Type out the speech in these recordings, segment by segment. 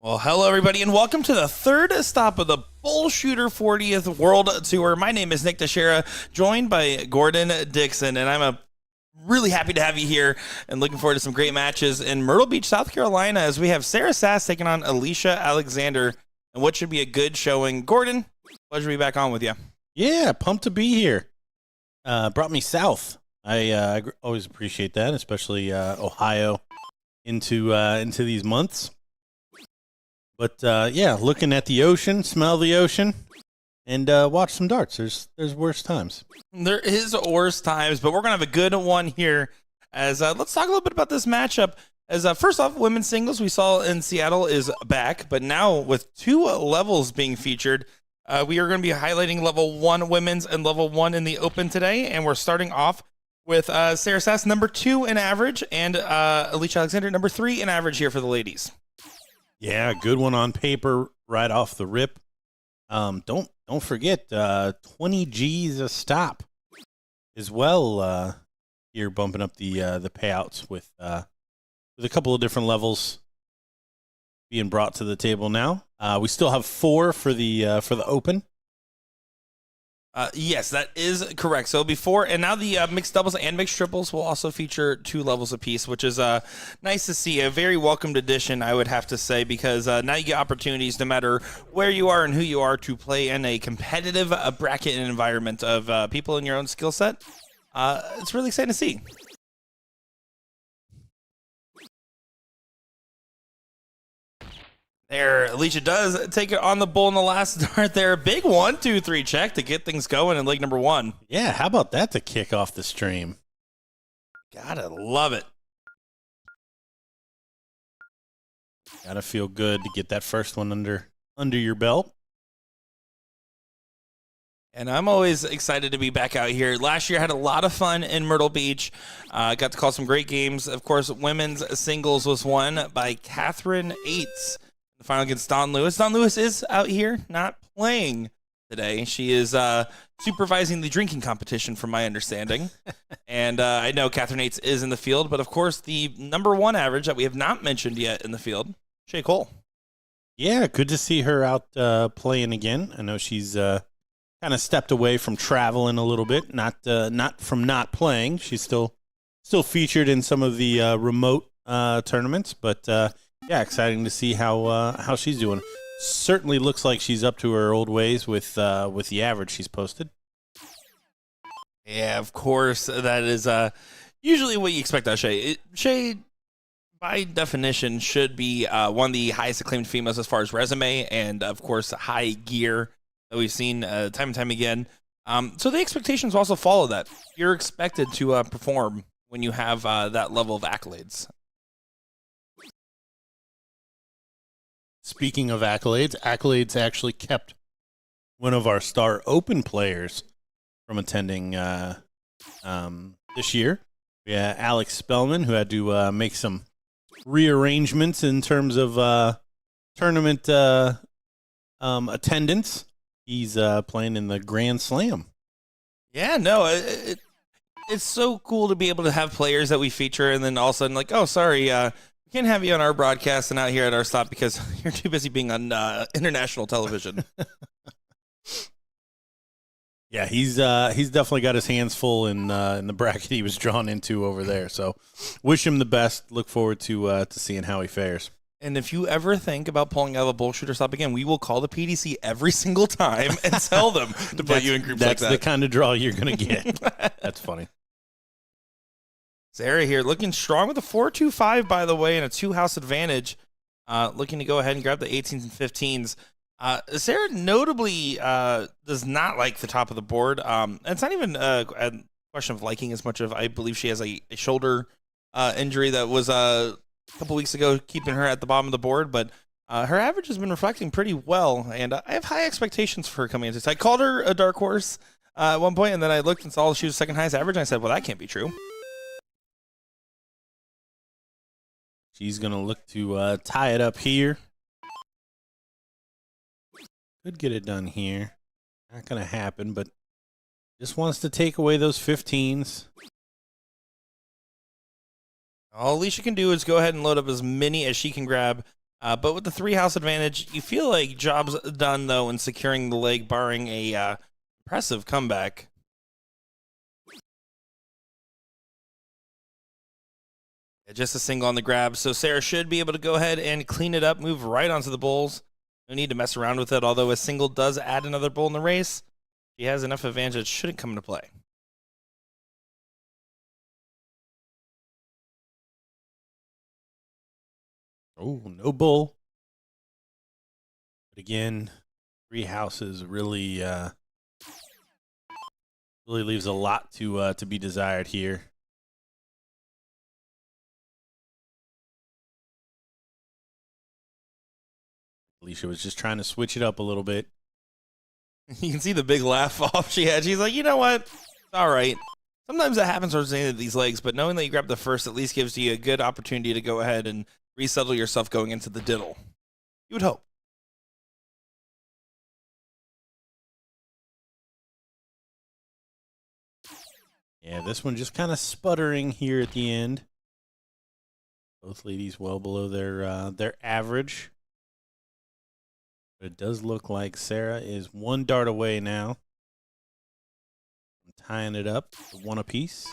Well, hello, everybody, and welcome to the third stop of the BullShooter 40th World Tour. My name is Nick Teixeira, joined by Gordon Dixon, and I'm really happy to have you here and looking forward to some great matches in Myrtle Beach, South Carolina, as we have Sarah Sass taking on Alicia Alexander, and what should be a good showing. Gordon, pleasure to be back on with you. Yeah, pumped to be here. Brought me south. I always appreciate that, especially Ohio into these months. But yeah, looking at the ocean, smell the ocean, and watch some darts. There's worse times. There is worse times, but we're gonna have a good one here. As let's talk a little bit about this matchup. As first off, women's singles we saw in Seattle is back, but now with two levels being featured, we are going to be highlighting level 1 women's and level 1 in the open today, and we're starting off with Sarah Sass, number 2 in average, and Alicia Alexander, number 3 in average here for the ladies. Yeah, good one on paper right off the rip. Don't forget 20 G's a stop as well. Here bumping up the payouts with a couple of different levels being brought to the table now. We still have 4 for the open. Yes, that is correct. So before and now the mixed doubles and mixed triples will also feature 2 levels apiece, which is nice to see. A very welcomed addition, I would have to say, because now you get opportunities, no matter where you are and who you are, to play in a competitive bracket and environment of people in your own skill set. It's really exciting to see. There, Alicia does take it on the bull in the last start there. Big 1, 2, 3 check to get things going in leg number 1. Yeah, how about that to kick off the stream? Gotta love it. Gotta feel good to get that first one under your belt. And I'm always excited to be back out here. Last year I had a lot of fun in Myrtle Beach. Got to call some great games. Of course, women's singles was won by Catherine Aites. The final against Dawn Lewis. Dawn Lewis is out here, not playing today. She is supervising the drinking competition, from my understanding. And I know Catherine Aites is in the field, but of course the number 1 average that we have not mentioned yet in the field, Shay Cole. Yeah, good to see her out playing again. I know she's kind of stepped away from traveling a little bit, not from not playing. She's still featured in some of the remote tournaments, but yeah, exciting to see how she's doing. Certainly looks like she's up to her old ways with the average she's posted. Yeah, of course, that is usually what you expect out of Shay. Shay, by definition, should be one of the highest acclaimed females as far as resume and, of course, high gear that we've seen time and time again. So the expectations also follow that. You're expected to perform when you have that level of accolades. Speaking of accolades actually kept one of our Star Open players from attending this year. Yeah, Alex Spellman, who had to make some rearrangements in terms of tournament attendance. He's playing in the Grand Slam. Yeah, no, it's so cool to be able to have players that we feature and then all of a sudden like, oh, sorry, we can't have you on our broadcast and out here at our stop because you're too busy being on international television. Yeah, he's definitely got his hands full in the bracket he was drawn into over there. So wish him the best. Look forward to seeing how he fares. And if you ever think about pulling out of a BullShooter stop again, we will call the PDC every single time and tell them to put you in groups like that. That's the kind of draw you're going to get. That's funny. Sarah here looking strong with a 4-2-5, by the way, and a 2-house advantage. Looking to go ahead and grab the 18s and 15s. Sarah notably does not like the top of the board. And it's not even a question of liking as much of I believe she has a shoulder injury that was a couple weeks ago keeping her at the bottom of the board. But her average has been reflecting pretty well, and I have high expectations for her coming into this. I called her a dark horse at one point, and then I looked and saw she was second highest average, and I said, well, that can't be true. She's going to look to tie it up here. Could get it done here. Not going to happen, but just wants to take away those 15s. All Alicia can do is go ahead and load up as many as she can grab But with the 3-house advantage, you feel like job's done, though, in securing the leg, barring a impressive comeback. Just a single on the grab, so Sarah should be able to go ahead and clean it up, move right onto the bulls. No need to mess around with it, although a single does add another bull in the race. She has enough advantage, it shouldn't come into play. Oh, no bull. But again, 3 houses really really leaves a lot to be desired here. Alicia was just trying to switch it up a little bit. You can see the big laugh off she had. She's like, you know what? All right. Sometimes that happens towards the end of these legs, but knowing that you grab the first at least gives you a good opportunity to go ahead and resettle yourself going into the diddle. You would hope. Yeah, this one just kind of sputtering here at the end. Both ladies well below their average. But it does look like Sarah is 1 dart away now. I'm tying it up to 1 apiece.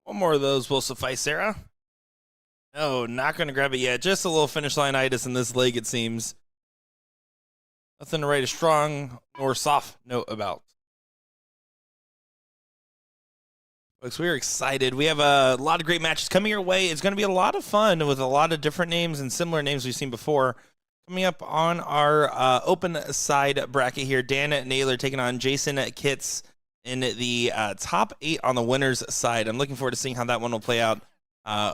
One more of those will suffice, Sarah. No, not going to grab it yet. Just a little finish line itis in this leg, it seems. Nothing to write a strong or soft note about. Folks, we are excited. We have a lot of great matches coming your way. It's going to be a lot of fun with a lot of different names and similar names we've seen before. Coming up on our open side bracket here, Dan Naylor taking on Jason Kitts in the top 8 on the winners side. I'm looking forward to seeing how that one will play out.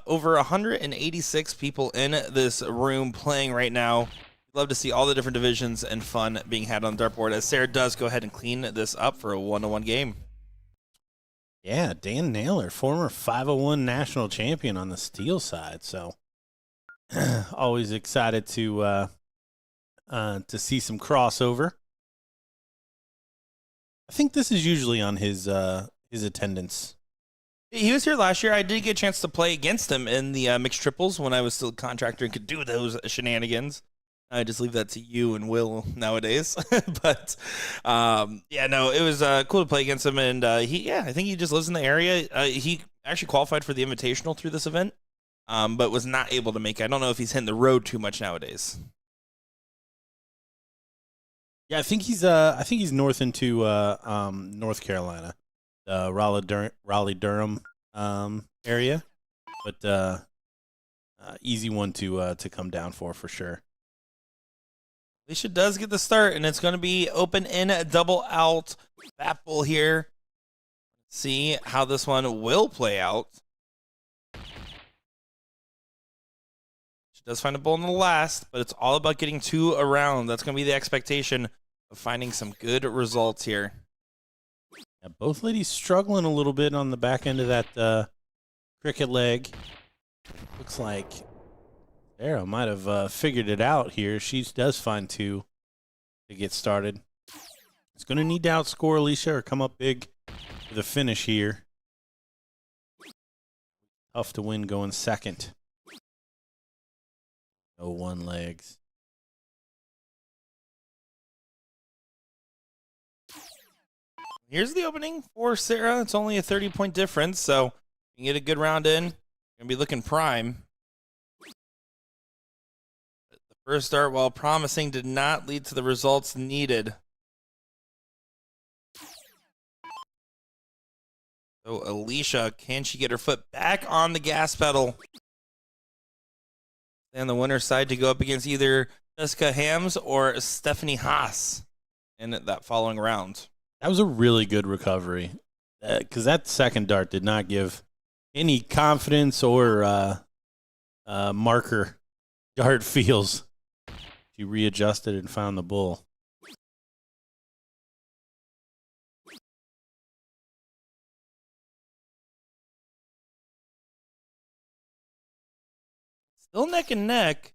Over 186 people in this room playing right now. Love to see all the different divisions and fun being had on the dartboard as Sarah does go ahead and clean this up for a 1-1 game. Yeah, Dan Naylor, former 501 national champion on the steel side. So always excited to see some crossover. I think this is usually on his attendance. He was here last year. I did get a chance to play against him in the mixed triples when I was still a contractor and could do those shenanigans. I just leave that to you and Will nowadays. But, yeah, no, it was cool to play against him. And, I think he just lives in the area. He actually qualified for the Invitational through this event, but was not able to make it. I don't know if he's hitting the road too much nowadays. Yeah, I think he's north into North Carolina, Raleigh-Durham area. But easy one to come down for sure. Alicia does get the start, and it's going to be open in, double out. Fat bull here. See how this one will play out. She does find a bull in the last, but it's all about getting 2 around. That's going to be the expectation of finding some good results here. Yeah, both ladies struggling a little bit on the back end of that cricket leg. Looks like Sarah might have figured it out here. She does find 2 to get started. It's going to need to outscore Alicia or come up big for the finish here. Tough to win going second. No 1 legs. Here's the opening for Sarah. It's only a 30-point difference, so you can get a good round in. You're going to be looking prime. First start, while promising, did not lead to the results needed. So Alicia, can she get her foot back on the gas pedal? And the winner's side to go up against either Jessica Hams or Stephanie Haas in that following round. That was a really good recovery because that second dart did not give any confidence or marker dart feels. She readjusted and found the bull. Still neck and neck.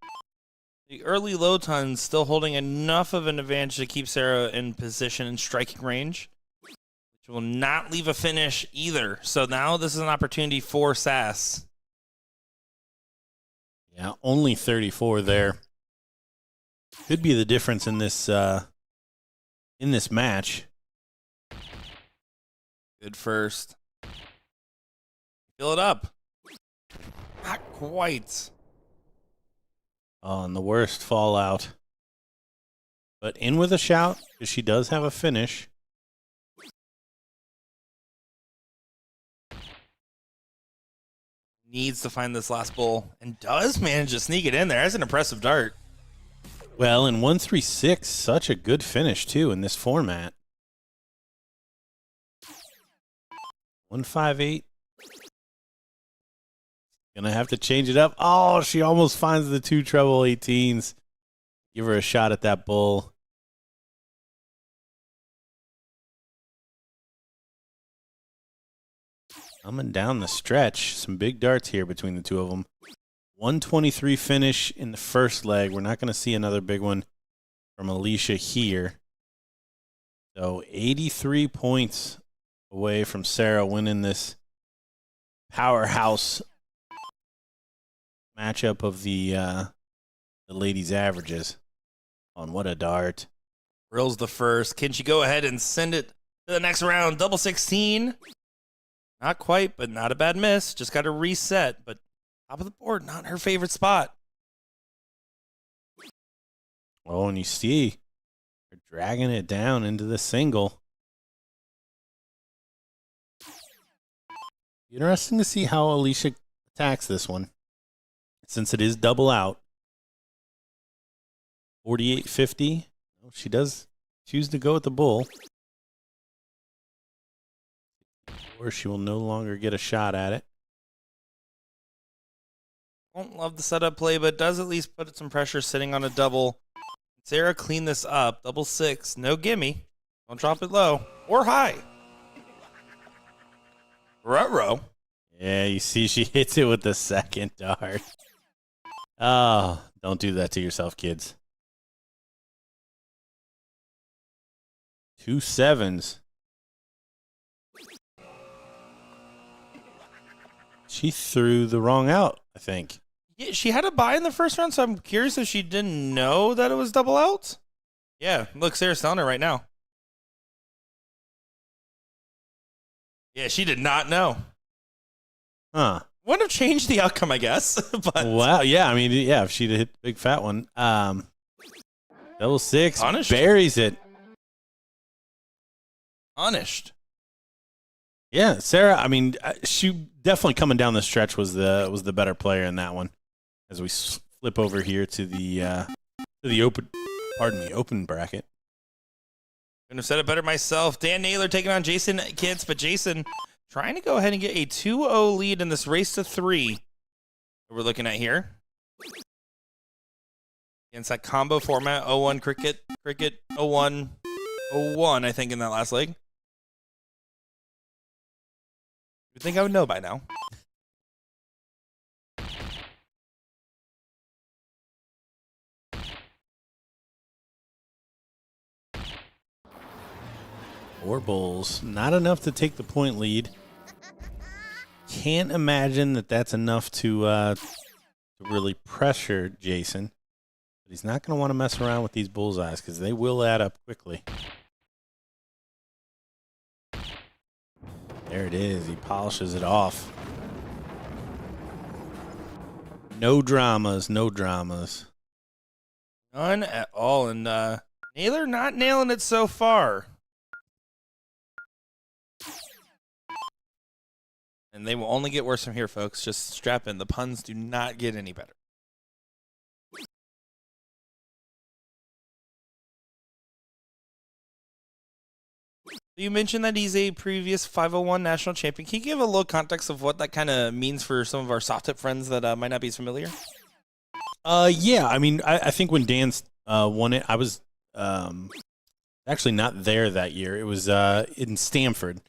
The early low tons still holding enough of an advantage to keep Sarah in position and striking range, which will not leave a finish either. So now this is an opportunity for Sass. Yeah, only 34 there. Could be the difference in this match. Good first. Fill it up. Not quite. Oh, and the worst fallout. But in with a shout, because she does have a finish. Needs to find this last bull and does manage to sneak it in there. That's an impressive dart. Well, in 136, such a good finish, too, in this format. 158. Gonna have to change it up. Oh, she almost finds the 2 treble 18s. Give her a shot at that bull. Coming down the stretch. Some big darts here between the two of them. 123 finish in the first leg. We're not going to see another big one from Alicia here. So 83 points away from Sarah winning this powerhouse matchup of the ladies' averages. On what a dart. Rill's the first. Can she go ahead and send it to the next round? Double 16. Not quite, but not a bad miss. Just got to reset. But top of the board, not her favorite spot. Oh, and you see they're dragging it down into the single. Interesting to see how Alicia attacks this one, since it is double out. 48-50. She does choose to go with the bull. Or she will no longer get a shot at it. Won't love the setup play, but does at least put some pressure sitting on a double. Sarah clean this up. Double 6. No gimme. Don't drop it low or high. Ruh-roh. Yeah, you see she hits it with the second dart. Oh, don't do that to yourself, kids. 2 sevens. She threw the wrong out, I think. Yeah, she had a buy in the first round, so I'm curious if she didn't know that it was double out. Yeah, look, Sarah's telling her right now. Yeah, she did not know. Huh. Wouldn't have changed the outcome, I guess. But Wow, yeah, I mean, yeah, if she'd hit the big fat one. Double 6, Punished. buries it. Punished. Yeah, Sarah, I mean, she definitely coming down the stretch was the better player in that one. As we flip over here to the open bracket. Couldn't have said it better myself. Dan Naylor taking on Jason Kitts, but Jason trying to go ahead and get a 2-0 lead in this race to 3 that we're looking at here. Against that combo format, 0-1 cricket, 0-1, 0-1, I think, in that last leg. You'd think I would know by now. Four bulls. Not enough to take the point lead. Can't imagine that that's enough to really pressure Jason. But he's not going to want to mess around with these bullseyes because they will add up quickly. There it is. He polishes it off. No dramas, no dramas. None at all. And Naylor not nailing it so far. And they will only get worse from here, folks. Just strap in. The puns do not get any better. You mentioned that he's a previous 501 national champion. Can you give a little context of what that kind of means for some of our soft tip friends that might not be as familiar? Yeah, I mean, I think when Dan won it, I was actually not there that year. It was in Stamford.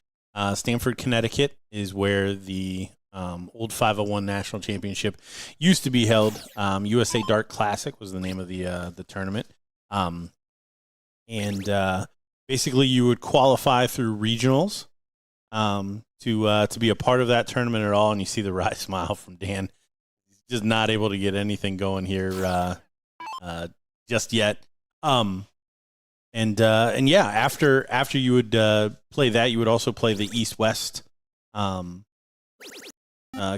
Stamford, Connecticut is where the old 501 national championship used to be held. USA Dart Classic was the name of the tournament. Basically, you would qualify through regionals to be a part of that tournament at all, and you see the wry smile from Dan. He's just not able to get anything going here just yet. And yeah, after you would play that, you would also play the East-West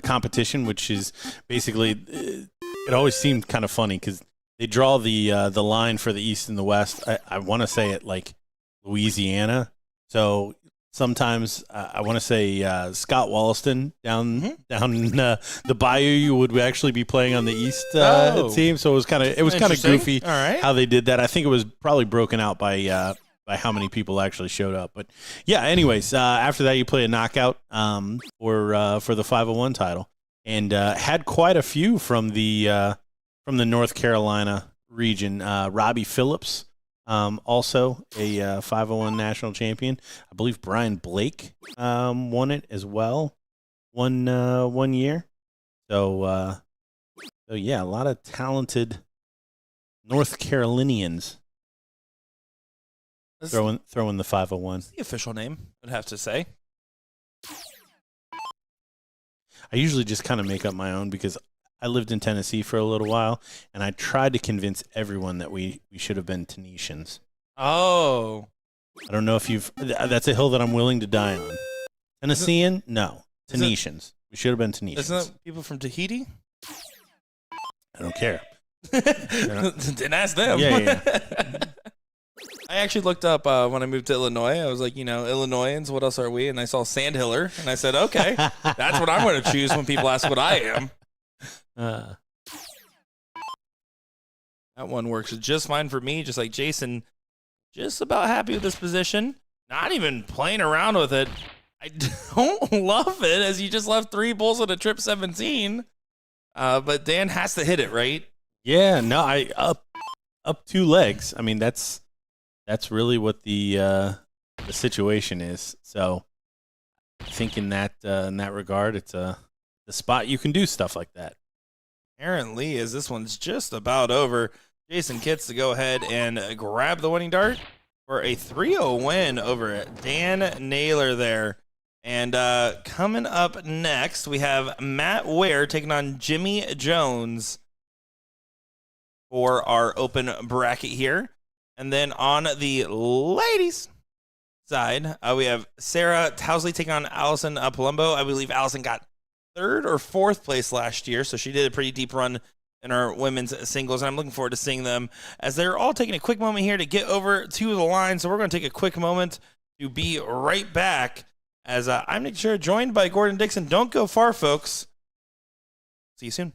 competition, which is basically it always seemed kind of funny because they draw the line for the East and the West. I want to say it like Louisiana, so sometimes I want to say Scott Wollaston down the bayou, you would actually be playing on the East team. So it was kind of goofy how they did that. I think it was probably broken out by how many people actually showed up. But yeah, anyways, after that you play a knockout for the 501 title, and had quite a few from the North Carolina region. Robbie Phillips. Also a 501 national champion. I believe Brian Blake won it as well one year. So yeah, a lot of talented North Carolinians throwing the 501. The official name, I'd have to say. I usually just kind of make up my own because I lived in Tennessee for a little while, and I tried to convince everyone that we should have been Tenetians. Oh. I don't know if that's a hill that I'm willing to die on. Tennessean? No. Tenetians. We should have been Tenetians. Isn't that people from Tahiti? I don't care. Didn't ask them. Yeah. I actually looked up when I moved to Illinois. I was like, Illinoisans, what else are we? And I saw Sandhiller, and I said, okay, that's what I'm going to choose when people ask what I am. That one works just fine for me, just like Jason. Just about happy with this position. Not even playing around with it. I don't love it, as you just left 3 bulls at a trip 17. But Dan has to hit it, right? Yeah, no, I up 2 legs. I mean, that's really what the situation is. So I think in that regard, it's the spot you can do stuff like that. Apparently, as this one's just about over, Jason Kitts to go ahead and grab the winning dart for a 3-0 win over Dan Naylor there. And coming up next, we have Matt Ware taking on Jimmy Jones for our open bracket here. And then on the ladies' side, we have Sarah Towsley taking on Allison Palumbo. I believe Allison got 3rd or 4th place last year, so she did a pretty deep run in our women's singles, and I'm looking forward to seeing them as they're all taking a quick moment here to get over to the line. So we're going to take a quick moment to be right back as I'm Nick Shura, joined by Gordon Dixon. Don't go far, folks. See you soon.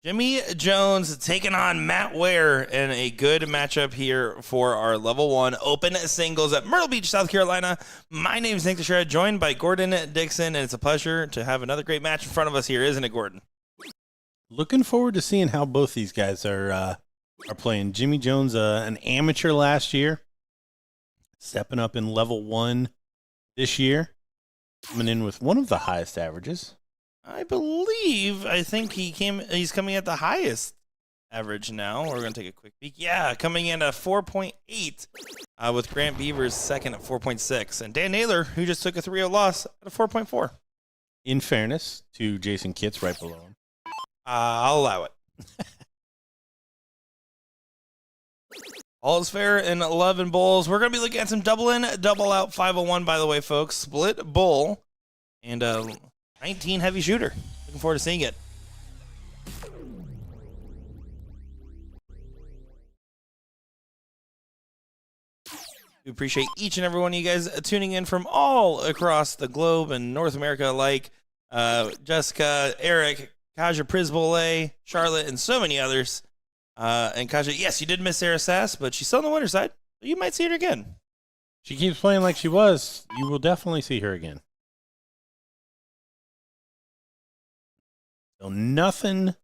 Jimmy Jones taking on Matt Ware in a good matchup here for our level 1 open singles at Myrtle Beach, South Carolina. My name is Nick Teixeira, joined by Gordon Dixon, and it's a pleasure to have another great match in front of us here, isn't it, Gordon? Looking forward to seeing how both these guys are playing. Jimmy Jones, an amateur last year, stepping up in level 1 this year, coming in with one of the highest averages. I think he's coming at the highest average now. We're going to take a quick peek. Yeah, coming in at 4.8 with Grant Beavers second at 4.6. And Dan Naylor, who just took a 3-0 loss, at a 4.4. In fairness to Jason Kitts right below him. I'll allow it. All is fair in love and bowls. We're going to be looking at some double in, double out 501, by the way, folks. Split bowl and 19 heavy shooter. Looking forward to seeing it. We appreciate each and every one of you guys tuning in from all across the globe and North America alike. Jessica, Eric, Kaja Prisbole, Charlotte, and so many others. And Kaja, yes, you did miss Sarah Sass, but she's still on the winner's side. So you might see her again. She keeps playing like she was. You will definitely see her again. So nothing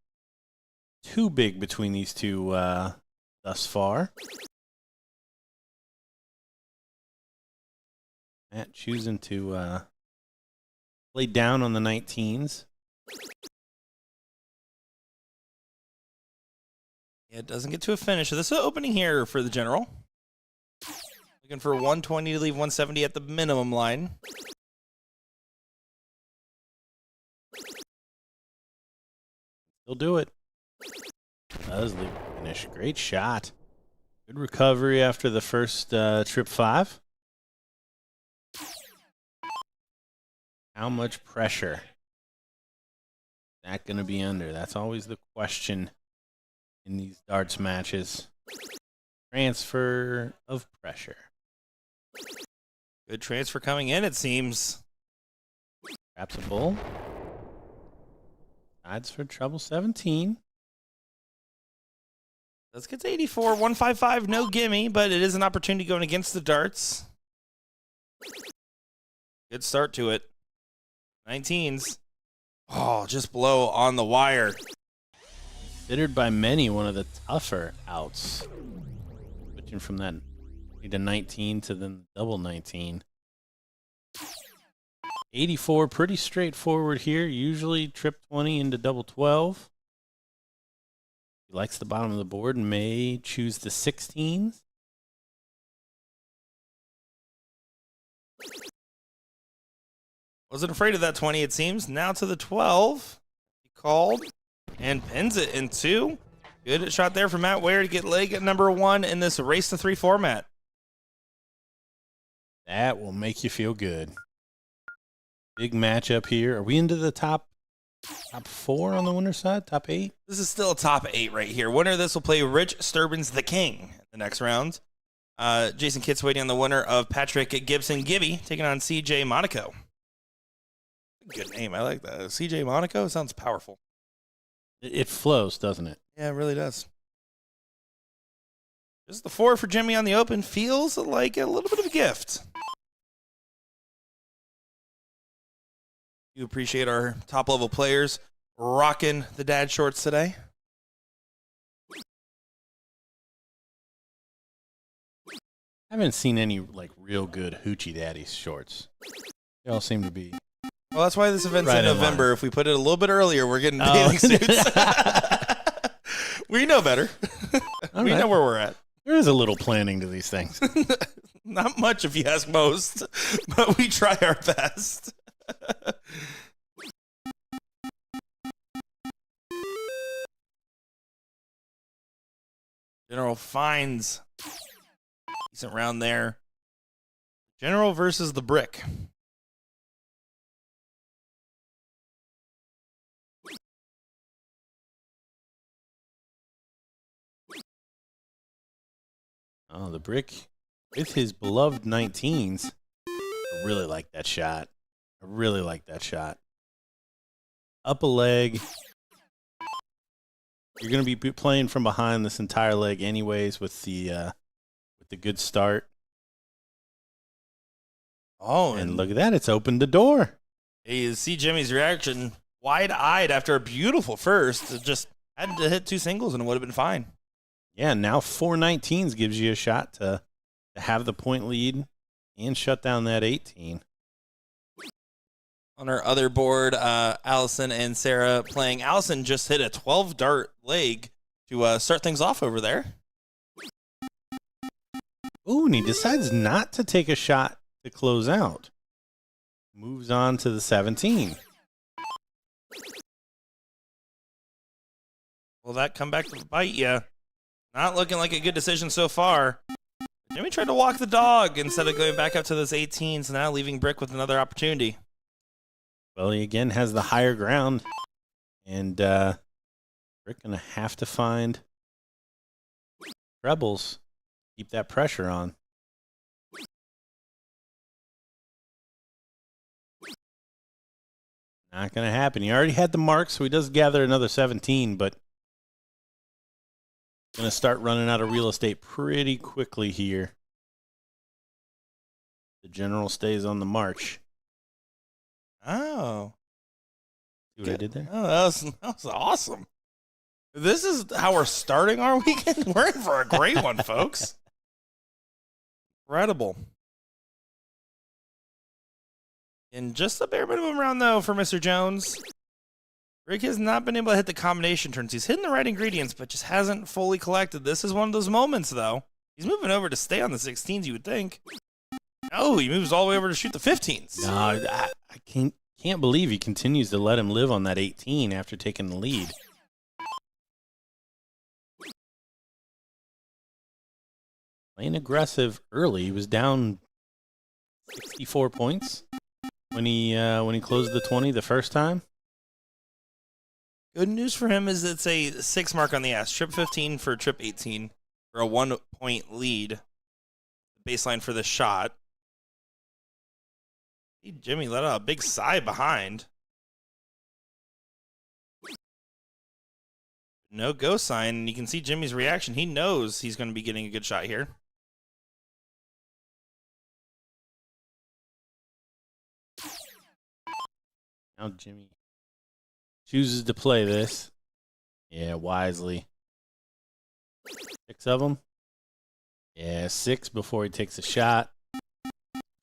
too big between these two thus far. Matt choosing to play down on the 19s. Yeah, it doesn't get to a finish. So this is an opening here for the general. Looking for 120 to leave 170 at the minimum line. He'll do it. Does leave a finish. Great shot. Good recovery after the first trip 5. How much pressure is that going to be under? That's always the question in these darts matches. Transfer of pressure. Good transfer coming in, it seems. Traps a bull. Sides for treble 17. Let's get to 84. 155, no gimme, but it is an opportunity going against the darts. Good start to it. 19s. Oh, just below on the wire. Considered by many one of the tougher outs. Switching from that to 19 to then double 19. 84, pretty straightforward here. Usually trip 20 into double 12. He likes the bottom of the board and may choose the 16s. Wasn't afraid of that 20, it seems. Now to the 12. He called and pins it in 2. Good shot there from Matt Ware to get leg at number 1 in this race to 3 format. That will make you feel good. Big matchup here. Are we into the top 4 on the winner's side? Top 8? This is still a top 8 right here. Winner of this will play Rich Sturbins the King the next round. Jason Kitts waiting on the winner of Patrick Gibson Gibby taking on CJ Monaco. Good name. I like that. CJ Monaco sounds powerful. It flows, doesn't it? Yeah, it really does. Just the 4 for Jimmy on the open feels like a little bit of a gift. You appreciate our top-level players rocking the dad shorts today. I haven't seen any like real good hoochie daddy shorts. They all seem to be. Well, that's why this event's Right in in November. line. If we put it a little bit earlier, we're getting bathing suits. We know better. We know where we're at. There is a little planning to these things. Not much, if you ask most, but we try our best. General finds decent round there. General versus the brick. Oh, the brick with his beloved 19s. I really like that shot. I really like that shot. Up a leg. You're going to be playing from behind this entire leg anyways with the good start. Oh, and look at that. It's opened the door. You see Jimmy's reaction, wide-eyed after a beautiful first. It just had to hit 2 singles and it would have been fine. Yeah, now 419s gives you a shot to have the point lead and shut down that 18. On our other board, Allison and Sarah playing. Allison just hit a 12-dart leg to start things off over there. Ooh, and he decides not to take a shot to close out. Moves on to the 17. Will that come back to bite you? Not looking like a good decision so far. Jimmy tried to walk the dog instead of going back up to those 18s, now leaving Brick with another opportunity. Well, he again has the higher ground, and Brick going to have to find trebles. Keep that pressure on. Not going to happen. He already had the mark, so he does gather another 17, but going to start running out of real estate pretty quickly here. The general stays on the march. Oh. See what I did there? Oh, that was awesome. This is how we're starting our weekend. We're in for a great one, folks. Incredible. In just a bare minimum round, though, for Mr. Jones. Rick has not been able to hit the combination turns. He's hitting the right ingredients, but just hasn't fully collected. This is one of those moments, though. He's moving over to stay on the 16s, you would think. No, he moves all the way over to shoot the 15s. No, I can't believe he continues to let him live on that 18 after taking the lead. Playing aggressive early. He was down 64 points when he closed the 20 the first time. Good news for him is it's a 6 mark on the ass. Trip 15 for trip 18 for a 1-point lead. Baseline for the shot. Hey, Jimmy let out a big sigh behind. No go sign, and you can see Jimmy's reaction. He knows he's going to be getting a good shot here. Now Jimmy chooses to play this. Yeah, wisely. 6 of them. Yeah, 6 before he takes a shot.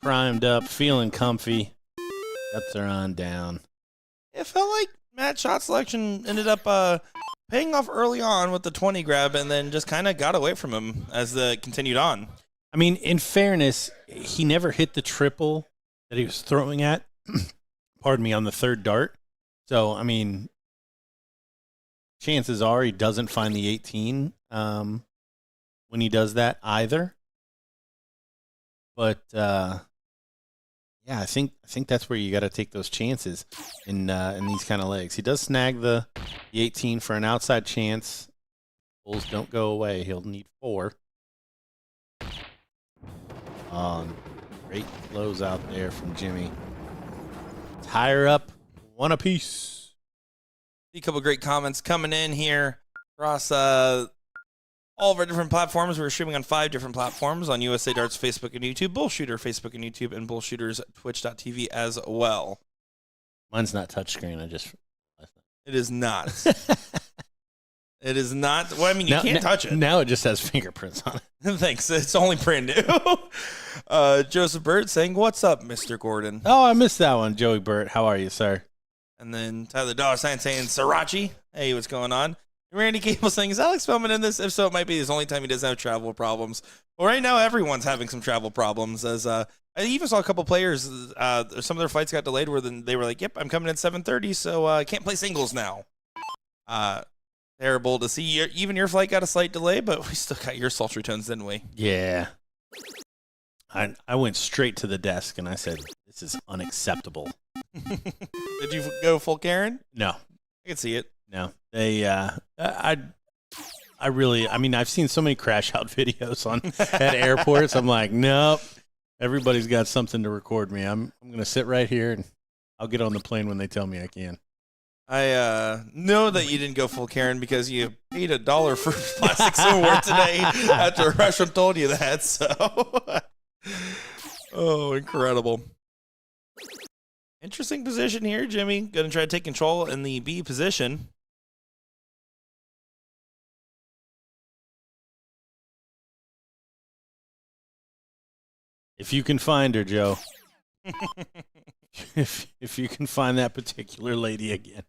Primed up, feeling comfy. Guts are on down. It felt like Matt's shot selection ended up paying off early on with the 20 grab and then just kind of got away from him as the continued on. I mean, in fairness, he never hit the triple that he was throwing at, pardon me, on the 3rd dart. So, I mean, chances are he doesn't find the 18 when he does that either. But yeah, I think that's where you got to take those chances in these kind of legs. He does snag the 18 for an outside chance. Bulls don't go away. He'll need 4. Great close out there from Jimmy. Higher up, 1 apiece. A couple great comments coming in here across all of our different platforms. We're streaming on 5 different platforms on USA Darts, Facebook, and YouTube, BullShooter, Facebook, and YouTube, and BullShooter's Twitch.tv as well. Mine's not touchscreen. It is not. It is not. Well, I mean, you can't touch it. Now it just has fingerprints on it. Thanks. It's only brand new. Joseph Burt saying, "What's up, Mr. Gordon?" Oh, I missed that one. Joey Burt, how are you, sir? And then Tyler $sign saying, "Sriracha, hey, what's going on?" Randy Cable saying, "Is Alex Spellman in this? If so, it might be his only time he doesn't have travel problems." Well, right now, everyone's having some travel problems. As I even saw a couple players, some of their flights got delayed where they were like, "Yep, I'm coming at 7:30, so I can't play singles now." Terrible to see. Even your flight got a slight delay, but we still got your sultry tones, didn't we? Yeah. I went straight to the desk and I said, "This is unacceptable." Did you go full Karen? No. I can see it. No. They I mean, I've seen so many crash out videos at airports. I'm like, nope. Everybody's got something to record me. I'm going to sit right here and I'll get on the plane when they tell me I can. I know that you didn't go full Karen because you paid $1 for plastic silverware today after a restaurant told you that. So, oh, incredible. Interesting position here, Jimmy. Going to try to take control in the B position. If you can find her, Joe. if you can find that particular lady again.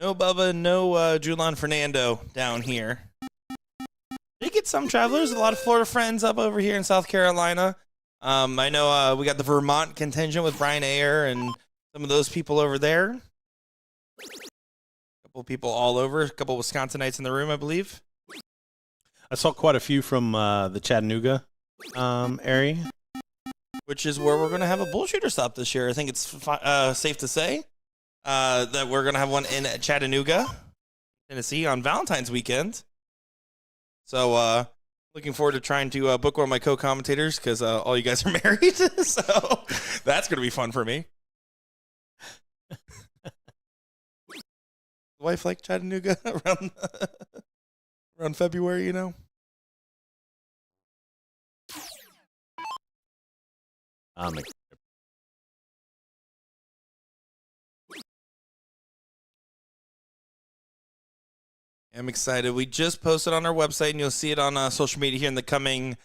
No Bubba, no Julian Fernando down here. Did get some travelers, a lot of Florida friends up over here in South Carolina. I know we got the Vermont contingent with Brian Ayer and some of those people over there. A couple of people all over, a couple of Wisconsinites in the room, I believe. I saw quite a few from the Chattanooga area. Which is where we're going to have a BullShooter stop this year. I think it's safe to say that we're going to have one in Chattanooga, Tennessee on Valentine's weekend. So looking forward to trying to book one of my co-commentators because all you guys are married. So that's going to be fun for me. Wife like Chattanooga around February, you know? I'm excited. We just posted on our website, and you'll see it on social media here in the coming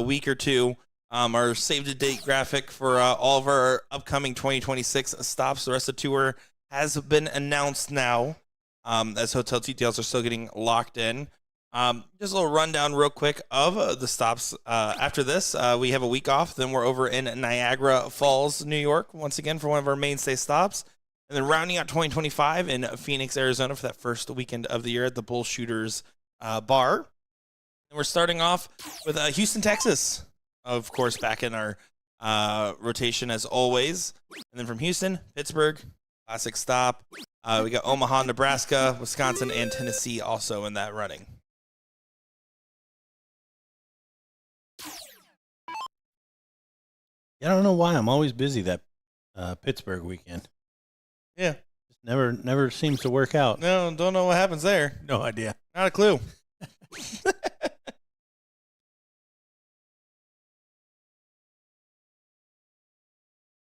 week or two. Our save-to-date graphic for all of our upcoming 2026 stops. The rest of the tour has been announced now, as hotel details are still getting locked in. Just a little rundown real quick of the stops. After this, we have a week off. Then we're over in Niagara Falls, New York, once again for one of our mainstay stops. And then rounding out 2025 in Phoenix, Arizona for that first weekend of the year at the BullShooters bar. And we're starting off with Houston, Texas, of course, back in our rotation as always. And then from Houston, Pittsburgh, classic stop. We got Omaha, Nebraska, Wisconsin, and Tennessee also in that running. I don't know why I'm always busy that Pittsburgh weekend. Yeah. Just never seems to work out. No, don't know what happens there. No idea. Not a clue.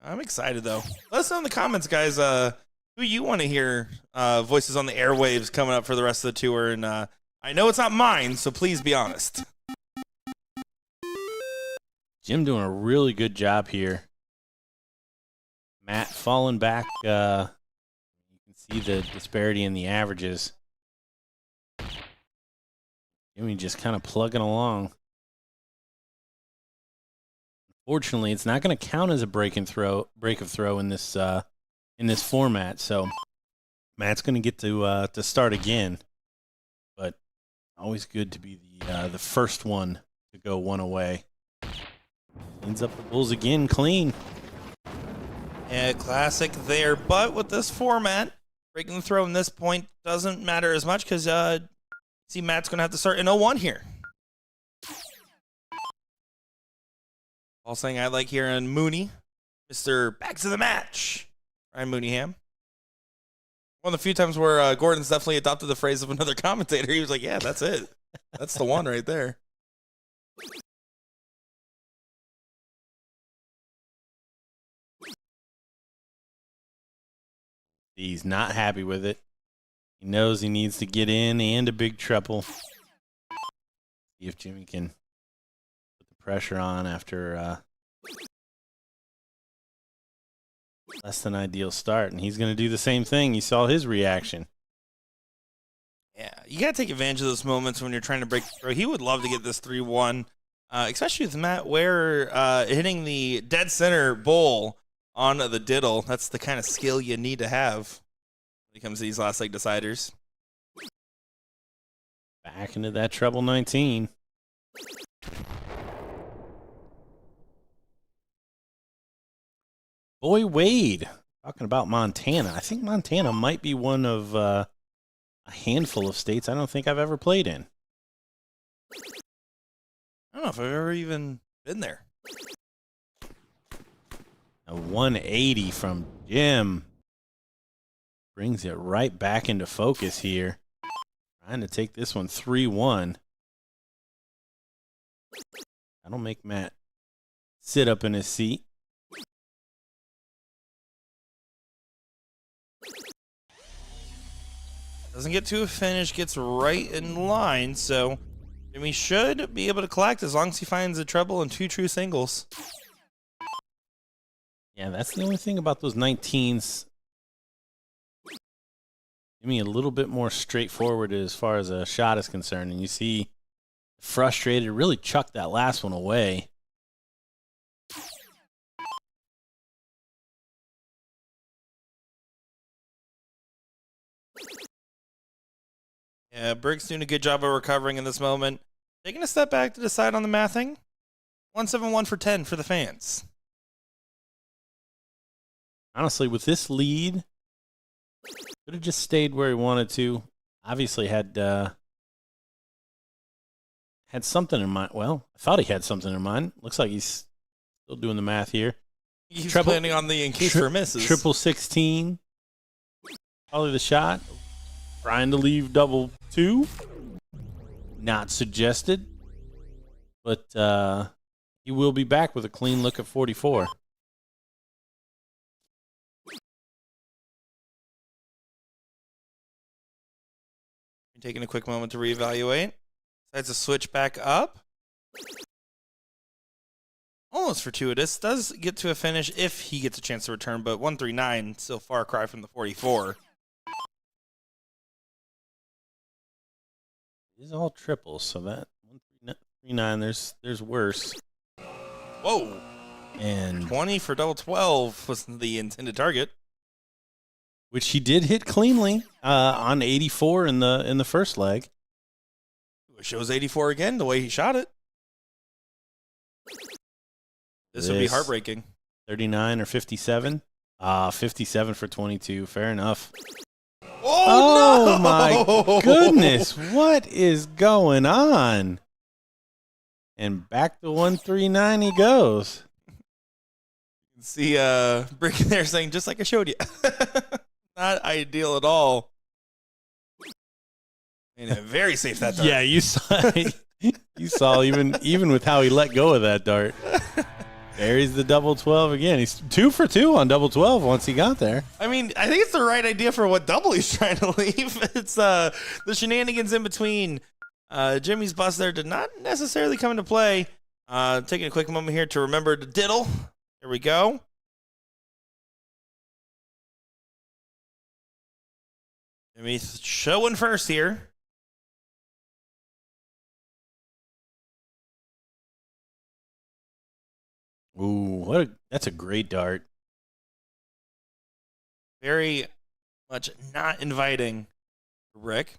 I'm excited, though. Let us know in the comments, guys, who you want to hear voices on the airwaves coming up for the rest of the tour. And I know it's not mine, so please be honest. Jim doing a really good job here. Matt falling back. You can see the disparity in the averages. Jimmy just kind of plugging along. Unfortunately, it's not going to count as a break of throw in this format. So Matt's going to get to start again. But always good to be the first one to go one away. Ends up the Bulls again, clean. Yeah, classic there. But with this format, breaking the throw in this point doesn't matter as much because see, Matt's going to have to start in 0-1 here. All saying I like hearing Mooney, Mr. Back to the Match, Ryan Mooneyham. One of the few times where Gordon's definitely adopted the phrase of another commentator. He was like, yeah, that's it. That's the one right there. He's not happy with it. He knows he needs to get in and a big treble. See if Jimmy can put the pressure on after less than ideal start. And he's going to do the same thing. You saw his reaction. Yeah, you got to take advantage of those moments when you're trying to break the throw. He would love to get this 3-1, especially with Matt Ware hitting the dead center bowl on the diddle. That's the kind of skill you need to have when it comes to these last leg deciders. Back into that treble 19. Boy, Wade, talking about Montana. I think Montana might be one of a handful of states I don't think I've ever played in. I don't know if I've ever even been there. A 180 from Jim. Brings it right back into focus here. Trying to take this one 3-1. That'll make Matt sit up in his seat. Doesn't get to a finish, gets right in line, so Jimmy should be able to collect as long as he finds a treble and 2 true singles. Yeah, that's the only thing about those 19s. Give me a little bit more straightforward as far as a shot is concerned. And you see, frustrated, really chucked that last one away. Yeah, Briggs doing a good job of recovering in this moment. Taking a step back to decide on the mathing. 171 for 10 for the fans. Honestly, with this lead, could have just stayed where he wanted to. Obviously had something in mind. Well, I thought he had something in mind. Looks like he's still doing the math here. He's planning on the in case for misses. Triple 16. Probably the shot. Trying to leave double 2. Not suggested. But he will be back with a clean look at 44. Taking a quick moment to reevaluate. Decides to switch back up. Almost fortuitous. Does get to a finish if he gets a chance to return, but 139 still far cry from the 44. These are all triples, so that 139, there's worse. Whoa. And 20 for double 12 was the intended target. Which he did hit cleanly on 84 in the first leg. It shows 84 again, the way he shot it. This would be heartbreaking. 39 or 57? 57 for 22. Fair enough. Oh, no! My goodness. What is going on? And back to 139 he goes. You can see Brick there saying, just like I showed you. Not ideal at all. And very safe that dart. Yeah, you saw even with how he let go of that dart. There's the double 12 again. He's 2 for 2 on double 12 once he got there. I mean, I think it's the right idea for what double he's trying to leave. It's the shenanigans in between. Jimmy's bust there did not necessarily come into play. Taking a quick moment here to remember to diddle. There we go. Jimmy's showing first here. Ooh, that's a great dart. Very much not inviting Rick.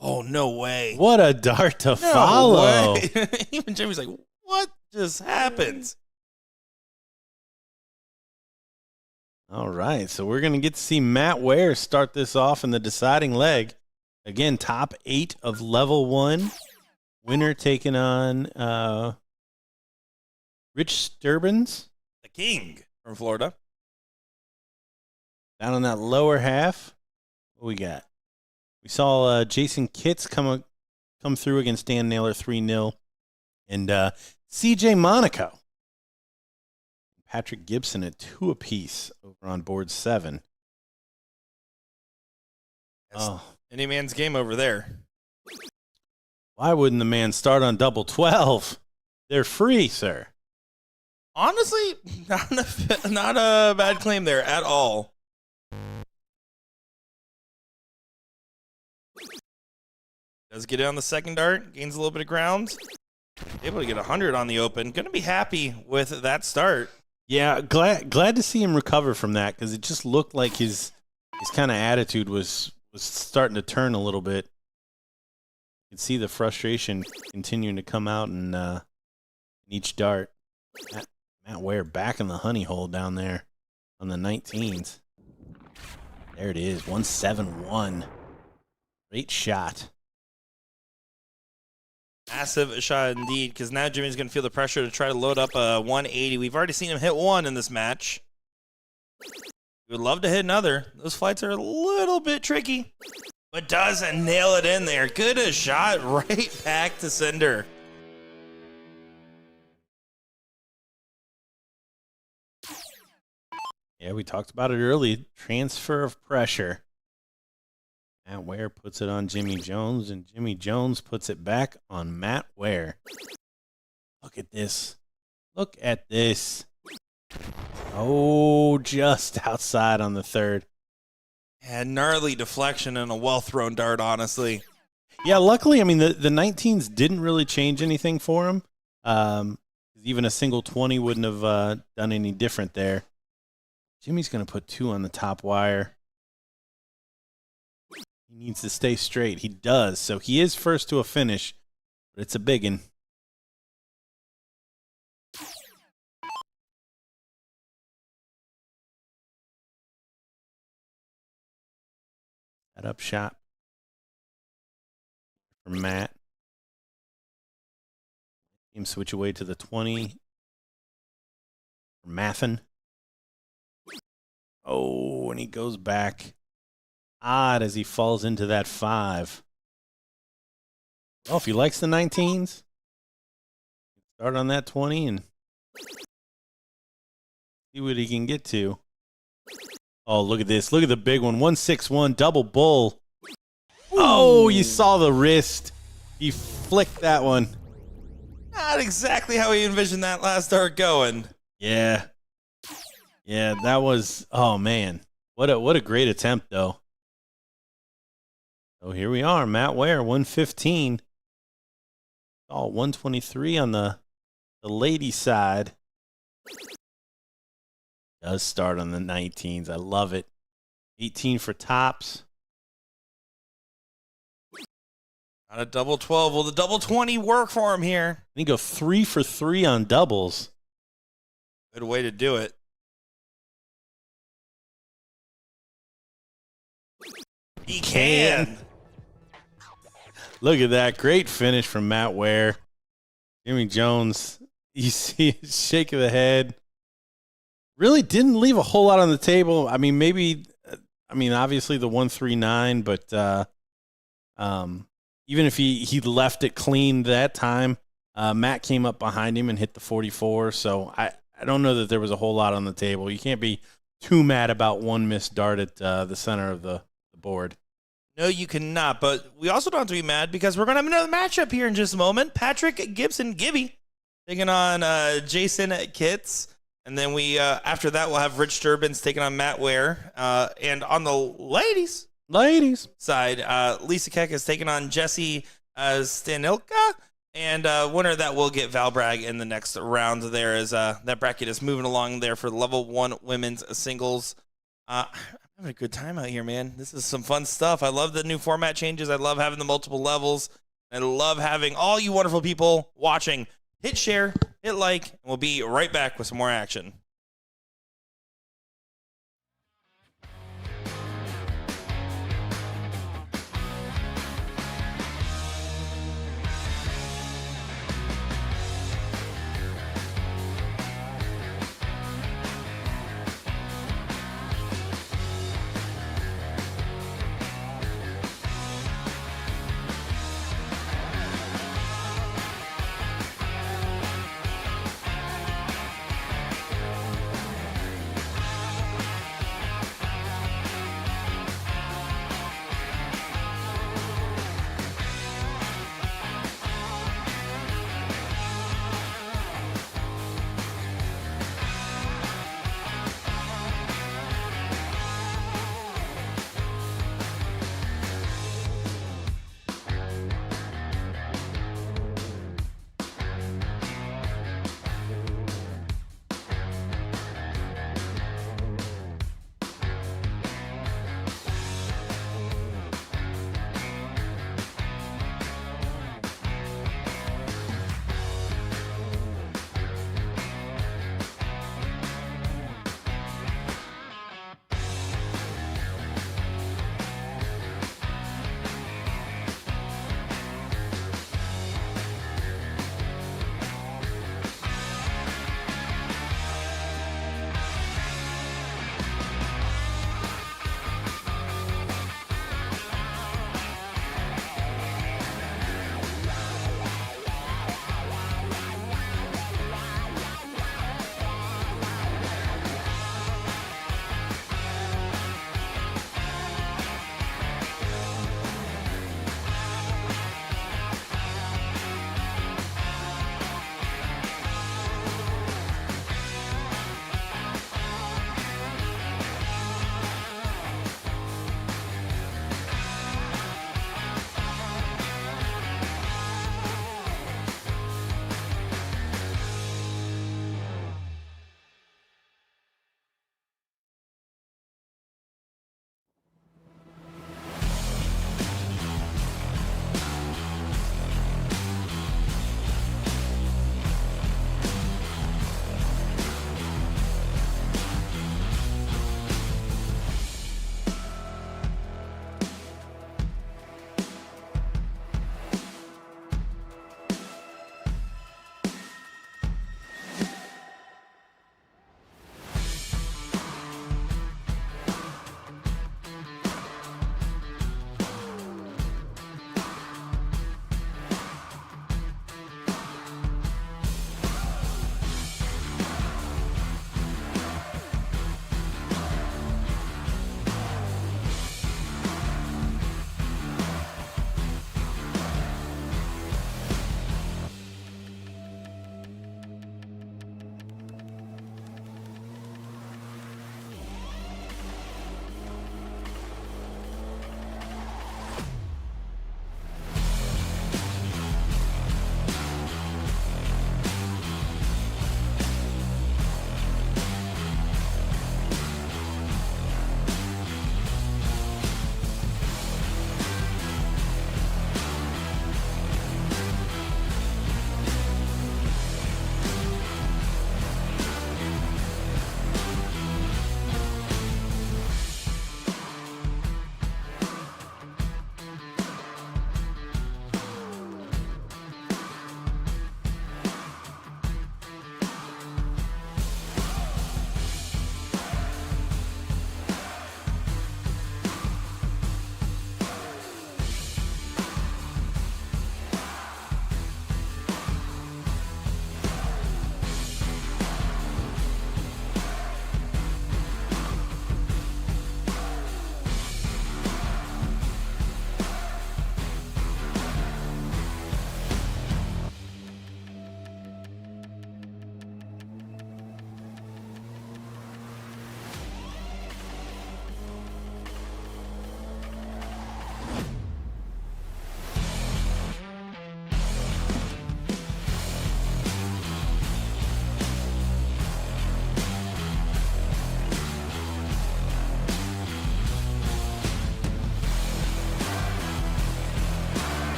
Oh, no way. What a dart to follow. Way. Even Jimmy's like, what just happened? All right, so we're going to get to see Matt Ware start this off in the deciding leg. Again, top 8 of level 1. Winner taking on Rich Sturbins. The king from Florida. Down on that lower half, what we got? We saw Jason Kitts come through against Dan Naylor 3-0. And CJ Monaco. Patrick Gibson at 2 apiece over on board 7. Oh, any man's game over there. Why wouldn't the man start on double 12? They're free, sir. Honestly, not a bad claim there at all. Does get it on the second dart, gains a little bit of ground. Able to get 100 on the open. Going to be happy with that start. Yeah, glad to see him recover from that because it just looked like his kind of attitude was starting to turn a little bit. You can see the frustration continuing to come out in each dart. Matt Ware back in the honey hole down there on the 19s. There it is, 171. Great shot. Massive shot indeed, because now Jimmy's going to feel the pressure to try to load up a 180. We've already seen him hit one in this match. We would love to hit another. Those flights are a little bit tricky, but does nail it in there. Good a shot right back to sender. Yeah, we talked about it early. Transfer of pressure. Matt Ware puts it on Jimmy Jones, and Jimmy Jones puts it back on Matt Ware. Look at this. Look at this. Oh, just outside on the third. Yeah, gnarly deflection and a well-thrown dart, honestly. Yeah, luckily, I mean, the 19s didn't really change anything for him. Even a single 20 wouldn't have done any different there. Jimmy's going to put 2 on the top wire. He needs to stay straight. He does. So he is first to a finish, but it's a biggin. That up shot for Matt. Him switch away to the 20. For Mathin. Oh, and he goes back. Odd as he falls into that 5. Well, if he likes the 19s, start on that 20 and see what he can get to. Oh, look at this. Look at the big one. 161 double bull. Oh, you saw the wrist. He flicked that one. Not exactly how he envisioned that last dart going. Yeah. Yeah, that was, oh man. What a great attempt though. So here we are, Matt Ware, 115. Oh, 123 on the lady side. Does start on the 19s. I love it. 18 for tops. Not a double 12. Will the double 20 work for him here? And he go 3 for 3 on doubles. Good way to do it. He can. Look at that. Great finish from Matt Ware. Jimmy Jones, you see his shake of the head. Really didn't leave a whole lot on the table. I mean, obviously the 139, but even if he left it clean that time, Matt came up behind him and hit the 44. So I don't know that there was a whole lot on the table. You can't be too mad about one missed dart at the center of the board. No, you cannot. But we also don't have to be mad because we're going to have another matchup here in just a moment. Patrick Gibson Gibby taking on Jason Kitts. And then we after that, we'll have Rich Durbins taking on Matt Ware. And on the ladies side, Lisa Keck is taking on Jesse Stanilka. And winner of that will get Val Bragg in the next round there as that bracket is moving along there for level 1 women's singles. I'm having a good time out here, man. This is some fun stuff. I love the new format changes. I love having the multiple levels. I love having all you wonderful people watching. Hit share, hit like, and we'll be right back with some more action.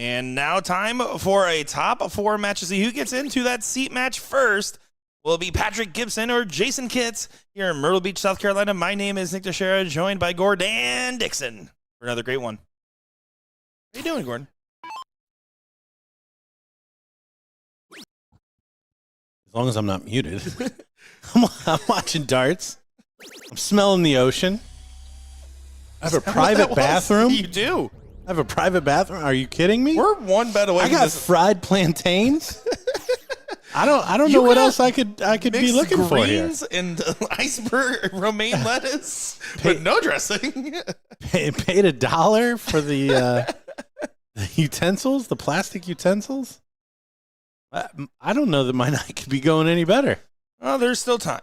And now time for a top 4 match to see who gets into that seat match first. Will it be Patrick Gibson or Jason Kitts here in Myrtle Beach, South Carolina? My name is Nick Teixeira, joined by Gordon Dixon for another great one. How you doing, Gordon? As long as I'm not muted. I'm watching darts. I'm smelling the ocean. I have a private bathroom. You do. I have a private bathroom. Are you kidding me? We're one bet away. I got fried plantains. I don't know what else I could be looking for here. Greens and iceberg romaine lettuce, but no dressing. Paid $1 for the utensils, the plastic utensils. I don't know that my night could be going any better. Oh, there's still time.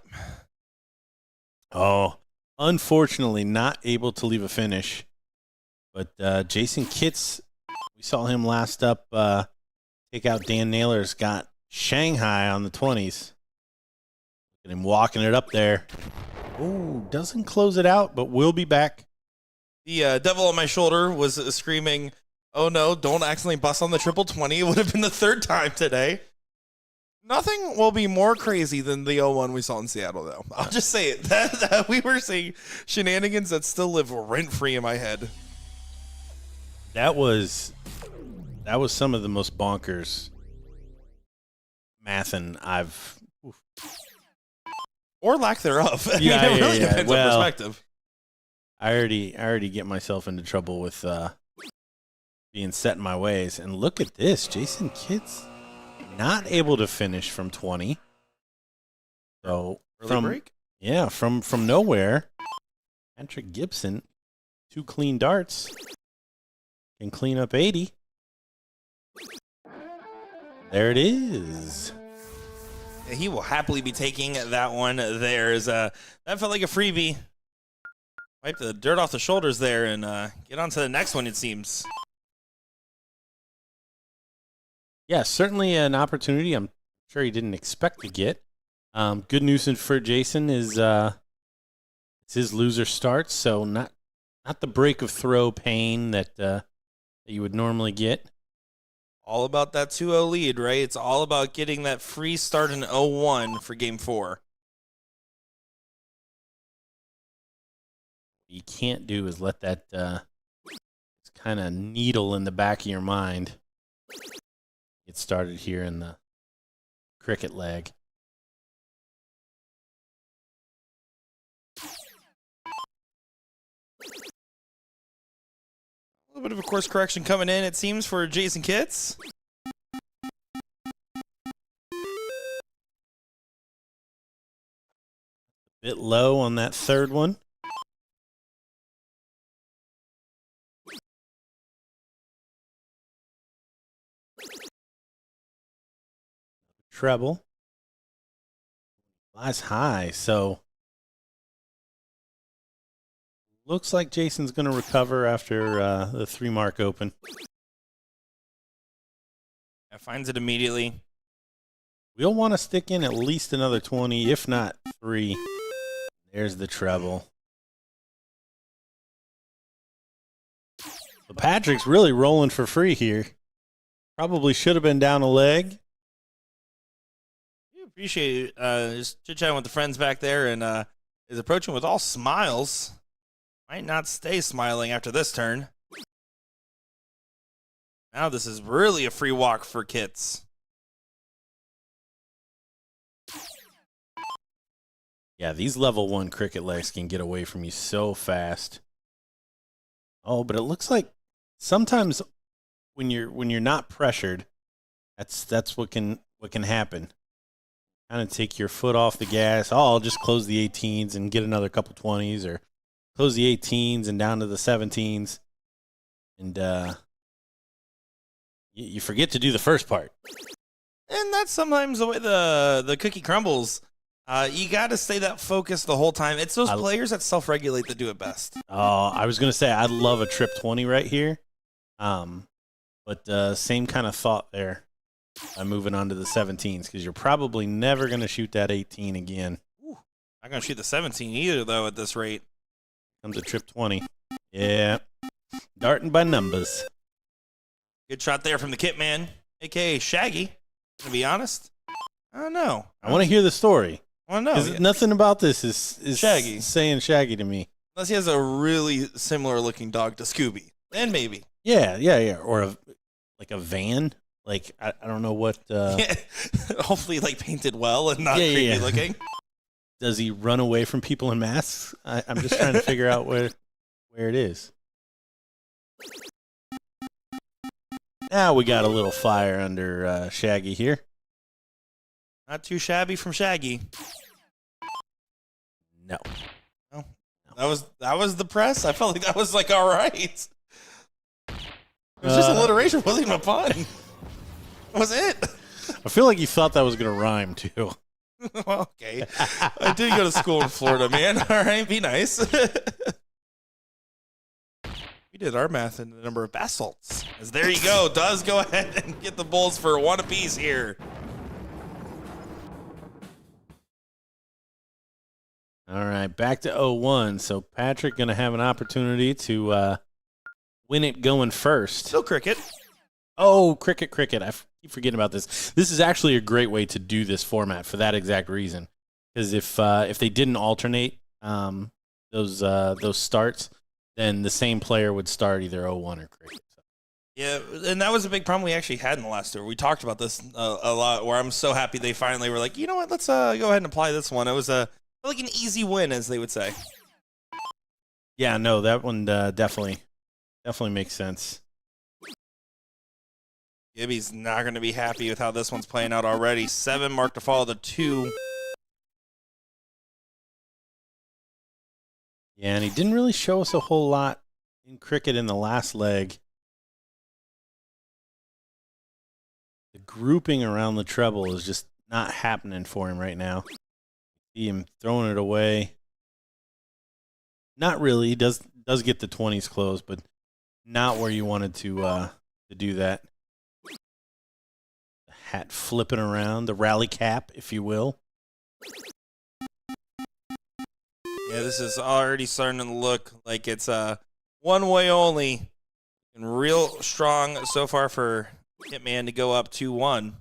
Oh, unfortunately, not able to leave a finish. But Jason Kitts, we saw him last up take out Dan Naylor's got Shanghai on the 20s. Look at him walking it up there. Oh, doesn't close it out, but we'll be back. The devil on my shoulder was screaming, "Oh no, don't accidentally bust on the triple 20. It would have been the 3rd time today." Nothing will be more crazy than the 0-1 we saw in Seattle, though. I'll just say it. That we were seeing shenanigans that still live rent-free in my head. That was some of the most bonkers mathin' I've... Oof. Or lack thereof. I mean, Yeah, it really depends on perspective. I already get myself into trouble with being set in my ways. And look at this. Jason Kitts not able to finish from 20. So Early break? Yeah, from nowhere. Patrick Gibson, 2 clean darts. Can clean up 80. There it is. He will happily be taking that one. There's that felt like a freebie. Wipe the dirt off the shoulders there and get on to the next one, it seems. Yeah, certainly an opportunity I'm sure he didn't expect to get. Good news for Jason is it's his loser start, so not the break of throw pain that you would normally get. All about that 2-0 lead, right? It's all about getting that free start in 0-1 for Game 4. What you can't do is let that kind of needle in the back of your mind get started here in the cricket leg. A little bit of a course correction coming in, it seems, for Jason Kitts. Bit low on that 3rd one. Treble. Flies high, so looks like Jason's going to recover after the 3-mark open. Finds it immediately. We'll want to stick in at least another 20, if not 3. There's the treble. So Patrick's really rolling for free here. Probably should have been down a leg. Appreciate it. Just chit-chatting with the friends back there, and is approaching with all smiles. Might not stay smiling after this turn. Now this is really a free walk for Kitts. Yeah, these level 1 cricket legs can get away from you so fast. Oh, but it looks like sometimes when you're not pressured, that's what can happen. Kind of take your foot off the gas. Oh, I'll just close the 18s and get another couple 20s, or close the 18s and down to the 17s. And you forget to do the first part. And that's sometimes the way the cookie crumbles. You got to stay that focused the whole time. It's those players that self-regulate that do it best. Oh, I was going to say I'd love a trip 20 right here. But same kind of thought there. I'm moving on to the 17s because you're probably never going to shoot that 18 again. Ooh, not going to shoot the 17 either, though, at this rate. Comes a trip 20. Yeah. Darting by numbers. Good shot there from the Kit Man, a.k.a. Shaggy. To be honest, I don't know. I want to hear the story. I don't know. 'Cause nothing about this is Shaggy. saying Shaggy to me. Unless he has a really similar looking dog to Scooby. Then maybe. Yeah. Or like a van. Like, I don't know what. Yeah. Hopefully, like, painted well and not creepy looking. Does he run away from people in masks? I'm just trying to figure out where it is. Now we got a little fire under Shaggy here. Not too shabby from Shaggy. No. That was the press. I felt like that was like all right. It was just alliteration. It wasn't even a pun. That was it. I feel like you thought that was going to rhyme too. Well, okay. I did go to school in Florida, man. All right, be nice. We did our math in the number of basalts. As there you go. Does go ahead and get the Bulls for one apiece here. All right, back to 0-1. So Patrick going to have an opportunity to win it going first. Still cricket. Oh, cricket. I keep forgetting about this. This is actually a great way to do this format for that exact reason. Because if they didn't alternate those starts, then the same player would start either 0-1 or cricket. So. Yeah, and that was a big problem we actually had in the last tour. We talked about this a lot, where I'm so happy they finally were like, you know what, let's go ahead and apply this one. It was like an easy win, as they would say. Yeah, no, that one definitely makes sense. Gibby's not going to be happy with how this one's playing out already. 7 mark to follow the 2. Yeah, and he didn't really show us a whole lot in cricket in the last leg. The grouping around the treble is just not happening for him right now. See him throwing it away. Not really. He does get the 20s close, but not where you wanted to do that. The hat flipping around, the rally cap, if you will. Yeah, this is already starting to look like it's one way only, and real strong so far for Hitman to go up 2-1.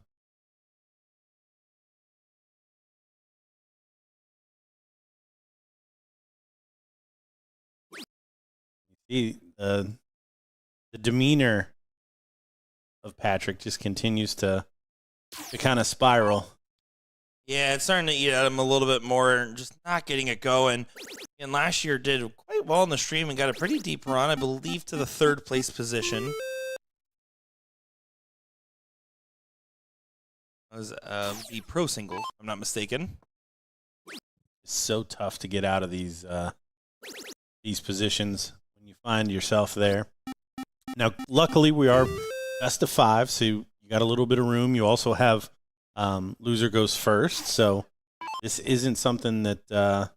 The demeanor of Patrick just continues to kind of spiral. Yeah, it's starting to eat at him a little bit more, just not getting it going. And last year did quite well in the stream and got a pretty deep run, I believe, to the 3rd place position. That was the pro single, if I'm not mistaken. It's so tough to get out of these positions when you find yourself there. Now, luckily, we are best of 5, so you got a little bit of room. You also have loser goes first, so this isn't something that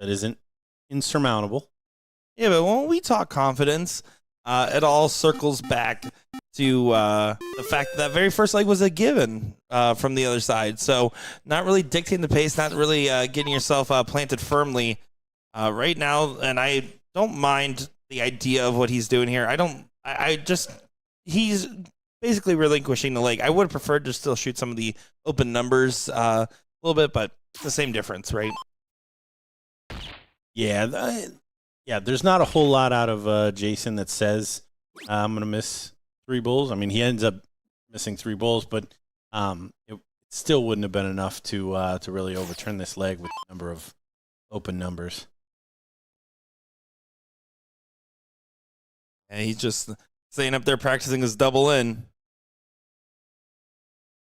isn't insurmountable. Yeah, but when we talk confidence, it all circles back to the fact that very first leg was a given from the other side. So not really dictating the pace, not really getting yourself planted firmly right now. And I don't mind the idea of what he's doing here. He's basically relinquishing the leg. I would have preferred to still shoot some of the open numbers a little bit, but it's the same difference, right? Yeah, there's not a whole lot out of Jason that says I'm going to miss 3 bulls. I mean, he ends up missing 3 bulls, but it still wouldn't have been enough to really overturn this leg with the number of open numbers. And he's just staying up there practicing his double in.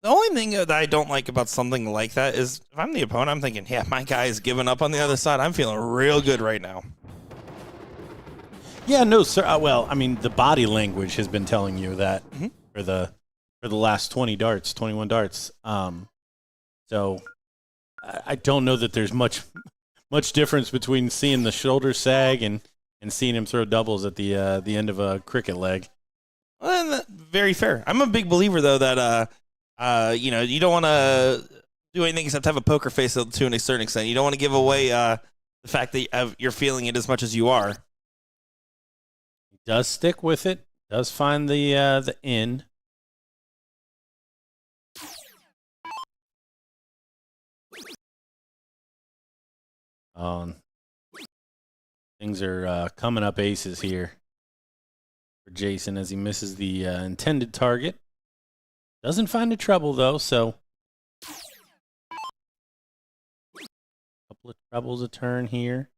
The only thing that I don't like about something like that is if I'm the opponent, I'm thinking, yeah, my guy is giving up on the other side. I'm feeling real good right now. Yeah, no, sir. Well, I mean, the body language has been telling you that for the last 21 darts. So I don't know that there's much difference between seeing the shoulder sag and seeing him throw doubles at the end of a cricket leg. Well, very fair. I'm a big believer, though, that you don't want to do anything except have a poker face to a certain extent. You don't want to give away the fact that you're feeling it as much as you are. He does stick with it. Does find the in. Things are coming up aces here for Jason as he misses the intended target. Doesn't find a treble, though, so couple of trebles a turn here.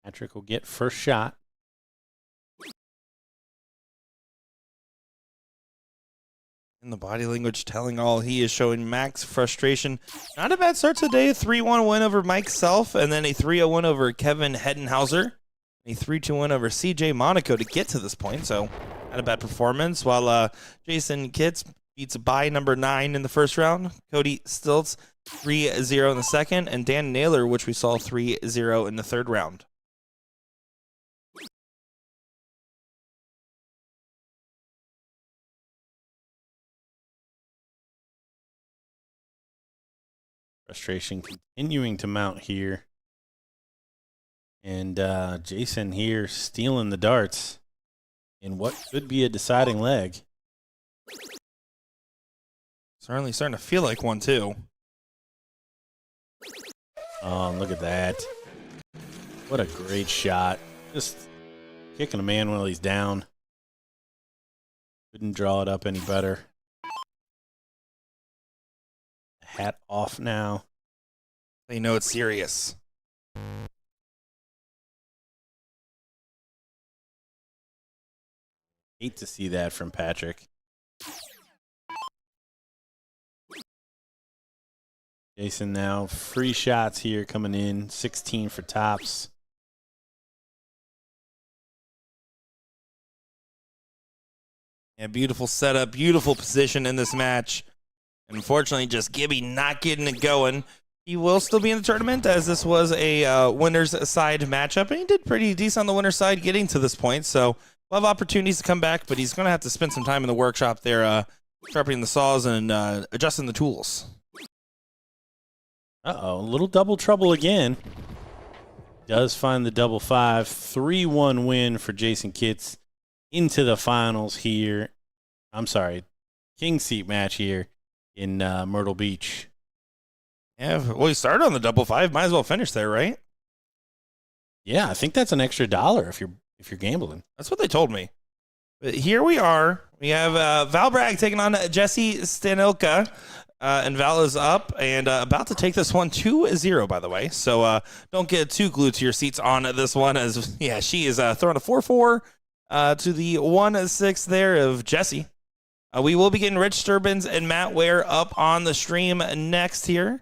Patrick will get first shot. In the body language telling all, he is showing max frustration. Not a bad start today. A 3-1 win over Mike Self, and then a 3-0 win over Kevin Hettenhauser. A 3-2 win over CJ Monaco to get to this point, so not a bad performance. While Jason Kitts beats by number 9 in the first round. Cody Stiltz 3-0 in the second, and Dan Naylor, which we saw 3-0 in the third round. Frustration continuing to mount here. And Jason here stealing the darts in what could be a deciding leg. Certainly starting to feel like one, too. Oh, look at that. What a great shot. Just kicking a man while he's down. Couldn't draw it up any better. Hat off now. You know it's serious. Hate to see that from Patrick. Jason now, free shots here coming in. 16 for tops. Yeah, beautiful setup, beautiful position in this match. Unfortunately, just Gibby not getting it going. He will still be in the tournament, as this was a winner's side matchup, and he did pretty decent on the winner's side getting to this point, so we'll have opportunities to come back, but he's going to have to spend some time in the workshop there sharpening the saws and adjusting the tools. Uh-oh, a little double trouble again. Does find the double 5. 3-1 win for Jason Kitts into the finals here. I'm sorry, king seat match here in Myrtle Beach. Yeah, well, he started on the double 5. Might as well finish there, right? Yeah, I think that's an extra $1 if you're gambling. That's what they told me. But here we are. We have Val Bragg taking on Jesse Stanilka. And Val is up and about to take this one 2-0, by the way. So don't get too glued to your seats on this one, as, yeah, she is throwing a 4-4 to the 1-6 there of Jesse. We will be getting Rich Sturbins and Matt Ware up on the stream next here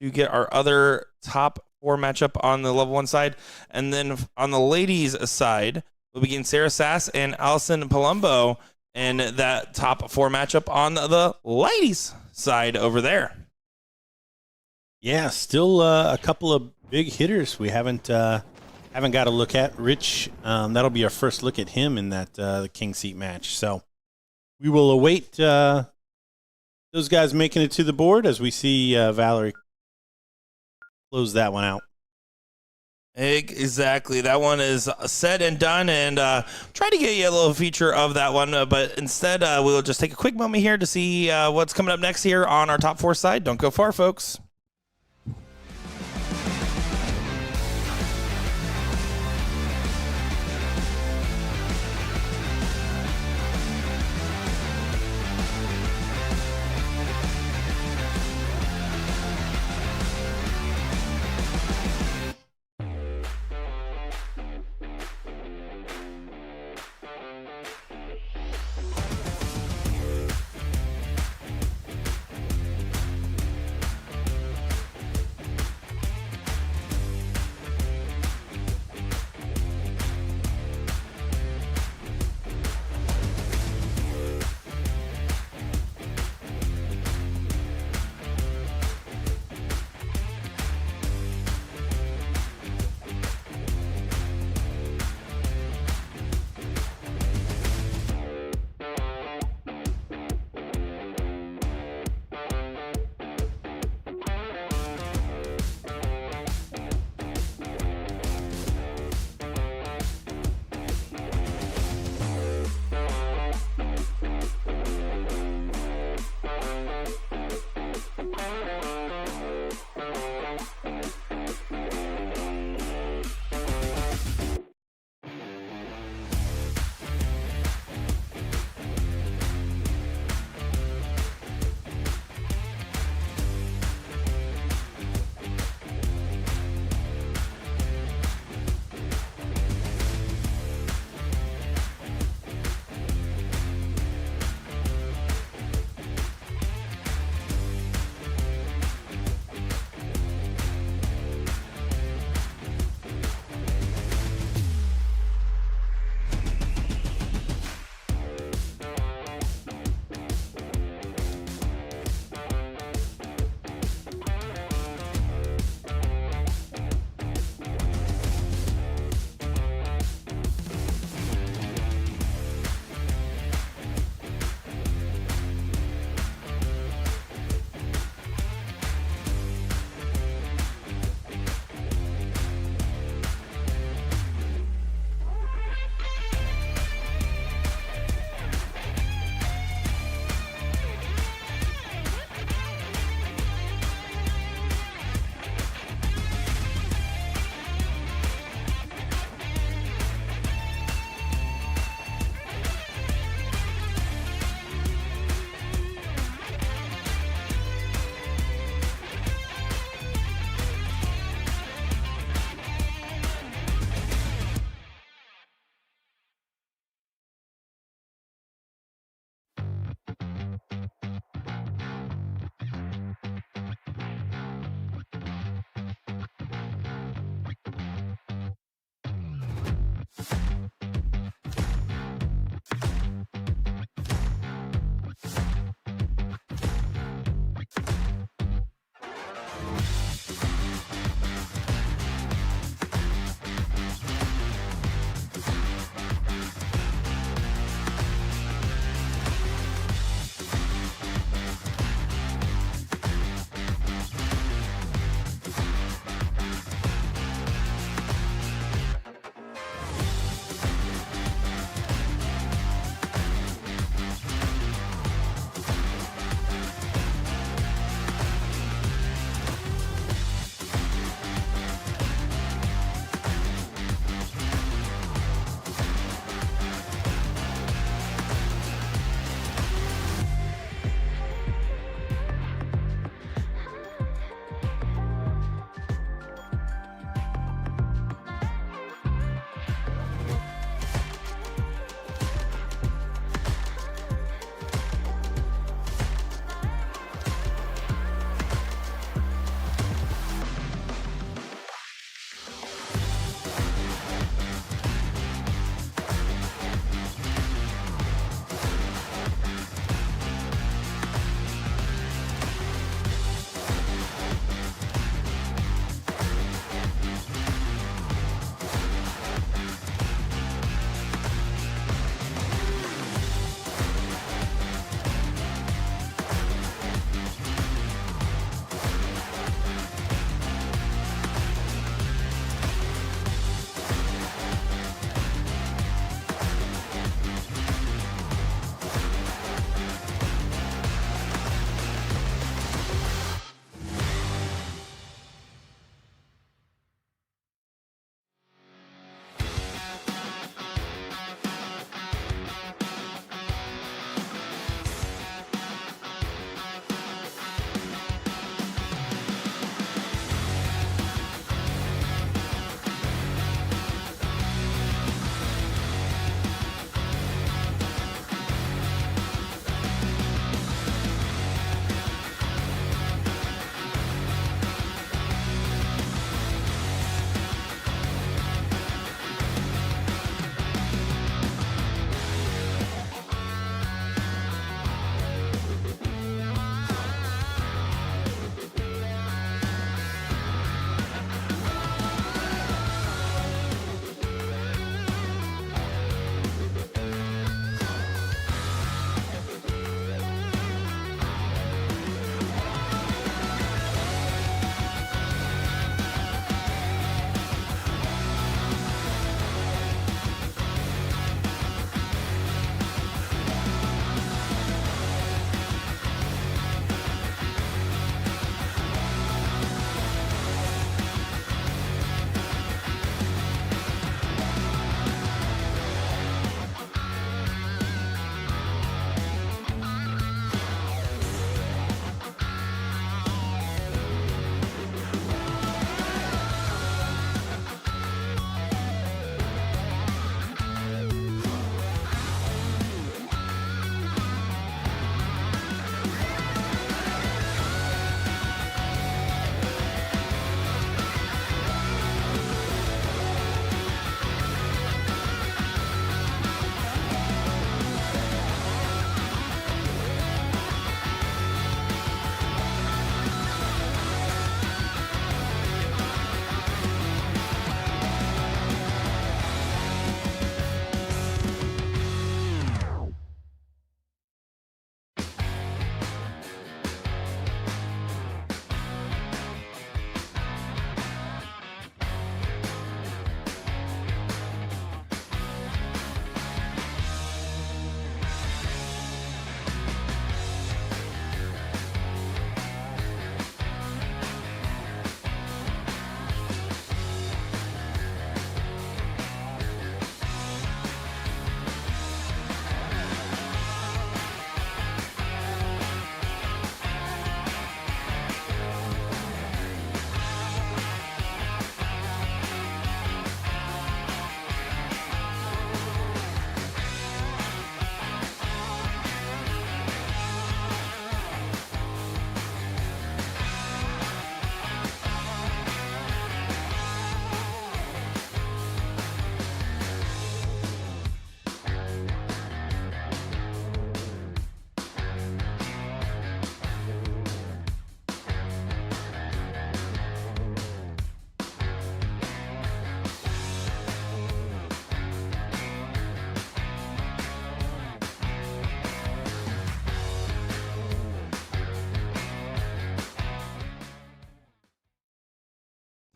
to get our other top 4 matchup on the level 1 side. And then on the ladies' side, we'll be getting Sarah Sass and Allison Palumbo and that top 4 matchup on the ladies' side over there. Yeah, still a couple of big hitters we haven't got to look at. Rich, that'll be our first look at him in that the king seat match. So we will await those guys making it to the board as we see Valerie close that one out. Exactly. That one is said and done, and try to get you a little feature of that one, but instead we'll just take a quick moment here to see what's coming up next here on our top 4 side. Don't go far, folks.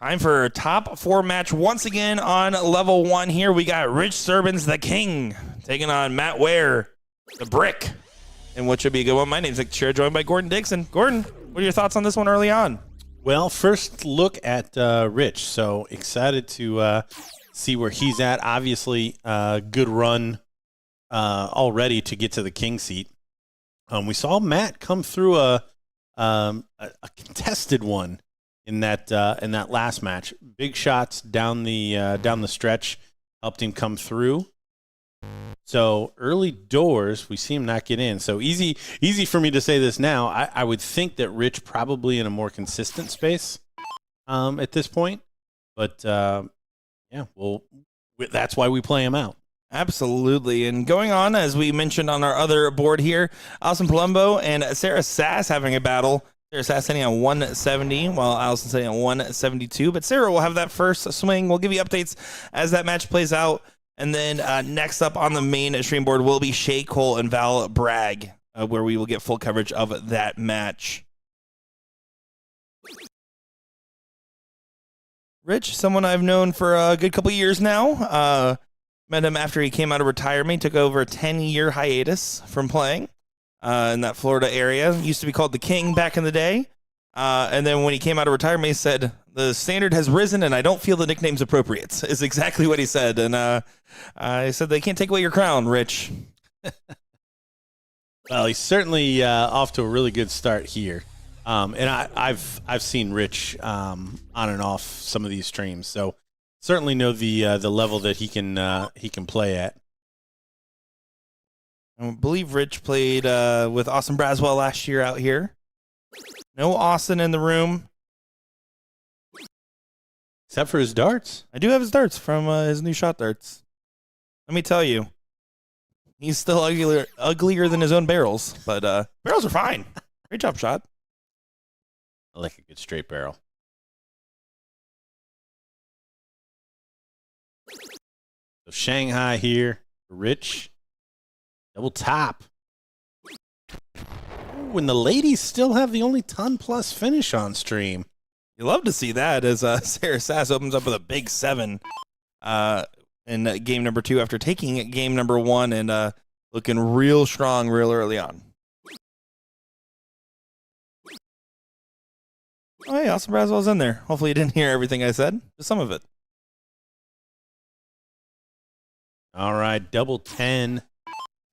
Time for top 4 match once again on level 1 here. We got Rich Sturbins, the King, taking on Matt Ware, the Brick, and what should be a good one. My name's Nick Chair, joined by Gordon Dixon. Gordon, what are your thoughts on this one early on? Well, first look at Rich. So excited to see where he's at. Obviously, good run already to get to the king seat. We saw Matt come through a contested one in that last match. Big shots down the stretch helped him come through. So early doors, we see him not get in. So easy for me to say this now. I would think that Rich probably in a more consistent space at this point. But yeah, well, that's why we play him out. Absolutely. And going on, as we mentioned on our other board here, Allison Palumbo and Sarah Sass having a battle. Sarah Sass sitting on 170, while Allison sitting on 172. But Sarah will have that first swing. We'll give you updates as that match plays out. And then next up on the main stream board will be Shay Cole and Val Bragg, where we will get full coverage of that match. Rich, someone I've known for a good couple years now. Met him after he came out of retirement. He took over a 10-year hiatus from playing in that Florida area. Used to be called the King back in the day. And then when he came out of retirement, he said, the standard has risen and I don't feel the nickname's appropriate, is exactly what he said. And I said, they can't take away your crown, Rich. Well, he's certainly off to a really good start here. And I've seen Rich on and off some of these streams, so certainly know the level that he can play at. I believe Rich played with Austin Braswell last year out here. No Austin in the room. Except for his darts. I do have his darts from his new shot darts. Let me tell you, he's still uglier than his own barrels, but barrels are fine. Great job, shot. I like a good straight barrel. So Shanghai here, Rich, double top. When the ladies still have the only ton-plus finish on stream. You love to see that as Sarah Sass opens up with a big 7 in game number 2 after taking game number 1 and looking real strong real early on. Oh, hey, Austin Braswell's in there. Hopefully you didn't hear everything I said, just some of it. All right, double 10.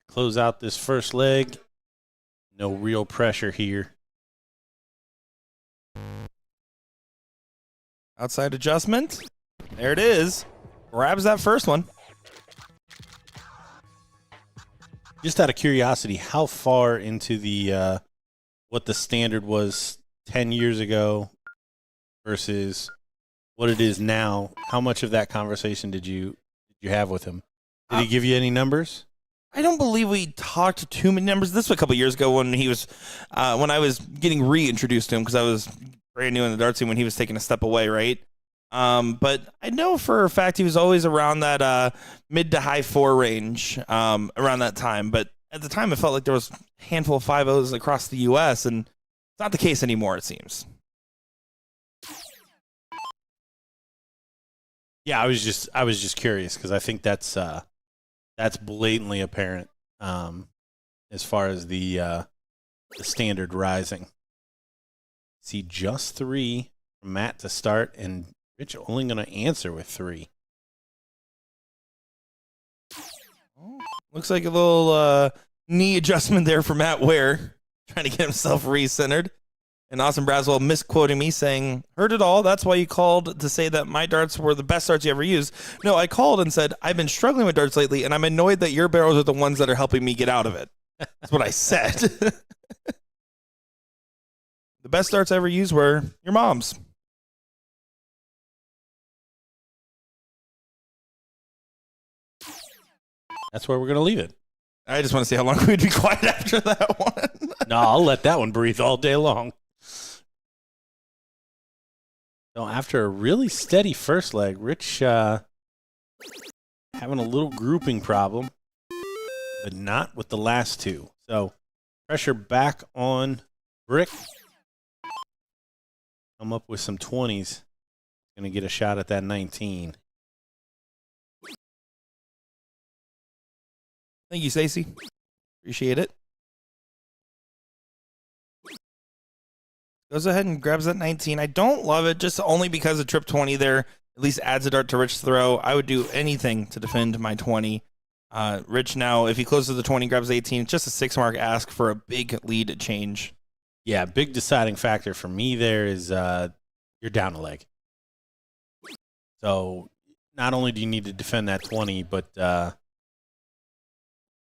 Close out this first leg. No real pressure here. Outside adjustment. There it is. Grabs that first one. Just out of curiosity, how far into the what the standard was 10 years ago versus what it is now, how much of that conversation did you have with him? Did he give you any numbers? I don't believe we talked too many numbers. This was a couple years ago when he was, when I was getting reintroduced to him because I was brand new in the dart scene when he was taking a step away, right? But I know for a fact he was always around that mid to high 4 range around that time. But at the time, it felt like there was a handful of 5-0s across the U.S., and it's not the case anymore, it seems. Yeah, I was just curious because I think that's blatantly apparent as far as the standard rising. See just 3 from Matt to start, and Rich only going to answer with 3. Looks like a little knee adjustment there for Matt Ware, trying to get himself re-centered. And Austin Braswell misquoting me, saying, heard it all. That's why you called to say that my darts were the best darts you ever used. No, I called and said, I've been struggling with darts lately, and I'm annoyed that your barrels are the ones that are helping me get out of it. That's what I said. The best darts I ever used were your mom's. That's where we're going to leave it. I just want to see how long we'd be quiet after that one. No, I'll let that one breathe all day long. So after a really steady first leg, Rich having a little grouping problem, but not with the last 2. So pressure back on Brick. Come up with some 20s. going to get a shot at that 19. Thank you, Stacy. Appreciate it. Goes ahead and grabs that 19. I don't love it, just only because of trip 20 there. At least adds a dart to Rich's throw. I would do anything to defend my 20. Rich now, if he closes the 20, grabs 18. It's just a 6-mark ask for a big lead change. Yeah, big deciding factor for me there is you're down a leg. So not only do you need to defend that 20, but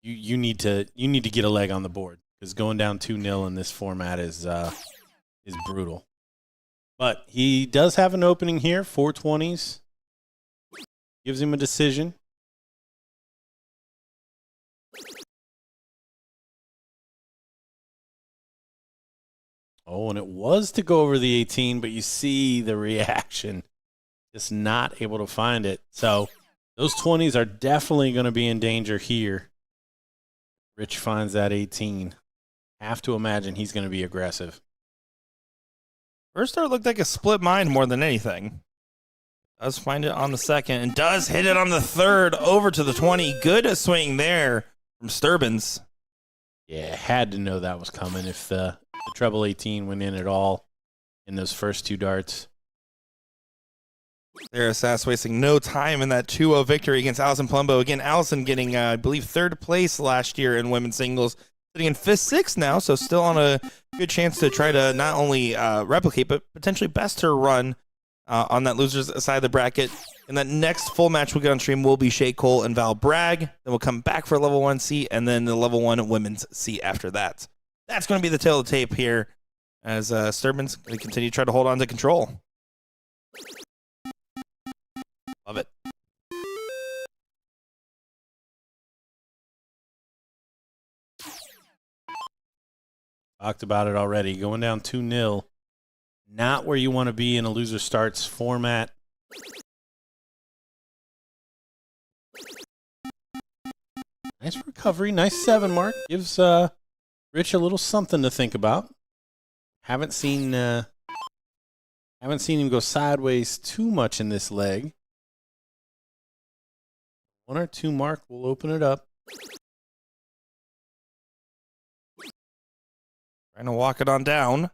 you need to get a leg on the board, because going down 2-0 in this format is brutal. But he does have an opening here, 420s. Gives him a decision. Oh, and it was to go over the 18, but you see the reaction. Just not able to find it. So those 20s are definitely going to be in danger here. Rich finds that 18. Have to imagine he's going to be aggressive. First start looked like a split mind more than anything. Does find it on the second and does hit it on the third over to the 20. Good swing there from Sturbins. Yeah, had to know that was coming if the treble 18 went in at all in those first 2 darts. There, Sass wasting no time in that 2-0 victory against Allison Palumbo. Again, Allison getting, I believe, 3rd place last year in women's singles. Sitting in 5th, 6th now, so still on a good chance to try to not only replicate, but potentially best her run on that loser's side of the bracket. And that next full match we'll get on stream will be Shay Cole and Val Bragg. Then we'll come back for a level 1 seat, and then the level 1 women's seat after that. That's going to be the tail of the tape here as Sturbins continue to try to hold on to control. Love it. Talked about it already. Going down 2-0. Not where you want to be in a loser starts format. Nice recovery. Nice 7 mark. Gives Rich a little something to think about. Haven't seen him go sideways too much in this leg. 1 or 2 mark will open it up. Trying to walk it on down.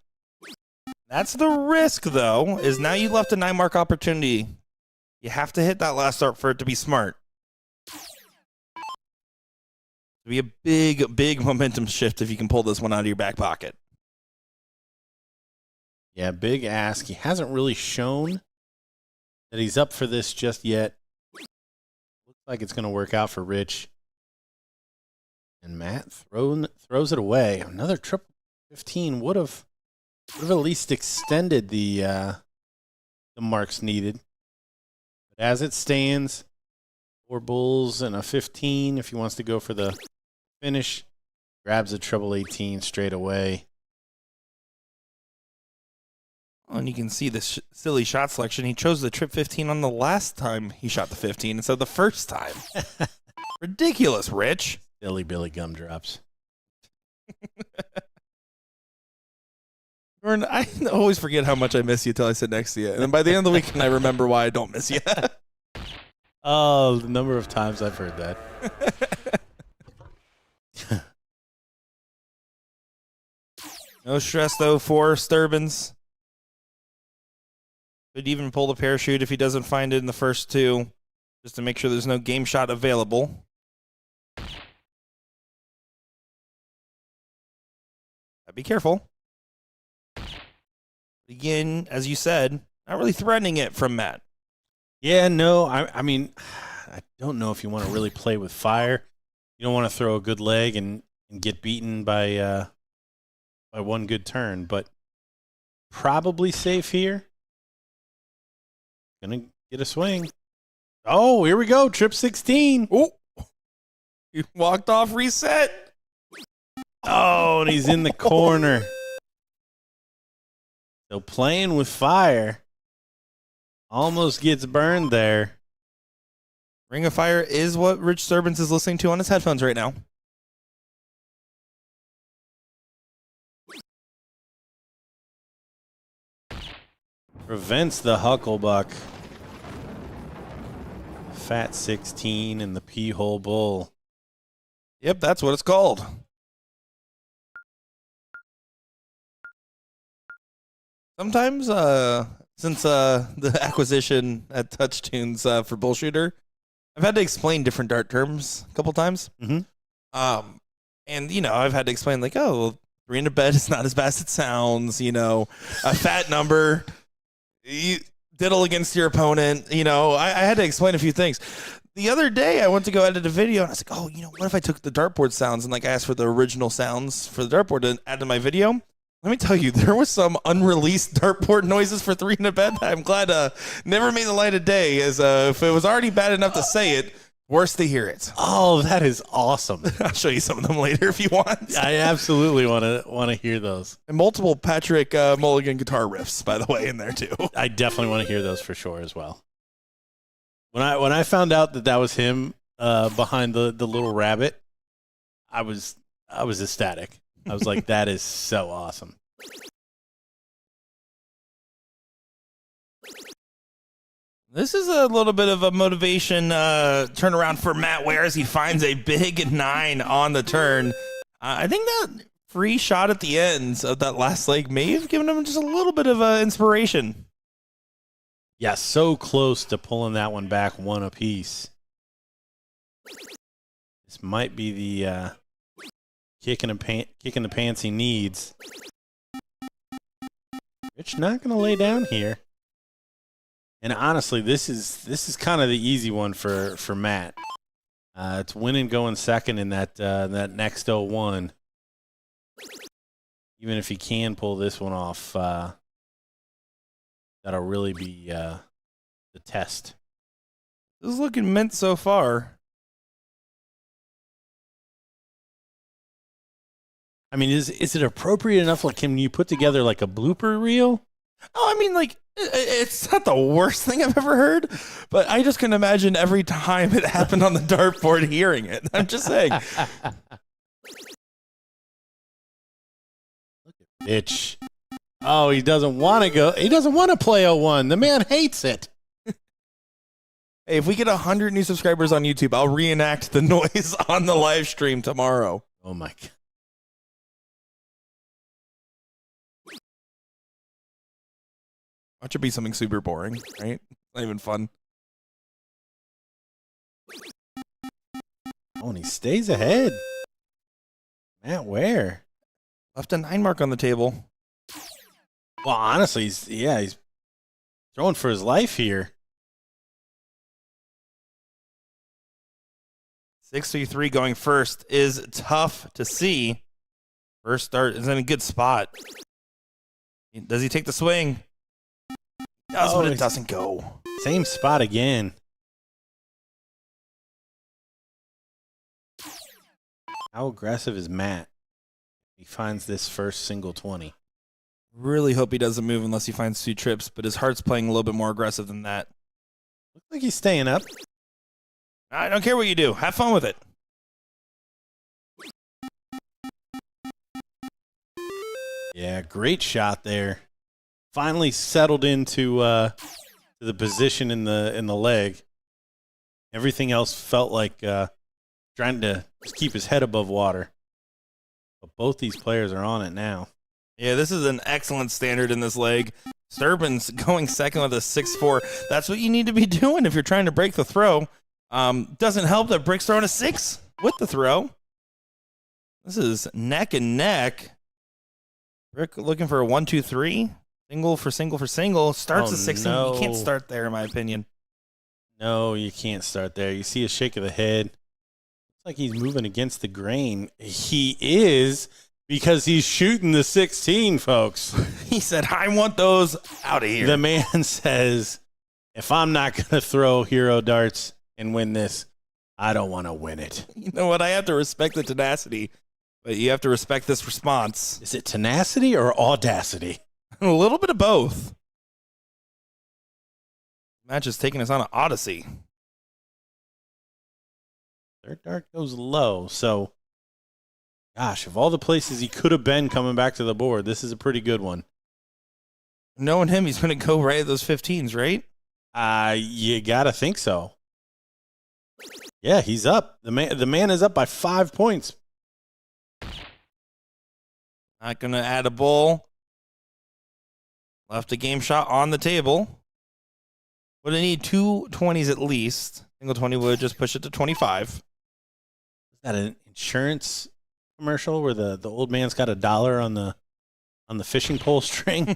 That's the risk, though, is now you left a 9-mark opportunity. You have to hit that last start for it to be smart. It'll be a big, big momentum shift if you can pull this one out of your back pocket. Yeah, big ask. He hasn't really shown that he's up for this just yet. Looks like it's going to work out for Rich. And Matt throws it away. Another triple 15 would have at least extended the marks needed. But as it stands, 4 bulls and a 15 if he wants to go for the finish. Grabs a treble 18 straight away. And you can see this silly shot selection. He chose the trip 15 on the last time he shot the 15 instead of the first time. Ridiculous, Rich. Silly Billy Gumdrops. Gordon, I always forget how much I miss you till I sit next to you. And then by the end of the weekend, I remember why I don't miss you. Oh, the number of times I've heard that. No stress, though, for Sturbins. Could even pull the parachute if he doesn't find it in the first 2, just to make sure there's no game shot available. Be careful. Again, as you said, not really threatening it from Matt. Yeah, no, I mean, I don't know if you want to really play with fire. You don't want to throw a good leg and get beaten by 1 good turn, but probably safe here. Gonna get a swing. Oh, here we go, trip 16. Oh, he walked off reset. Oh, and he's in the corner. So playing with fire. Almost gets burned there. Ring of Fire is what Rich Sturbins is listening to on his headphones right now. Prevents the Hucklebuck. Fat 16 and the P-hole bull. Yep, that's what it's called. Sometimes, since the acquisition at TouchTunes for BullShooter, I've had to explain different dart terms a couple times. Mm-hmm. And, I've had to explain, like, oh, 3 in a bed is not as bad as it sounds, a fat number, you diddle against your opponent, I had to explain a few things. The other day, I went to go edit a video, and I was like, oh, what if I took the dartboard sounds and, like, I asked for the original sounds for the dartboard to add to my video? Let me tell you, there was some unreleased dartboard noises for 3 in a bed that I'm glad never made the light of day, as if it was already bad enough to say it, worse to hear it. Oh, that is awesome. I'll show you some of them later if you want. I absolutely want to hear those. And multiple Patrick Mulligan guitar riffs, by the way, in there too. I definitely want to hear those for sure as well. When I found out that was him behind the little rabbit, I was ecstatic. I was like, that is so awesome. This is a little bit of a motivation turnaround for Matt Ware as he finds a big 9 on the turn. I think that free shot at the end of that last leg may have given him just a little bit of inspiration. Yeah, so close to pulling that one back 1 apiece. This might be the kick in the pants he needs. Rich not going to lay down here. And honestly, this is kind of the easy one for Matt. It's winning going second in that next 0-1. Even if he can pull this one off, that'll really be the test. This is looking mint so far. I mean, is it appropriate enough? Like, can you put together like a blooper reel? Oh, I mean, like, it's not the worst thing I've ever heard, but I just can imagine every time it happened on the dartboard hearing it. I'm just saying. Look at Bitch. Oh, he doesn't want to go. He doesn't want to play 0-1. The man hates it. Hey, if we get 100 new subscribers on YouTube, I'll reenact the noise on the live stream tomorrow. Oh, my God. Watch it be something super boring, right? Not even fun. Oh, and he stays ahead. Matt Ware. Left a 9 mark on the table. Well, honestly, he's throwing for his life here. 6-3 going first is tough to see. First start is in a good spot. Does he take the swing? Does, but it doesn't go. Same spot again. How aggressive is Matt? He finds this first single 20. Really hope he doesn't move unless he finds 2 trips, but his heart's playing a little bit more aggressive than that. Looks like he's staying up. I don't care what you do. Have fun with it. Yeah, great shot there. Finally settled into the position in the leg. Everything else felt like trying to just keep his head above water. But both these players are on it now. Yeah, this is an excellent standard in this leg. Sturbin's going second with a 6-4. That's what you need to be doing if you're trying to break the throw. Doesn't help that Brick's throwing a 6 with the throw. This is neck and neck. Brick looking for a 1-2-3. Single for single for single. Starts a 16. No. You can't start there, in my opinion. No, you can't start there. You see a shake of the head. Looks like he's moving against the grain. He is, because he's shooting the 16, folks. He said, I want those out of here. The man says, if I'm not going to throw hero darts and win this, I don't want to win it. You know what? I have to respect the tenacity, but you have to respect this response. Is it tenacity or audacity? A little bit of both. Match is taking us on an odyssey. Third dart goes low, so gosh, of all the places he could have been coming back to the board, this is a pretty good one. Knowing him, he's going to go right at those 15s, right? You got to think so. Yeah, he's up. The man is up by 5 points. Not going to add a bull. Left a game shot on the table. Would I need 2 20s at least? Single 20 would just push it to 25. Is that an insurance commercial where the old man's got $1 on the fishing pole string?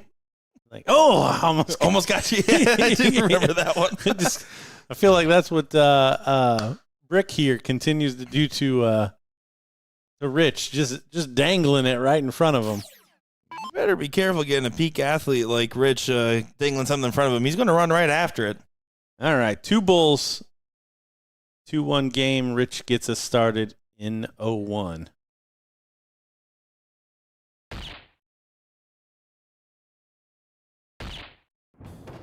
Like, oh, I almost got you. Yeah, I didn't remember that one. I feel like that's what Brick here continues to do to Rich, just dangling it right in front of him. You better be careful getting a peak athlete like Rich dangling something in front of him. He's going to run right after it. All right, 2 bulls, 2-1 game. Rich gets us started in 0-1.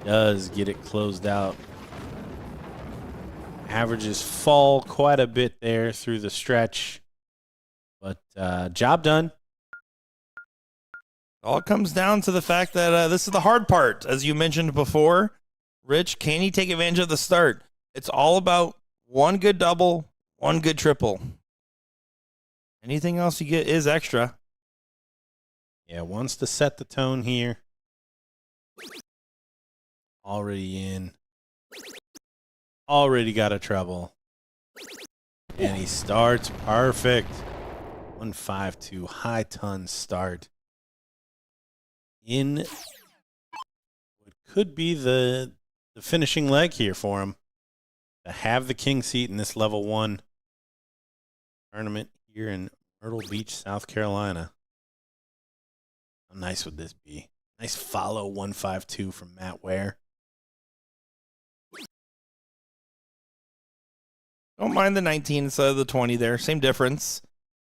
Does get it closed out. Averages fall quite a bit there through the stretch, but job done. All comes down to the fact that this is the hard part. As you mentioned before, Rich, can he take advantage of the start? It's all about one good double, one good triple. Anything else you get is extra. Yeah, wants to set the tone here. Already in. Already got a treble. And he starts perfect. 1-5-2 high ton start. In what could be the finishing leg here for him. To have the king seat in this level 1 tournament here in Myrtle Beach, South Carolina. How nice would this be? Nice follow 1-5-2 from Matt Ware. Don't mind the 19 instead of the 20 there. Same difference.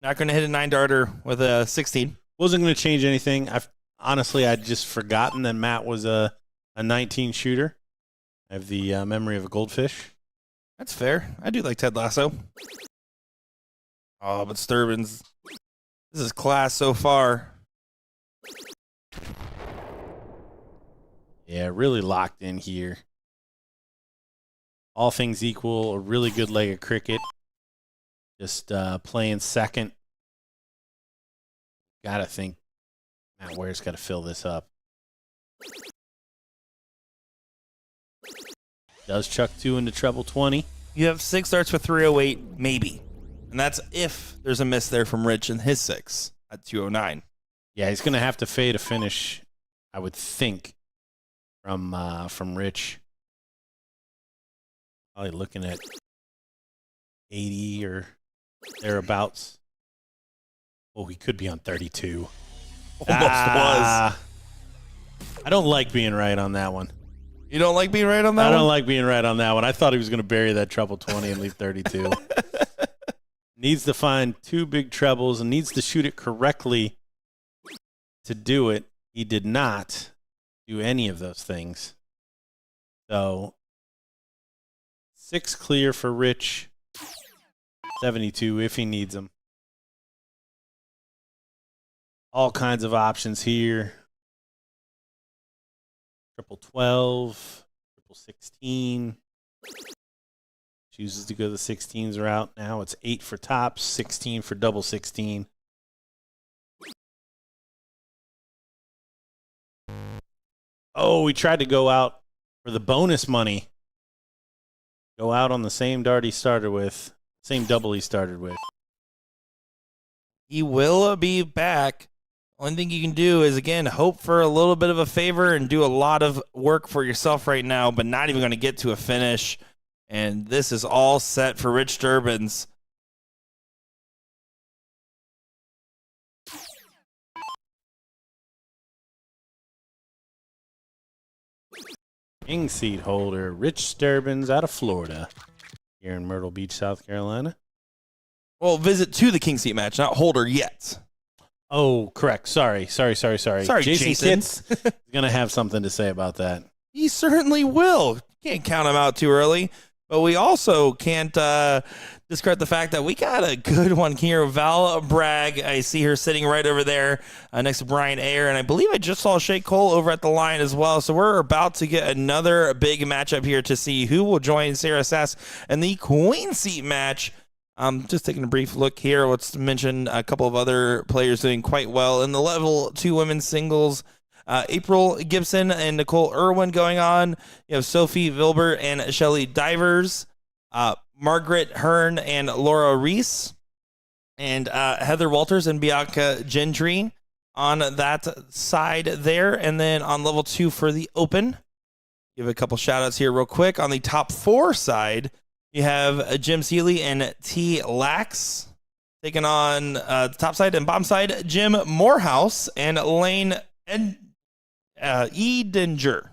Not going to hit a 9-darter with a 16. Wasn't going to change anything. I'd just forgotten that Matt was a 19 shooter. I have the memory of a goldfish. That's fair. I do like Ted Lasso. Oh, but Sturbins, this is class so far. Yeah, really locked in here. All things equal, a really good leg of cricket. Just playing second. Gotta think Matt Ware's got to fill this up. Does chuck 2 into treble 20. You have 6 darts for 308, maybe. And that's if there's a miss there from Rich in his 6 at 209. Yeah, he's going to have to fade a finish, I would think, from Rich. Probably looking at 80 or thereabouts. Oh, he could be on 32. Almost was. I don't like being right on that one. You don't like being right on that one? I don't like being right on that one. I thought he was going to bury that treble 20 and leave 32. Needs to find 2 big trebles and needs to shoot it correctly to do it. He did not do any of those things. So 6 clear for Rich. 72 if he needs them. All kinds of options here. Triple 12, triple 16. Chooses to go the 16s route. Now it's 8 for tops, 16 for double 16. Oh, we tried to go out for the bonus money. Go out on the same dart he started with, same double he started with. He will be back. Only thing you can do is, again, hope for a little bit of a favor and do a lot of work for yourself right now, but not even going to get to a finish. And this is all set for Rich Durbins. King seat holder, Rich Sturbins out of Florida, here in Myrtle Beach, South Carolina. Well, visit to the king seat match, not holder yet. Oh, correct. Sorry. Sorry, Jason Jason. Kitts is going to have something to say about that. He certainly will. Can't count him out too early. But we also can't discard the fact that we got a good one here. Val Bragg, I see her sitting right over there next to Brian Ayer, and I believe I just saw Shay Cole over at the line as well. So we're about to get another big matchup here to see who will join Sarah Sass in the Queen Seat match. Just taking a brief look here. Let's mention a couple of other players doing quite well in the level 2 women's singles. April Gibson and Nicole Irwin going on. You have Sophie Vilbert and Shelly Divers, Margaret Hearn and Laura Reese, and Heather Walters and Bianca Gentry on that side there. And then on level 2 for the Open, give a couple shout outs here real quick. On the top 4 side, you have Jim Seeley and T. Lax taking on the top side, and bottom side, Jim Morehouse and Lane Edinger.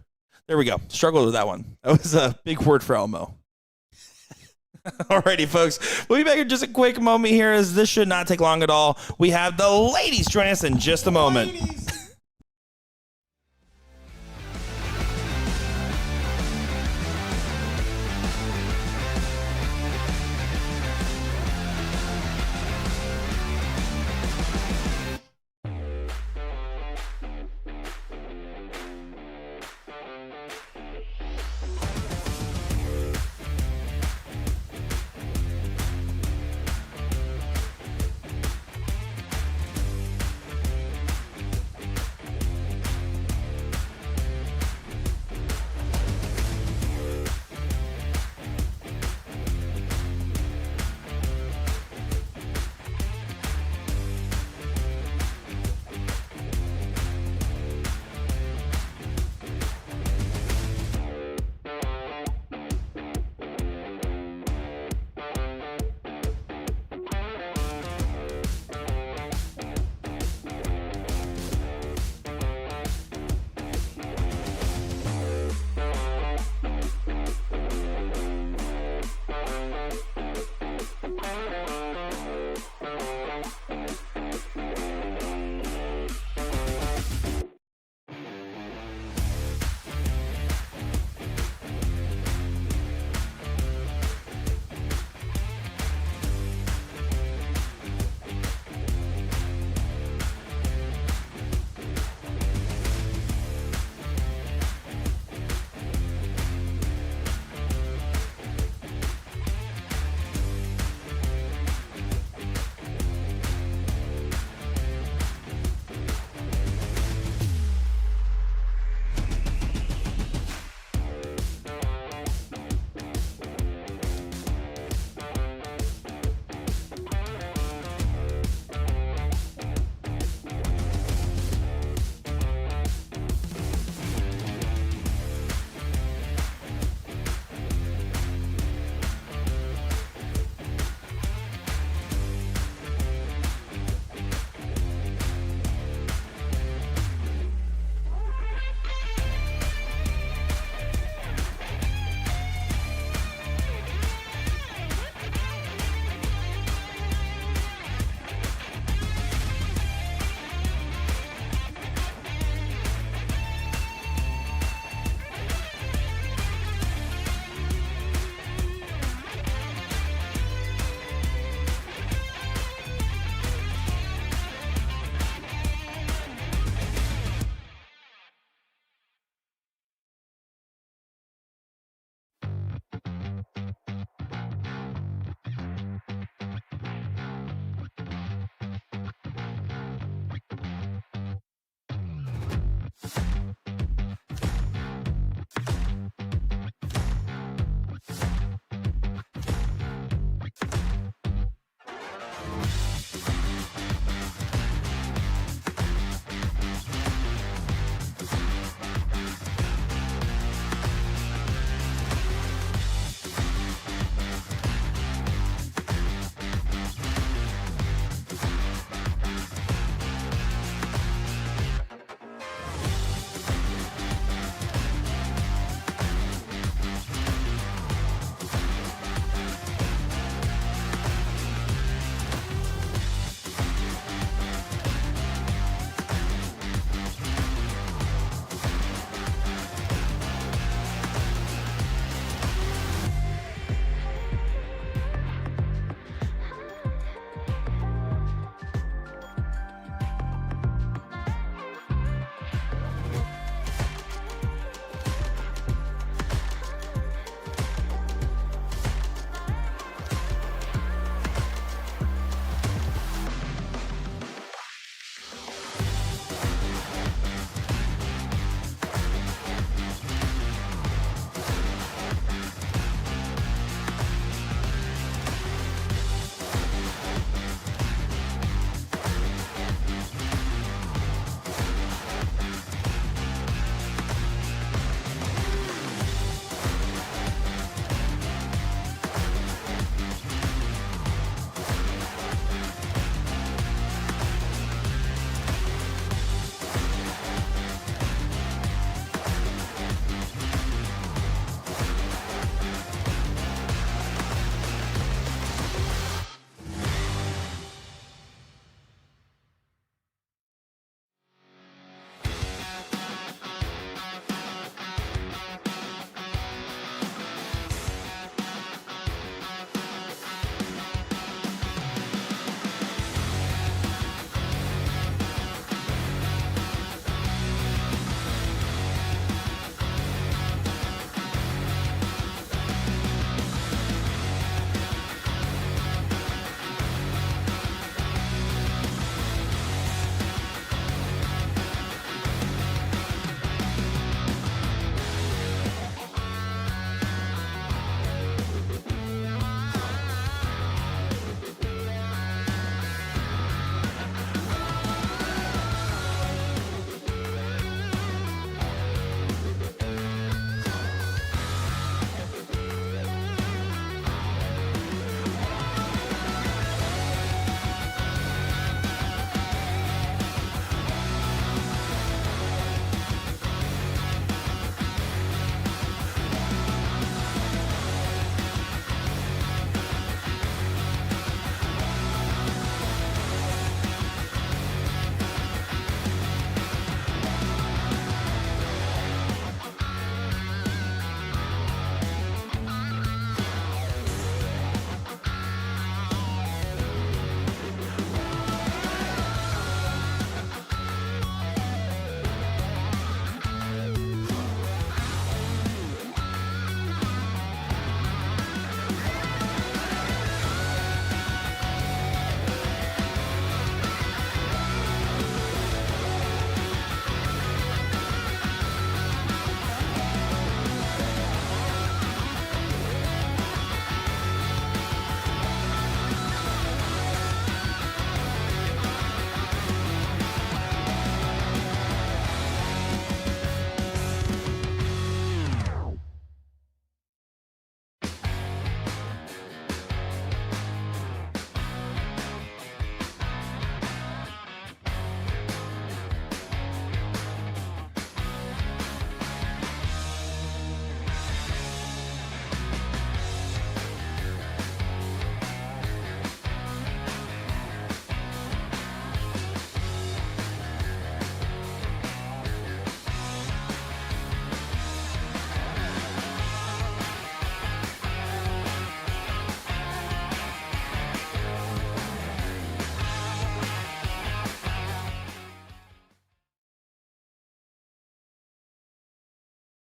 There we go. Struggled with that one. That was a big word for Elmo. Alrighty, folks. We'll be back in just a quick moment here, as this should not take long at all. We have the ladies join us in just a moment. Ladies.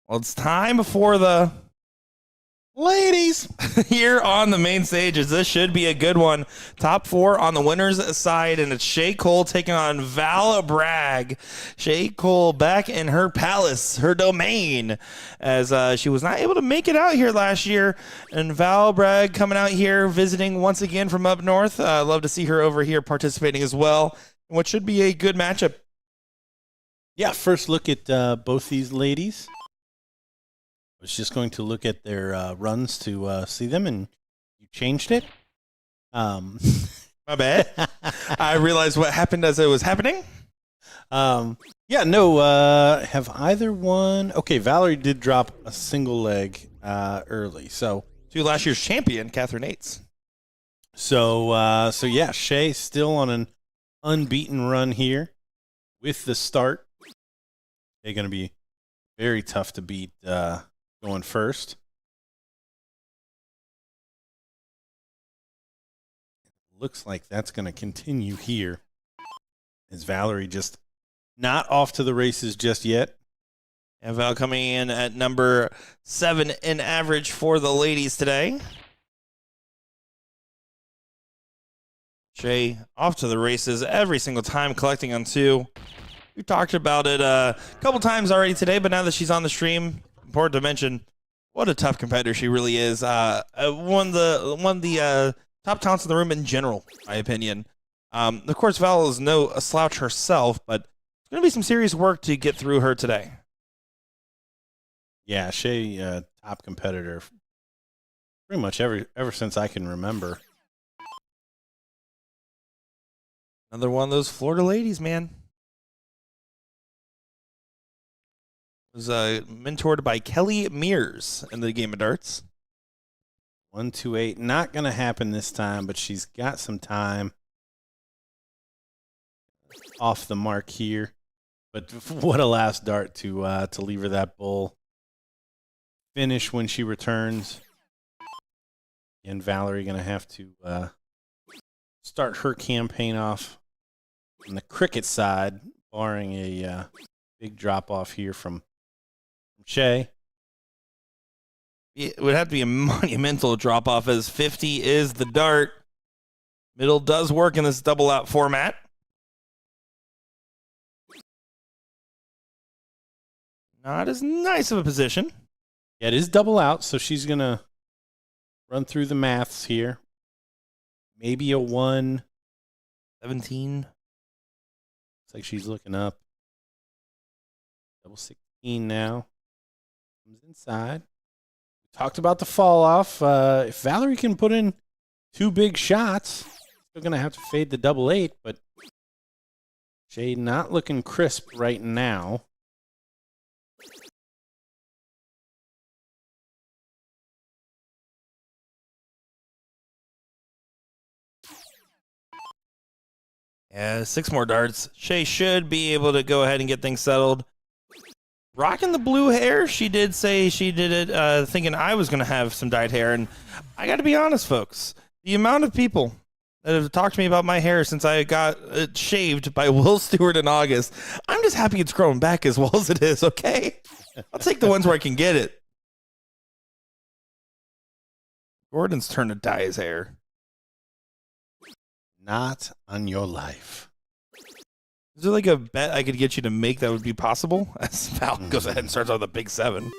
Well, it's time for the Ladies. here on the main stages. This should be a good one. Top 4 on the winner's side, and it's Shay Cole taking on Val Bragg. Shay Cole back in her palace, her domain, as she was not able to make it out here last year. And Val Bragg coming out here, visiting once again from up north. Love to see her over here participating as well. What should be a good matchup. Yeah, first look at both these ladies. I was just going to look at their runs to see them, and you changed it. My bad. I realized what happened as it was happening. Have either one? Okay, Valerie did drop a single leg early, so To last year's champion, Catherine Nates. So yeah, Shay still on an unbeaten run here with the start. They're going to be very tough to beat going first. Looks like that's going to continue here. Is Valerie just not off to the races just yet? And Val coming in at number 7 in average for the ladies today. Shay off to the races every single time, collecting on 2. We talked about it a couple times already today, but now that she's on the stream, important to mention what a tough competitor she really is. One of the top talents in the room in general, in my opinion. Of course, Val is no slouch herself, but it's going to be some serious work to get through her today. Yeah, Shay, top competitor pretty much ever since I can remember. Another one of those Florida ladies, man. Was mentored by Kelly Mears in the game of darts. 1-2-8, not going to happen this time, but she's got some time off the mark here. But what a last dart to leave her that bull. Finish when she returns. And Valerie going to have to start her campaign off on the cricket side, barring a big drop off here from Shay. It would have to be a monumental drop off, as 50 is the dart. Middle does work in this double out format. Not as nice of a position. Yeah, it is double out, so she's going to run through the maths here. Maybe a 1. 17. Looks like she's looking up. Double 16 now. Comes inside. We talked about the fall off. If Valerie can put in 2 big shots, still going to have to fade the double 8, but Shay not looking crisp right now. Yeah, 6 more darts. Shay should be able to go ahead and get things settled. Rocking the blue hair, she did say she did it thinking I was going to have some dyed hair. And I got to be honest, folks, the amount of people that have talked to me about my hair since I got it shaved by Will Stewart in August, I'm just happy it's growing back as well as it is, okay? I'll take the ones where I can get it. Gordon's turn to dye his hair. Not on your life. Is there like a bet I could get you to make that would be possible? As Val goes ahead and starts out with a big 7.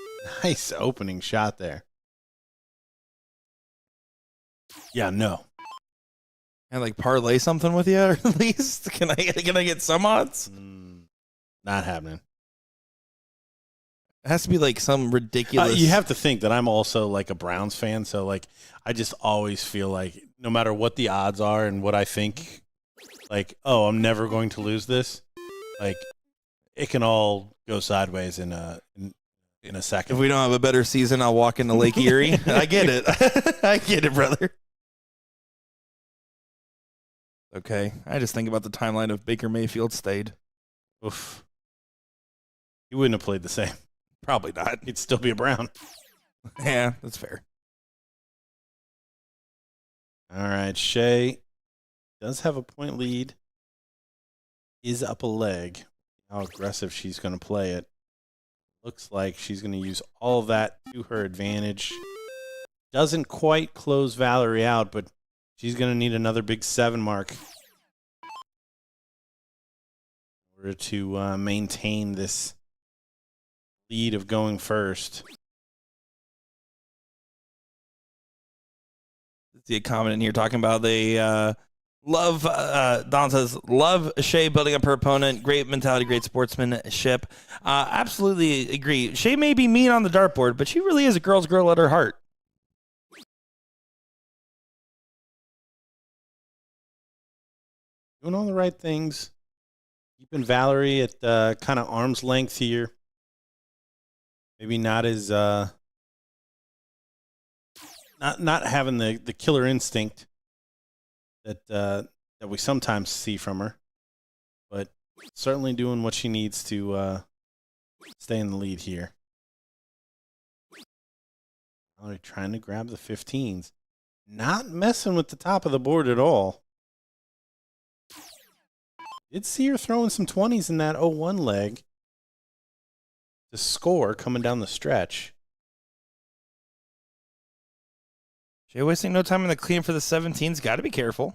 Nice opening shot there. Yeah, no. And like parlay something with you at least? Can I get some odds? Not happening. It has to be like some ridiculous. You have to think that I'm also like a Browns fan, so like I just always feel like no matter what the odds are and what I think, like, oh, I'm never going to lose this. Like, it can all go sideways in a second. If we don't have a better season, I'll walk into Lake Erie. I get it. I get it, brother. Okay, I just think about the timeline of Baker Mayfield stayed. Oof. He wouldn't have played the same. Probably not. He'd still be a Brown. Yeah, that's fair. All right, Shay does have a point lead. Is up a leg. How aggressive she's going to play it. Looks like she's going to use all of that to her advantage. Doesn't quite close Valerie out, but she's going to need another big 7 mark in order to maintain this lead of going first. See a comment in here talking about they love, Don says, love Shay building up her opponent. Great mentality, great sportsmanship. Absolutely agree. Shay may be mean on the dartboard, but she really is a girl's girl at her heart. Doing all the right things. Keeping Valerie at kind of arm's length here. Maybe not as not having the killer instinct that we sometimes see from her, but certainly doing what she needs to stay in the lead here. Valerie trying to grab the 15s, not messing with the top of the board at all. Did see her throwing some 20s in that 0-1 leg to score coming down the stretch. Shay wasting no time in the clean for the 17s. Got to be careful.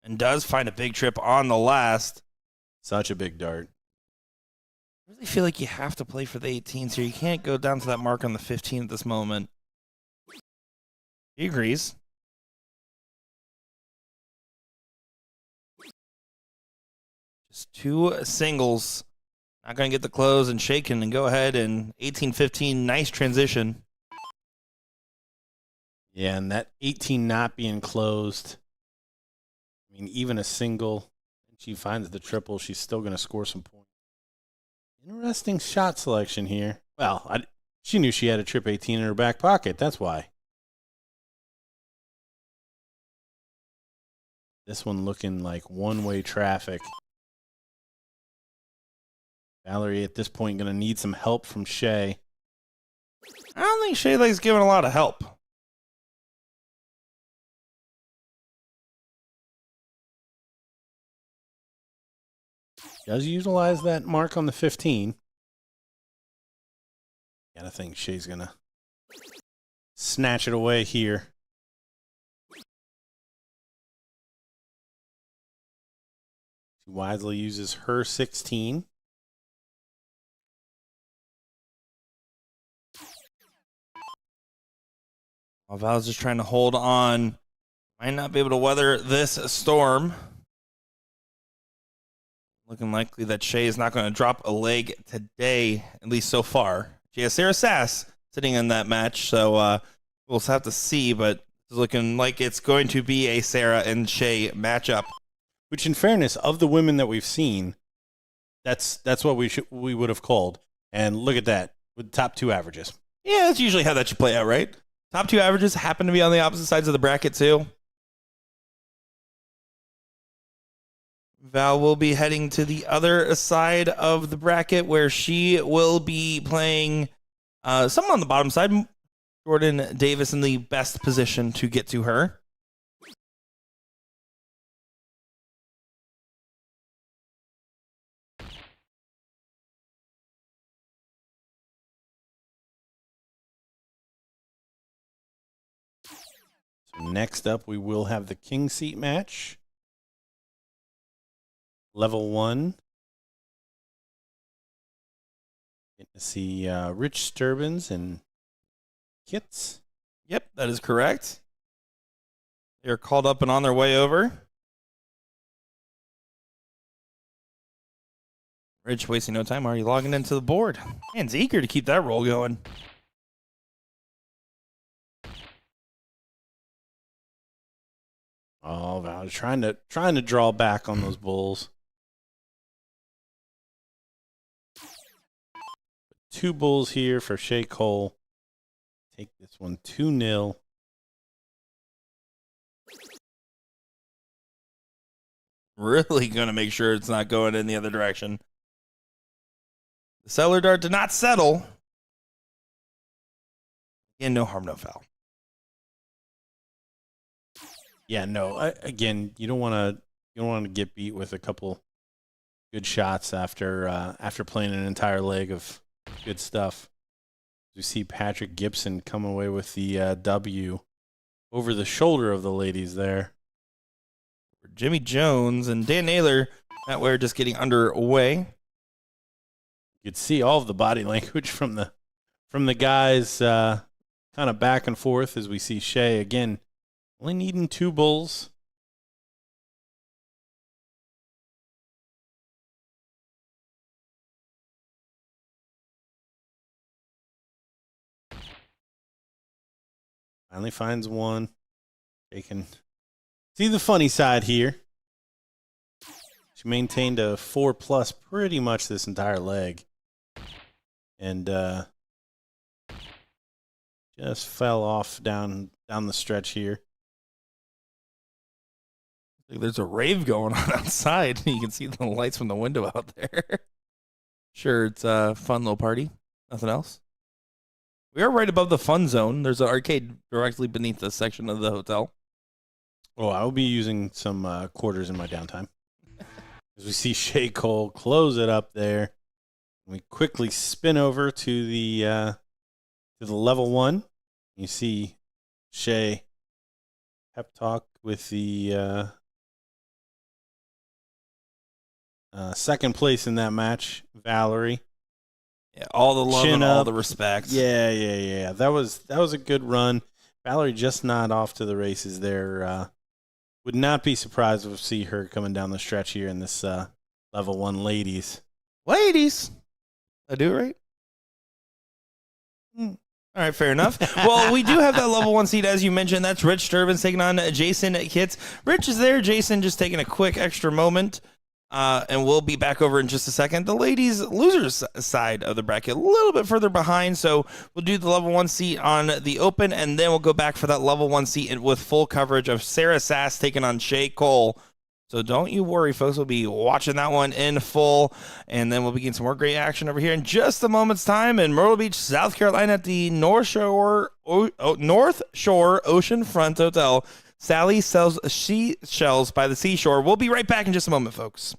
And does find a big trip on the last. Such a big dart. I really feel like you have to play for the 18s here. You can't go down to that mark on the 15 at this moment. He agrees. Just 2 singles. Not going to get the close, and Shay can go ahead and 18-15. Nice transition. Yeah, and that 18 not being closed. I mean, even a single, and she finds the triple, she's still going to score some points. Interesting shot selection here. Well, she knew she had a trip 18 in her back pocket. That's why. This one looking like one-way traffic. Valerie at this point going to need some help from Shay. I don't think Shay likes giving a lot of help. Does utilize that mark on the 15. Gotta think Shay's going to snatch it away here. She wisely uses her 16. While Val's just trying to hold on. Might not be able to weather this storm. Looking likely that Shay is not going to drop a leg today, at least so far. She has Sarah Sass sitting in that match, so we'll have to see, but it's looking like it's going to be a Sarah and Shay matchup. Which, in fairness, of the women that we've seen, that's what we would have called. And look at that, with top 2 averages. Yeah, that's usually how that should play out, right? Top 2 averages happen to be on the opposite sides of the bracket, too. Val will be heading to the other side of the bracket where she will be playing someone on the bottom side. Jordan Davis in the best position to get to her. So next up, we will have the king seat match. Level 1. Getting to see Rich Sturbins and Kits. Yep, that is correct. They're called up and on their way over. Rich wasting no time, already logging into the board. Man's eager to keep that roll going. Oh, Val trying to draw back on those bulls. 2 bulls here for Shay Cole. Take this one 2-0. Really going to make sure it's not going in the other direction. The cellar dart did not settle. Again, no harm, no foul. Yeah, no. Again, you don't want to get beat with a couple good shots after playing an entire leg of Good stuff. We see Patrick Gibson come away with the W over the shoulder of the ladies there. Jimmy Jones and Dan Naylor, that way just getting underway. You could see all of the body language from the guys kind of back and forth as we see Shea again only needing 2 bulls. Finally finds one. They can see the funny side here. She maintained a 4+ pretty much this entire leg. And just fell off down the stretch here. There's a rave going on outside. You can see the lights from the window out there. Sure, it's a fun little party. Nothing else. We are right above the fun zone. There's an arcade directly beneath the section of the hotel. Oh, I will be using some quarters in my downtime. As we see Shea Cole close it up there. We quickly spin over to the level 1. You see Shea pep talk with the second place in that match, Valerie. Yeah, all the love Chin and all up. the respect. Yeah. That was a good run. Valerie just not off to the races there. Would not be surprised to see her coming down the stretch here in this level 1 ladies. Ladies. I do it right? All right, fair enough. Well, we do have that level 1 seed, as you mentioned. That's Rich Durbin's taking on Jason Kitts. Rich is there. Jason just taking a quick extra moment. And we'll be back over in just a second. The ladies' losers side of the bracket, a little bit further behind. So we'll do the level 1 seat on the open, and then we'll go back for that level 1 seat with full coverage of Sarah Sass taking on Shea Cole. So don't you worry, folks. We'll be watching that one in full, and then we'll begin some more great action over here in just a moment's time in Myrtle Beach, South Carolina at the North Shore Oceanfront Hotel. Sally sells seashells by the seashore. We'll be right back in just a moment, folks.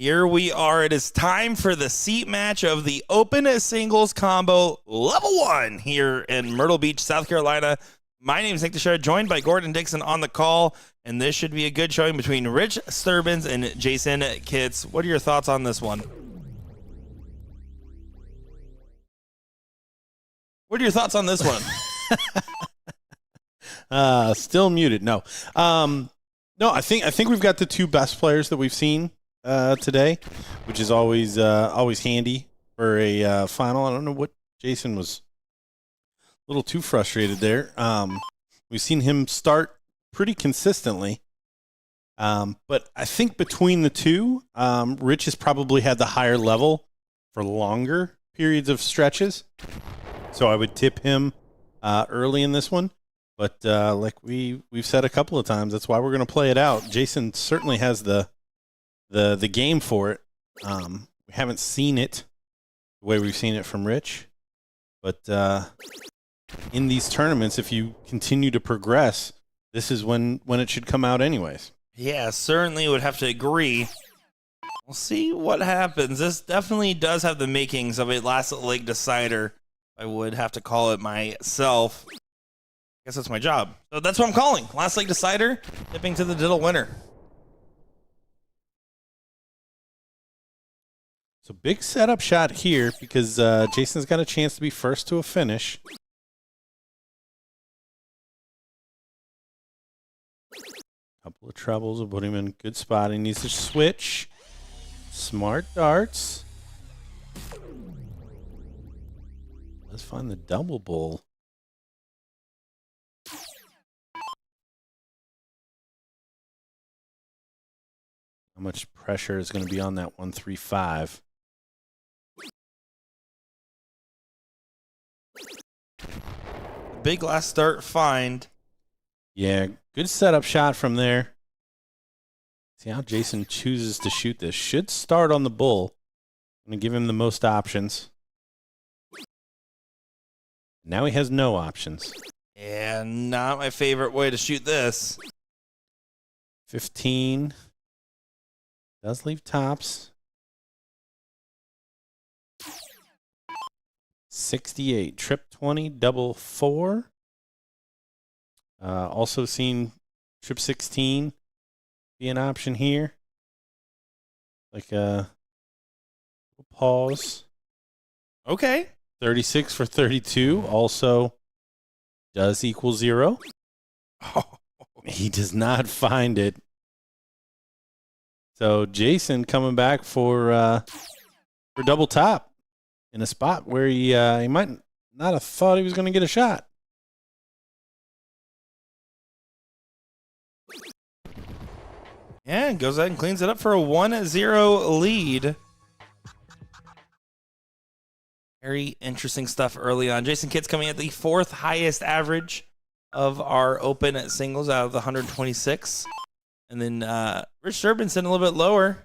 Here we are. It is time for the seat match of the Open Singles Combo Level 1 here in Myrtle Beach, South Carolina. My name is Nick Teixeira, joined by Gordon Dixon on the call, and this should be a good showing between Rich Sturbins and Jason Kitts. What are your thoughts on this one? What are your thoughts on this one? Still muted. No. No, I think we've got the two best players that we've seen today, which is always handy for a final. I don't know what Jason was a little too frustrated there. We've seen him start pretty consistently, but I think between the two, Rich has probably had the higher level for longer periods of stretches, so I would tip him early in this one. But like we've said a couple of times, that's why we're going to play it out. Jason certainly has the game for it. We haven't seen it the way we've seen it from Rich, but in these tournaments, if you continue to progress, this is when it should come out anyways. Yeah, certainly would have to agree. We'll see what happens. This definitely does have the makings of a last leg decider. I would have to call it myself. I guess that's my job. So that's what I'm calling. Last leg decider, tipping to the diddle winner. So big setup shot here because Jason's got a chance to be first to a finish. Couple of trebles will put him in good spot. He needs to switch. Smart darts. Let's find the double bull. How much pressure is going to be on that 135? Big last start find. Yeah, good setup shot from there. See how Jason chooses to shoot this. Should start on the bull. I'm going to give him the most options. Now he has no options. Yeah, not my favorite way to shoot this. 15. Does leave tops. 68. Trip 20, double 4. Also seen trip 16 be an option here. Like a pause. Okay. 36 for 32 also does equal 0. Oh. He does not find it. So Jason coming back for double top in a spot where he might not have thought he was going to get a shot. Yeah, goes ahead and cleans it up for a 1-0 lead. Very interesting stuff early on. Jason Kitts coming at the 4th highest average of our open singles out of the 126. And then Rich Sturbins sitting a little bit lower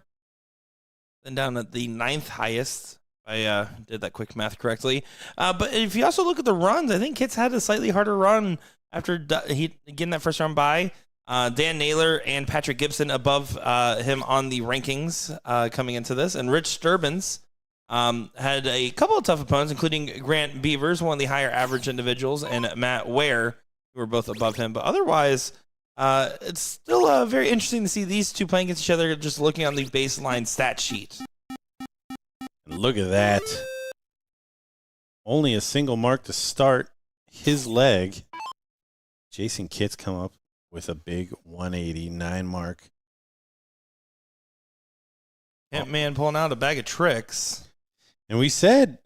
than down at the 9th highest. I did that quick math correctly. But if you also look at the runs, I think Kitts had a slightly harder run after getting that first round by. Dan Naylor and Patrick Gibson above him on the rankings coming into this. And Rich Sturbins had a couple of tough opponents, including Grant Beavers, one of the higher average individuals, and Matt Ware, who were both above him. But otherwise, it's still very interesting to see these two playing against each other, just looking on the baseline stat sheet. Look at that. Only a single mark to start his leg. Jason Kitts come up with a big 189 mark. Man pulling out a bag of tricks. And we said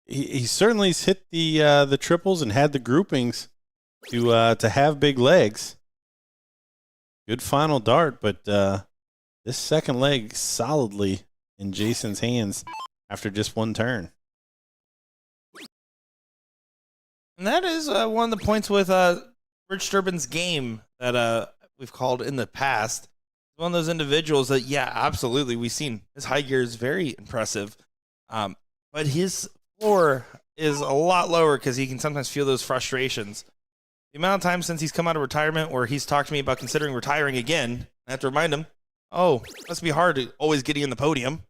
he certainly's hit the triples and had the groupings to have big legs. Good final dart, but this second leg solidly in Jason's hands after just one turn. And that is one of the points with Rich Sturbins' game that we've called in the past. One of those individuals that, yeah, absolutely, we've seen his high gear is very impressive. But his floor is a lot lower because he can sometimes feel those frustrations. The amount of times since he's come out of retirement where he's talked to me about considering retiring again, I have to remind him, Oh, must be hard to always getting in the podium.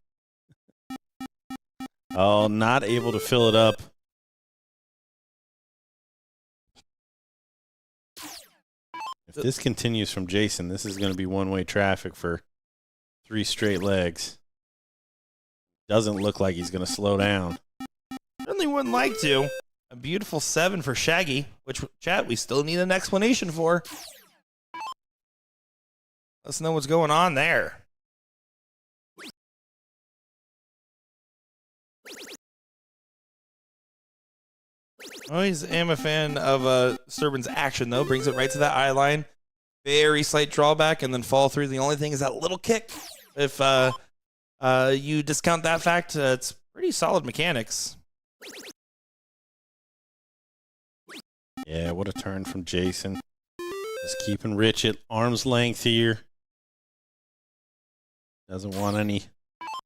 Oh, not able to fill it up. If this continues from Jason, this is going to be one-way traffic for 3 straight legs. Doesn't look like he's going to slow down. Certainly wouldn't like to. A beautiful 7 for Shaggy, which, chat, we still need an explanation for. Let us know what's going on there. Always am a fan of Sturban's action, though. Brings it right to that eye line. Very slight drawback and then fall through. The only thing is that little kick. If you discount that fact, it's pretty solid mechanics. Yeah, what a turn from Jason. Just keeping Rich at arm's length here. Doesn't want any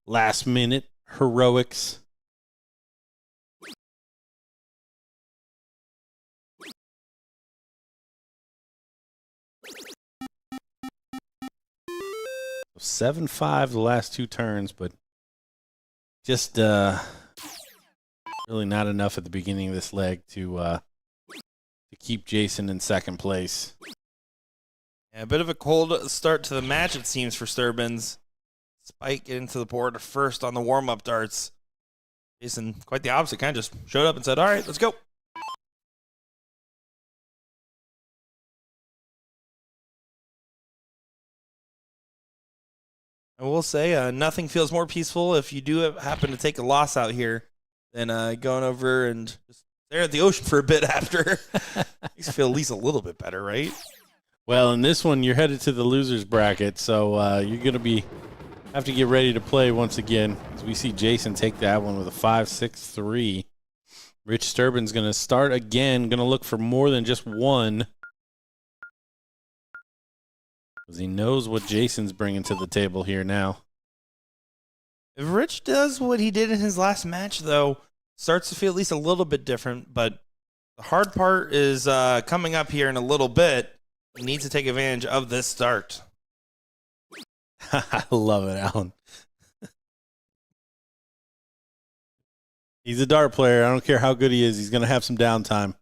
last-minute heroics. So 7-5 the last 2 turns, but just really not enough at the beginning of this leg to keep Jason in second place. Yeah, a bit of a cold start to the match, it seems, for Sturbans. Spike getting to the board first on the warm-up darts. Jason, quite the opposite, kind of just showed up and said, all right, let's go. I will say, nothing feels more peaceful if you do happen to take a loss out here than going over and just stare at the ocean for a bit after. Makes you feel at least a little bit better, right? Well, in this one, you're headed to the losers bracket, so you're going to have to get ready to play once again. As we see Jason take that one with a 5-6-3. Rich Sturban's going to start again, going to look for more than just one. Because he knows what Jason's bringing to the table here now. If Rich does what he did in his last match, though, starts to feel at least a little bit different. But the hard part is coming up here in a little bit. He needs to take advantage of this start. I love it, Alan. He's a dart player. I don't care how good he is. He's going to have some downtime.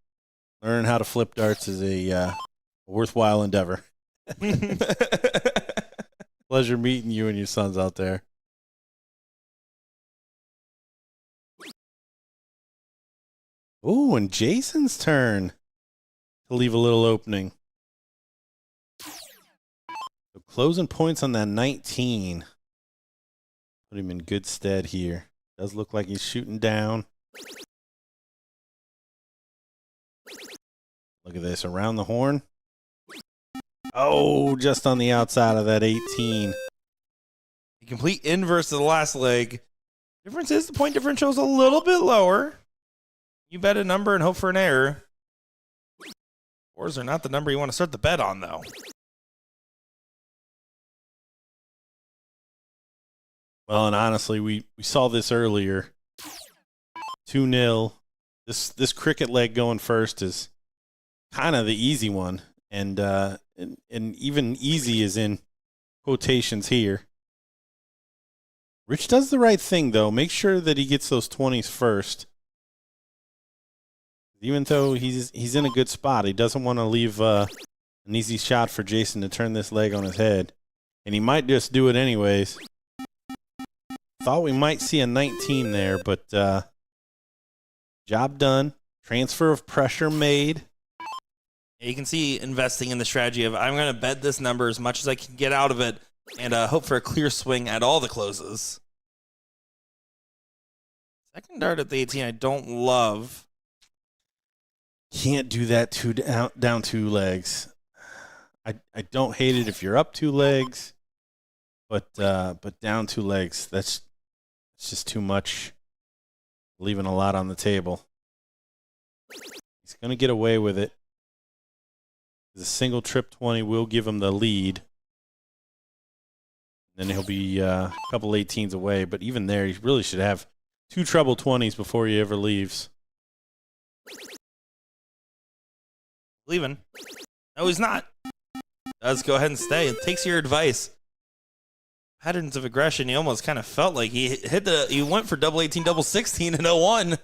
Learning how to flip darts is a worthwhile endeavor. Pleasure meeting you and your sons out there. Ooh, and Jason's turn to leave a little opening. So closing points on that 19. Put him in good stead here. Does look like he's shooting down. Look at this, around the horn. Oh, just on the outside of that 18. The complete inverse of the last leg. Difference is the point differential is a little bit lower. You bet a number and hope for an error. Fours are not the number you want to start the bet on, though. Well, and honestly, we saw this earlier. 2-0. This cricket leg going first is kind of the easy one. And even easy is in quotations here. Rich does the right thing, though. Make sure that he gets those 20s first. Even though he's in a good spot, he doesn't want to leave an easy shot for Jason to turn this leg on his head. And he might just do it anyways. Thought we might see a 19 there, but job done. Transfer of pressure made. You can see investing in the strategy of I'm going to bet this number as much as I can get out of it and hope for a clear swing at all the closes. Second dart at the 18 I don't love. Can't do that down 2 legs. I don't hate it if you're up 2 legs, but down 2 legs, that's just too much. Leaving a lot on the table. He's going to get away with it. The single trip 20 will give him the lead. Then he'll be a couple 18s away. But even there, he really should have 2 treble 20s before he ever leaves. Leaving. No, he's not. Does go ahead and stay. It takes your advice. patterns of aggression. He almost kind of felt like he went for double 18, double 16 in 01.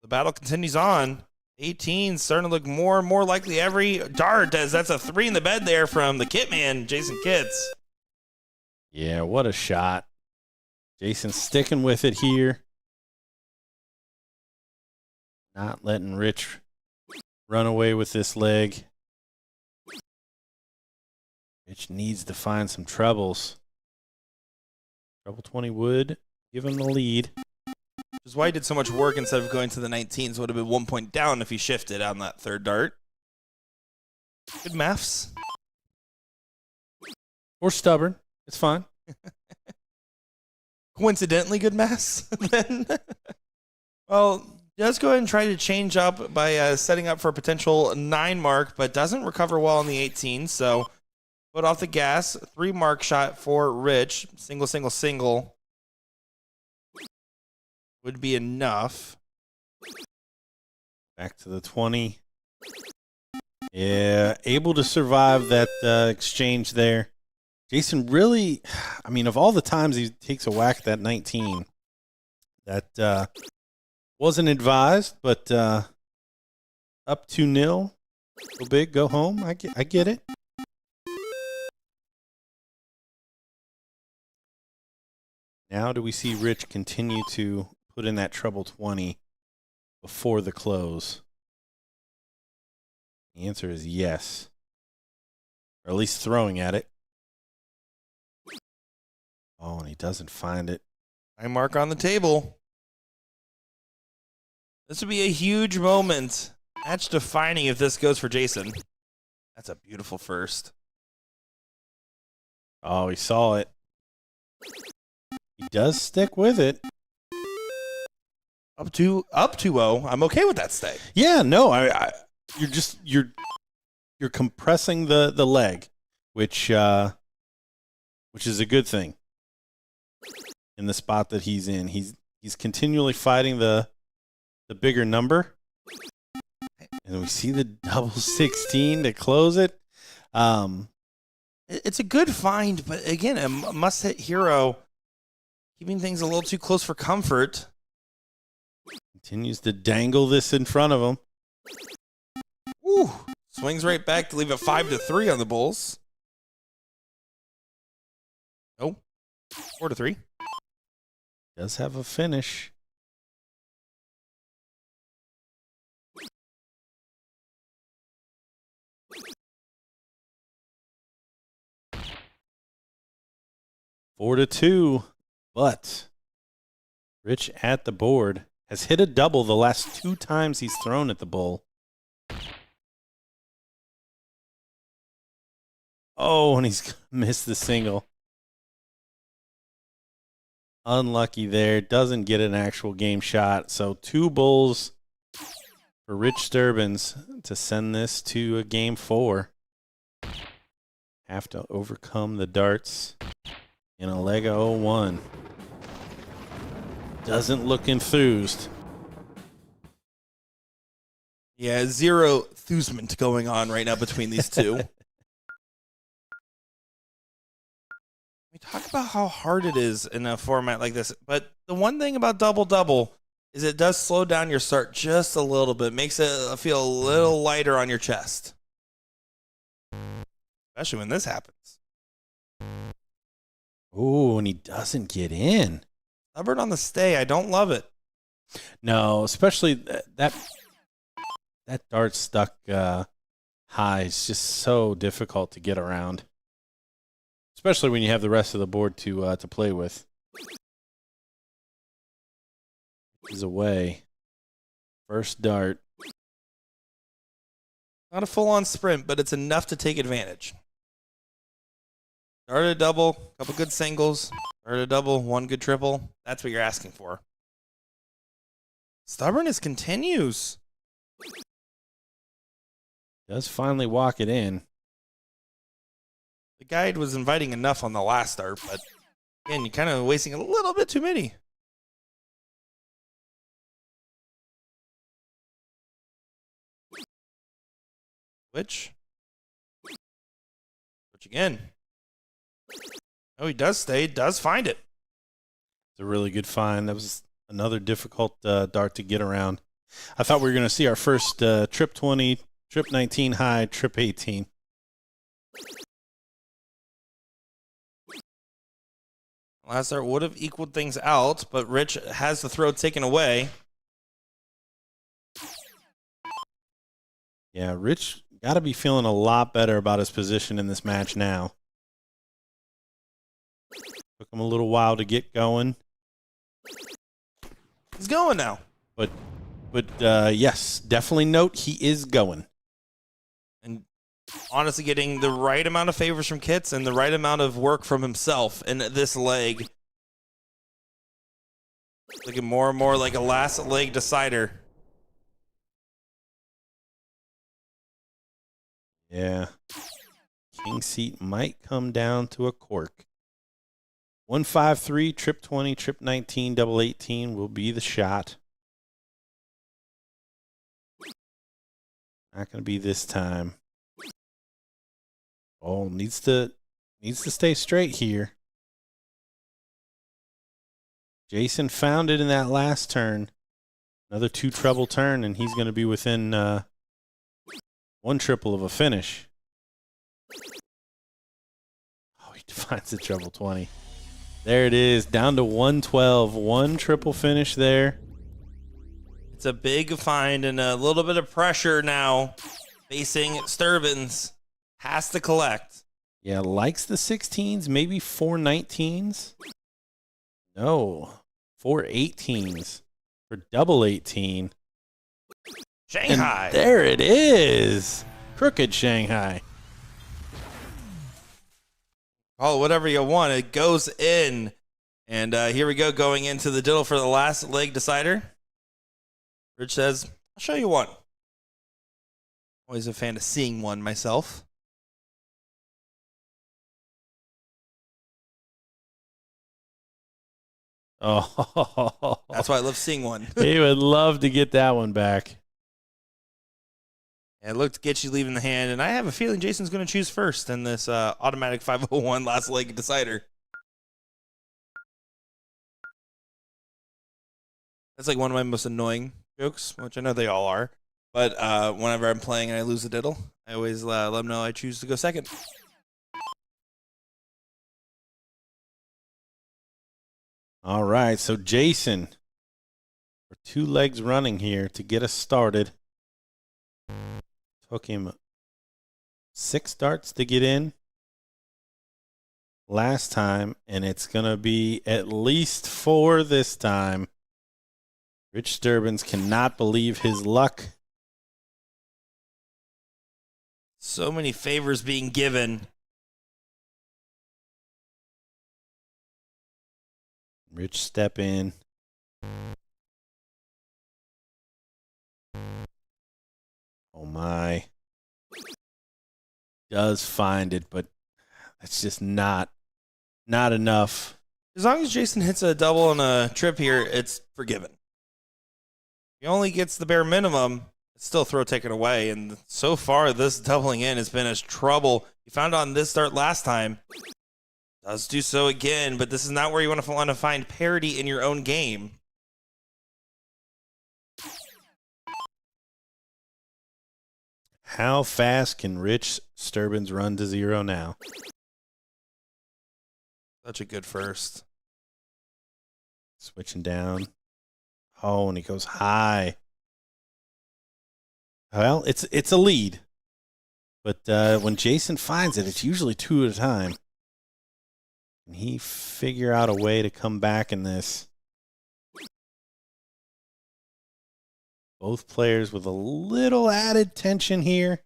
The battle continues on. 18 starting to look more and more likely every dart, as that's a 3 in the bed there from the kit man, Jason Kitts. Yeah, what a shot. Jason sticking with it here. Not letting Rich run away with this leg. Rich needs to find some trebles. Treble 20 would give him the lead. Which is why he did so much work instead of going to the 19s. Would have been 1 point down if he shifted on that third dart. Good maths. Or stubborn. It's fine. Coincidentally good maths, then. Well, does go ahead and try to change up by setting up for a potential 9 mark, but doesn't recover well on the 18, so put off the gas. 3 mark shot for Rich. Single, single, single would be enough. Back to the 20. Yeah, able to survive that exchange there. Jason really, I mean, of all the times he takes a whack at that 19, that wasn't advised, but up 2-0. Go big, go home. I get it. Now do we see Rich continue to put in that treble 20 before the close? The answer is yes. Or at least throwing at it. Oh, and he doesn't find it. 9 mark on the table. This would be a huge moment. Match defining if this goes for Jason. That's a beautiful first. Oh, he saw it. He does stick with it. Up 2-0. I'm okay with that stay. Yeah, no, you're compressing the leg, which is a good thing. In the spot that he's in, he's continually fighting the bigger number, and we see the double 16 to close it. It's a good find, but again, a must-hit hero, keeping things a little too close for comfort. Continues to dangle this in front of him. Ooh, swings right back to leave it 5-3 on the Bulls. Oh, 4-3. Does have a finish. Four to 2, but Rich at the board has hit a double the last 2 times he's thrown at the Bull. Oh, and he's missed the single. Unlucky there. Doesn't get an actual game shot. So 2 bulls for Rich Sturbins to send this to a game 4. Have to overcome the darts in a leg of 01. Doesn't look enthused. Yeah, zero enthusement going on right now between these two. We talk about how hard it is in a format like this, but the one thing about double-double is it does slow down your start just a little bit, makes it feel a little lighter on your chest. Especially when this happens. Ooh, and he doesn't get in. Stubborn on the stay. I don't love it. No, especially that dart stuck high is just so difficult to get around. Especially when you have the rest of the board to play with. He's away. First dart. Not a full-on sprint, but it's enough to take advantage. Dart a double, couple good singles. Dart a double, 1 good triple. That's what you're asking for. Stubbornness continues. Does finally walk it in. The guide was inviting enough on the last dart, but again, you're kind of wasting a little bit too many. Which again. Oh, he does stay, does find it. It's a really good find. That was another difficult dart to get around. I thought we were going to see our first trip 20, trip 19 high, trip 18. Last start would have equaled things out, but Rich has the throw taken away. Yeah, Rich got to be feeling a lot better about his position in this match now. Took him a little while to get going. He's going now. But yes, definitely note he is going. And honestly getting the right amount of favors from Kits and the right amount of work from himself in this leg. Looking more and more like a last leg decider. Yeah. King seat might come down to a cork. 153, trip 20, trip 19, double 18 will be the shot. Not going to be this time. Oh, needs to stay straight here. Jason found it in that last turn. Another 2 treble turn, and he's going to be within 1 triple of a finish. Oh, he finds the treble 20. There it is, down to 112. 1 triple finish there. It's a big find and a little bit of pressure now facing Sturbins. Has to collect. Yeah, likes the 16s, maybe 4 19s. No, 4 18s for double 18. Shanghai. And there it is. Crooked Shanghai. Call it whatever you want. It goes in. And here we go, going into the diddle for the last leg decider. Rich says, I'll show you one. Always a fan of seeing one myself. Oh, That's why I love seeing one. he would love to get that one back. And it looked to get you leaving the hand, and I have a feeling Jason's going to choose first in this automatic 501 last leg decider. That's like one of my most annoying jokes, which I know they all are. But whenever I'm playing and I lose a diddle, I always let them know I choose to go second. All right, so Jason, for 2 legs running here to get us started. Took him 6 darts to get in last time, and it's going to be at least 4 this time. Rich Sturbins cannot believe his luck. So many favors being given. Rich step in. Oh my. Does find it, but that's just not enough. As long as Jason hits a double and a trip here, it's forgiven. He only gets the bare minimum, it's still throw taken away. And so far, this doubling in has been as trouble. He found on this start last time. Does do so again, but this is not where you want to find parity in your own game. How fast can Rich Sturbins run to 0 now? Such a good first. Switching down. Oh, and he goes high. Well, it's a lead. But when Jason finds it, it's usually 2 at a time. And he figure out a way to come back in this. Both players with a little added tension here.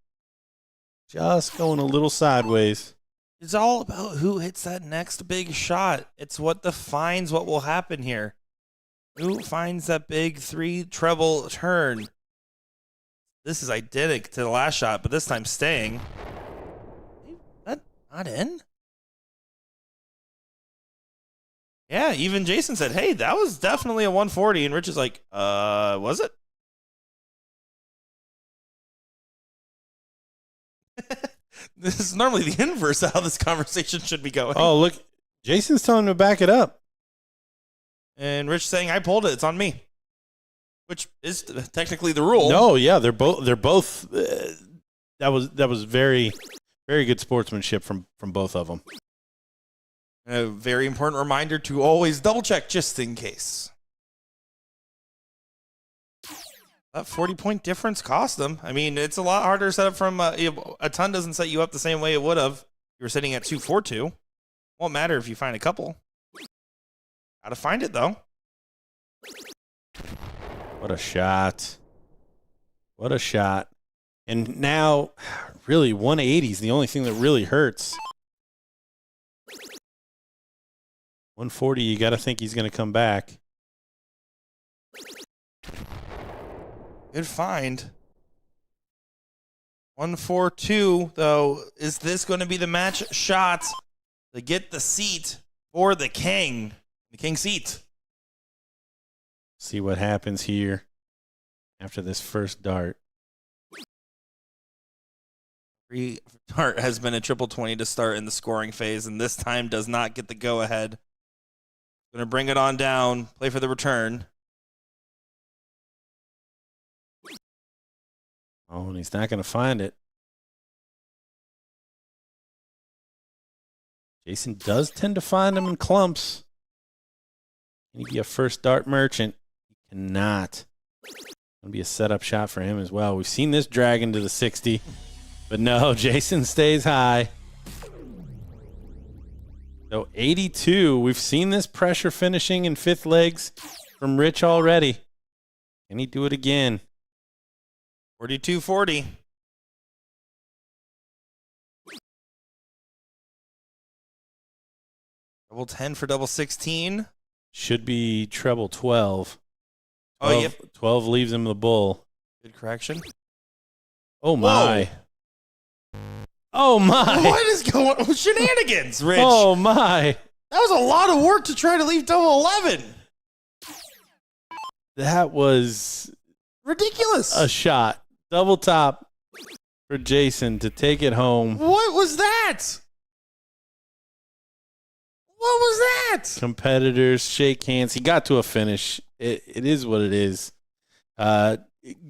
Just going a little sideways. It's all about who hits that next big shot. It's what defines what will happen here. Who finds that big 3 treble turn? This is identical to the last shot, but this time staying. That not in? Yeah, even Jason said, hey, that was definitely a 140. And Rich is like, was it? This is normally the inverse of how this conversation should be going. Oh, look. Jason's telling him to back it up. And Rich saying, I pulled it. It's on me. Which is technically the rule. No, yeah, they're both. That was very, very good sportsmanship from both of them. A very important reminder to always double check just in case. That 40-point difference cost them. I mean, it's a lot harder to set up from a ton doesn't set you up the same way it would have. You were sitting at 2-4-2. Won't matter if you find a couple. Gotta find it though. What a shot. What a shot. And now, really, 180 is the only thing that really hurts. 140, you got to think he's going to come back. Good find. 1-4-2, though. Is this going to be the match shot to get the seat for the king? The king seat. See what happens here after this first dart. Every dart has been a triple 20 to start in the scoring phase, and this time does not get the go-ahead. Going to bring it on down, play for the return. Oh, and he's not going to find it. Jason does tend to find them in clumps. Can he be a first dart merchant? He cannot. Going to be a setup shot for him as well. We've seen this drag into the 60, but no, Jason stays high. So 82, we've seen this pressure finishing in fifth legs from Rich already. Can he do it again? 42-40. Double 10 for double 16. Should be treble 12. 12 Oh, yep. 12 leaves him the bull. Good correction. Oh, my. Oh, my. What is going on? Shenanigans, Rich. Oh, my. That was a lot of work to try to leave double 11. That was Ridiculous. a shot. Double top for Jason to take it home. What was that? What was that? Competitors shake hands. He got to a finish. It is what it is.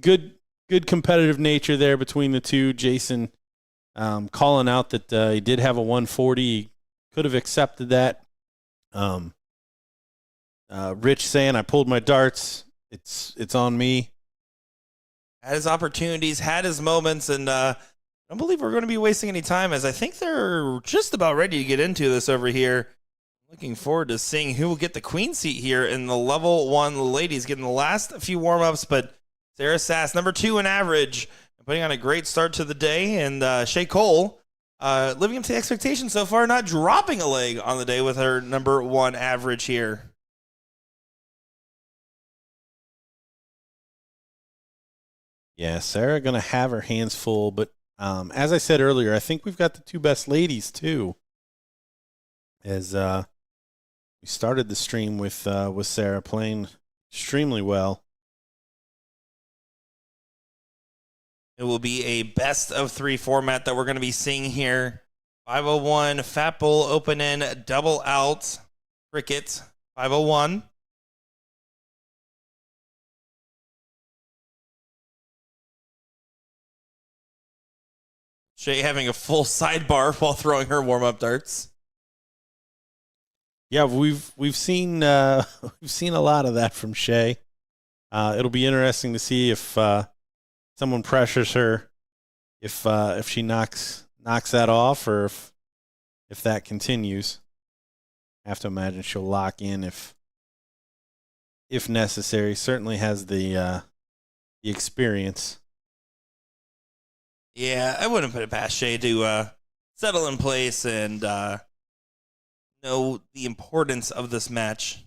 Good competitive nature there between the two. Jason calling out that he did have a 140. He could have accepted that. Rich saying, I pulled my darts. It's on me. Had his opportunities, had his moments, and I don't believe we're going to be wasting any time, as I think they're just about ready to get into this over here. Looking forward to seeing who will get the queen seat here in the level 1 ladies, getting the last few warm-ups, but Sarah Sass, number 2 in average, putting on a great start to the day, and Shay Cole living up to the expectations so far, not dropping a leg on the day with her number 1 average here. Yeah, Sarah going to have her hands full, but as I said earlier, I think we've got the two best ladies too. As we started the stream with Sarah playing extremely well. It will be a best of 3 format that we're going to be seeing here. 501, Fat Bull, open in, double out, cricket, 501. Shay having a full sidebar while throwing her warm-up darts. Yeah, we've seen a lot of that from Shay. It'll be interesting to see if someone pressures her, if she knocks that off, or if that continues. I have to imagine she'll lock in if necessary. Certainly has the experience. Yeah, I wouldn't put it past Shay to settle in place and know the importance of this match.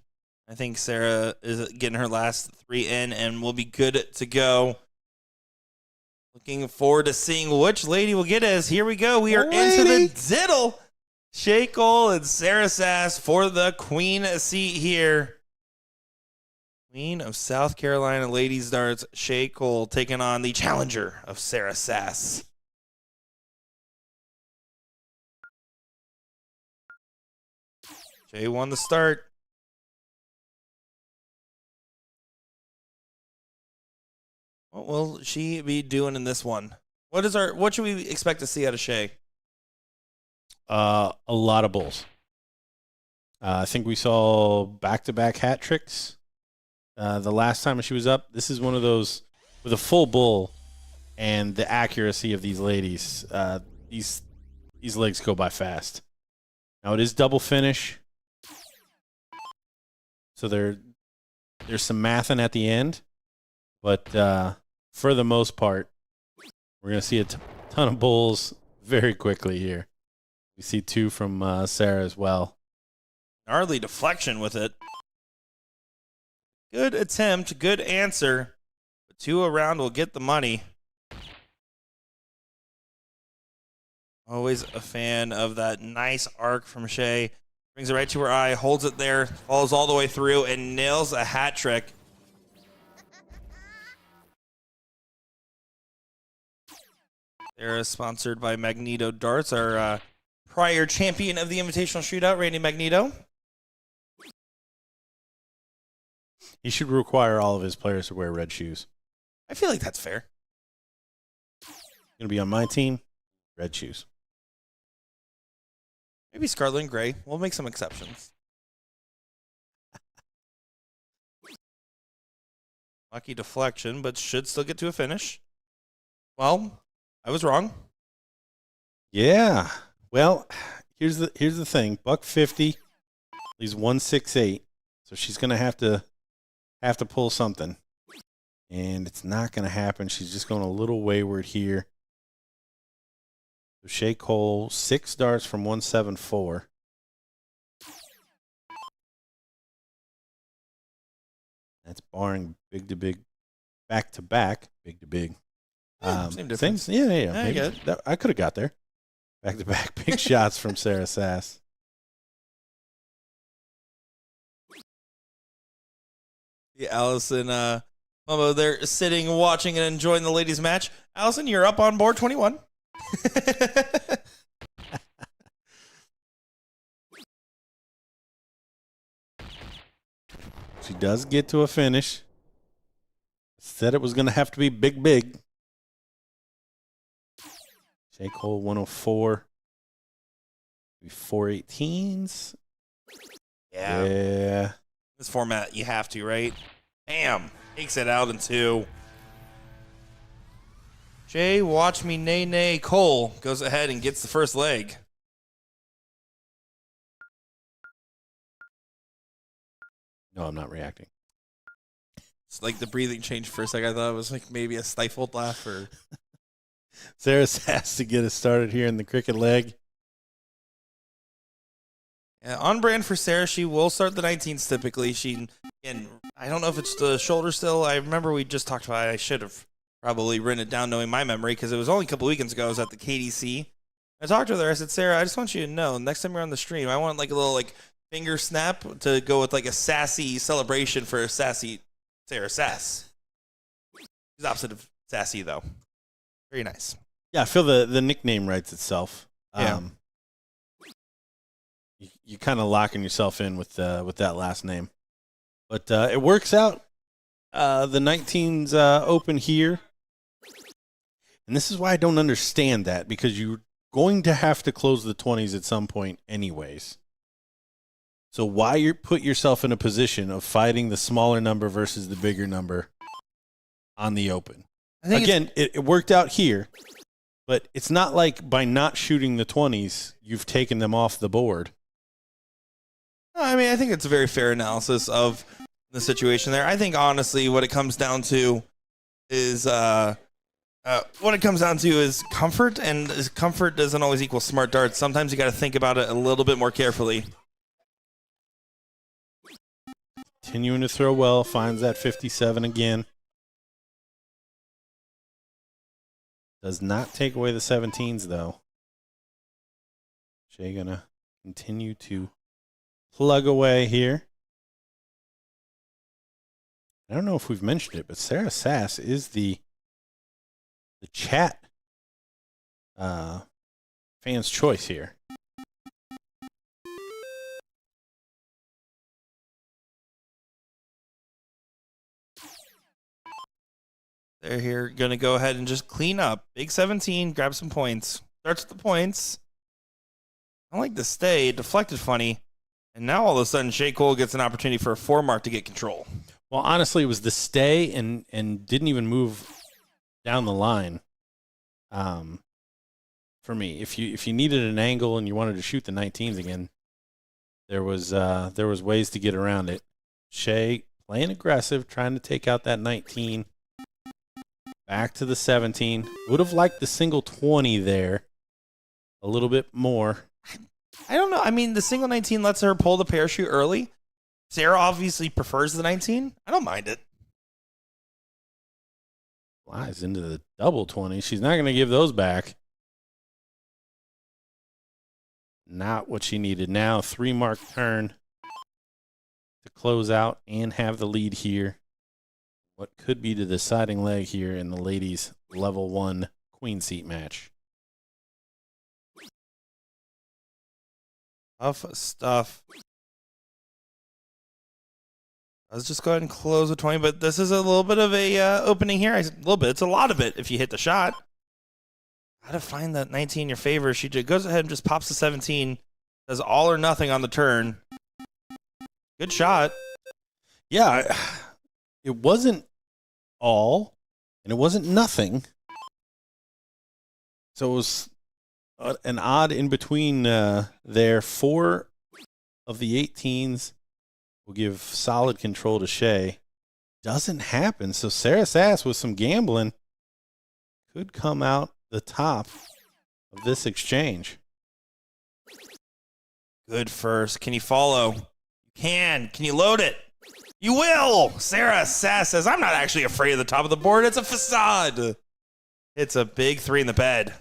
I think Sarah is getting her last 3 in and will be good to go. Looking forward to seeing which lady will get us. Here we go. We are into the diddle. Shay Cole and Sarah Sass for the queen seat here. Queen of South Carolina ladies darts, Shay Cole taking on the challenger of Sarah Sass. Shay won the start. What will she be doing in this one? What should we expect to see out of Shay? A lot of bulls. I think we saw back-to-back hat tricks the last time she was up. This is one of those with a full bull and the accuracy of these ladies. These legs go by fast. Now it is double finish, so there's some mathing at the end, but for the most part, we're going to see a ton of bulls very quickly here. We see 2 from Sarah as well. Gnarly deflection with it. Good attempt, good answer. But 2 around will get the money. Always a fan of that nice arc from Shay. Brings it right to her eye, holds it there, follows all the way through, and nails a hat trick. They're sponsored by Magneto Darts, our prior champion of the Invitational Shootout, Randy Magneto. He should require all of his players to wear red shoes. I feel like that's fair. Going to be on my team, red shoes. Maybe scarlet and gray. We'll make some exceptions. Lucky deflection, but should still get to a finish. Well, I was wrong. Yeah. Well, here's the thing. $150 leaves 168. So she's going to have to pull something. And it's not going to happen. She's just going a little wayward here. So Shay Cole, 6 darts from 174. That's barring big to big, back to back, big to big. Same difference. Yeah. I get it. I could have got there. Back to back big shots from Sarah Sass. Yeah, Allison, Momo, they're sitting, watching, and enjoying the ladies' match. Allison, you're up on board 21. She does get to a finish. Said it was going to have to be big. Shay Cole 104. 418s. Yeah. This format, you have to, right? Bam. Takes it out in 2. Jay, watch me nay. Cole goes ahead and gets the first leg. No, I'm not reacting. It's like the breathing changed for a second. I thought it was like maybe a stifled laugh or. Sarah has to get us started here in the cricket leg. Yeah, on brand for Sarah, she will start the 19s typically. And I don't know if it's the shoulder still. I remember we just talked about it. I should have probably written it down knowing my memory because it was only a couple weekends ago. I was at the KDC. I talked to her. I said, Sarah, I just want you to know, next time you're on the stream, I want like a little like finger snap to go with like a sassy celebration for a sassy Sarah Sass. She's opposite of sassy though. Very nice. Yeah, I feel the nickname writes itself. Yeah. You kind of locking yourself in with that last name. But it works out. The 19's open here. And this is why I don't understand that, because you're going to have to close the 20s at some point anyways. So why you put yourself in a position of fighting the smaller number versus the bigger number on the open? Again, it worked out here, but it's not like by not shooting the 20s, you've taken them off the board. I mean, I think it's a very fair analysis of the situation there. I think, honestly, what it comes down to is comfort, and comfort doesn't always equal smart darts. Sometimes you got to think about it a little bit more carefully. Continuing to throw well, finds that 57 again. Does not take away the 17s, though. Shay gonna continue to plug away here. I don't know if we've mentioned it, but Sarah Sass is the chat fan's choice here. They're here going to go ahead and just clean up. Big 17, grab some points. Starts with the points. I like the stay. Deflected funny. And now all of a sudden, Shea Cole gets an opportunity for a 4 mark to get control. Well, honestly, it was the stay and didn't even move down the line. For me, if you needed an angle and you wanted to shoot the 19s again, there was ways to get around it. Shea playing aggressive, trying to take out that 19. Back to the 17. Would have liked the single 20 there a little bit more. I don't know. I mean, the single 19 lets her pull the parachute early. Sarah obviously prefers the 19. I don't mind it. Flies into the double 20. She's not going to give those back. Not what she needed. Now 3-mark turn to close out and have the lead here. What could be the deciding leg here in the ladies' level 1 queen seat match. Tough stuff. Let's just go ahead and close with 20, but this is a little bit of a opening here. A little bit. It's a lot of it if you hit the shot. How to find that 19 in your favor. She goes ahead and just pops the 17. Does all or nothing on the turn. Good shot. Yeah, it wasn't all, and it wasn't nothing. So it was an odd in between there. 4 of the 18s will give solid control to Shea. Doesn't happen. So Sarah Sass with some gambling could come out the top of this exchange. Good first. Can you follow? You can. Can you load it? You will. Sarah Sass says, I'm not actually afraid of the top of the board. It's a facade. It's a big 3 in the bed.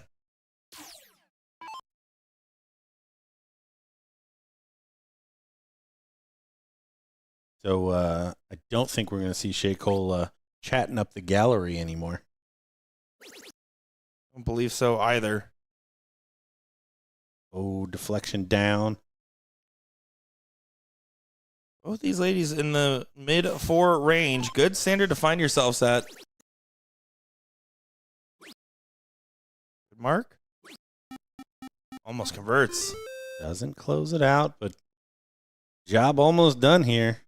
So I don't think we're going to see Shea Cole chatting up the gallery anymore. I don't believe so either. Oh, deflection down. Both these ladies in the mid-4 range. Good standard to find yourselves at. Good mark. Almost converts. Doesn't close it out, but job almost done here.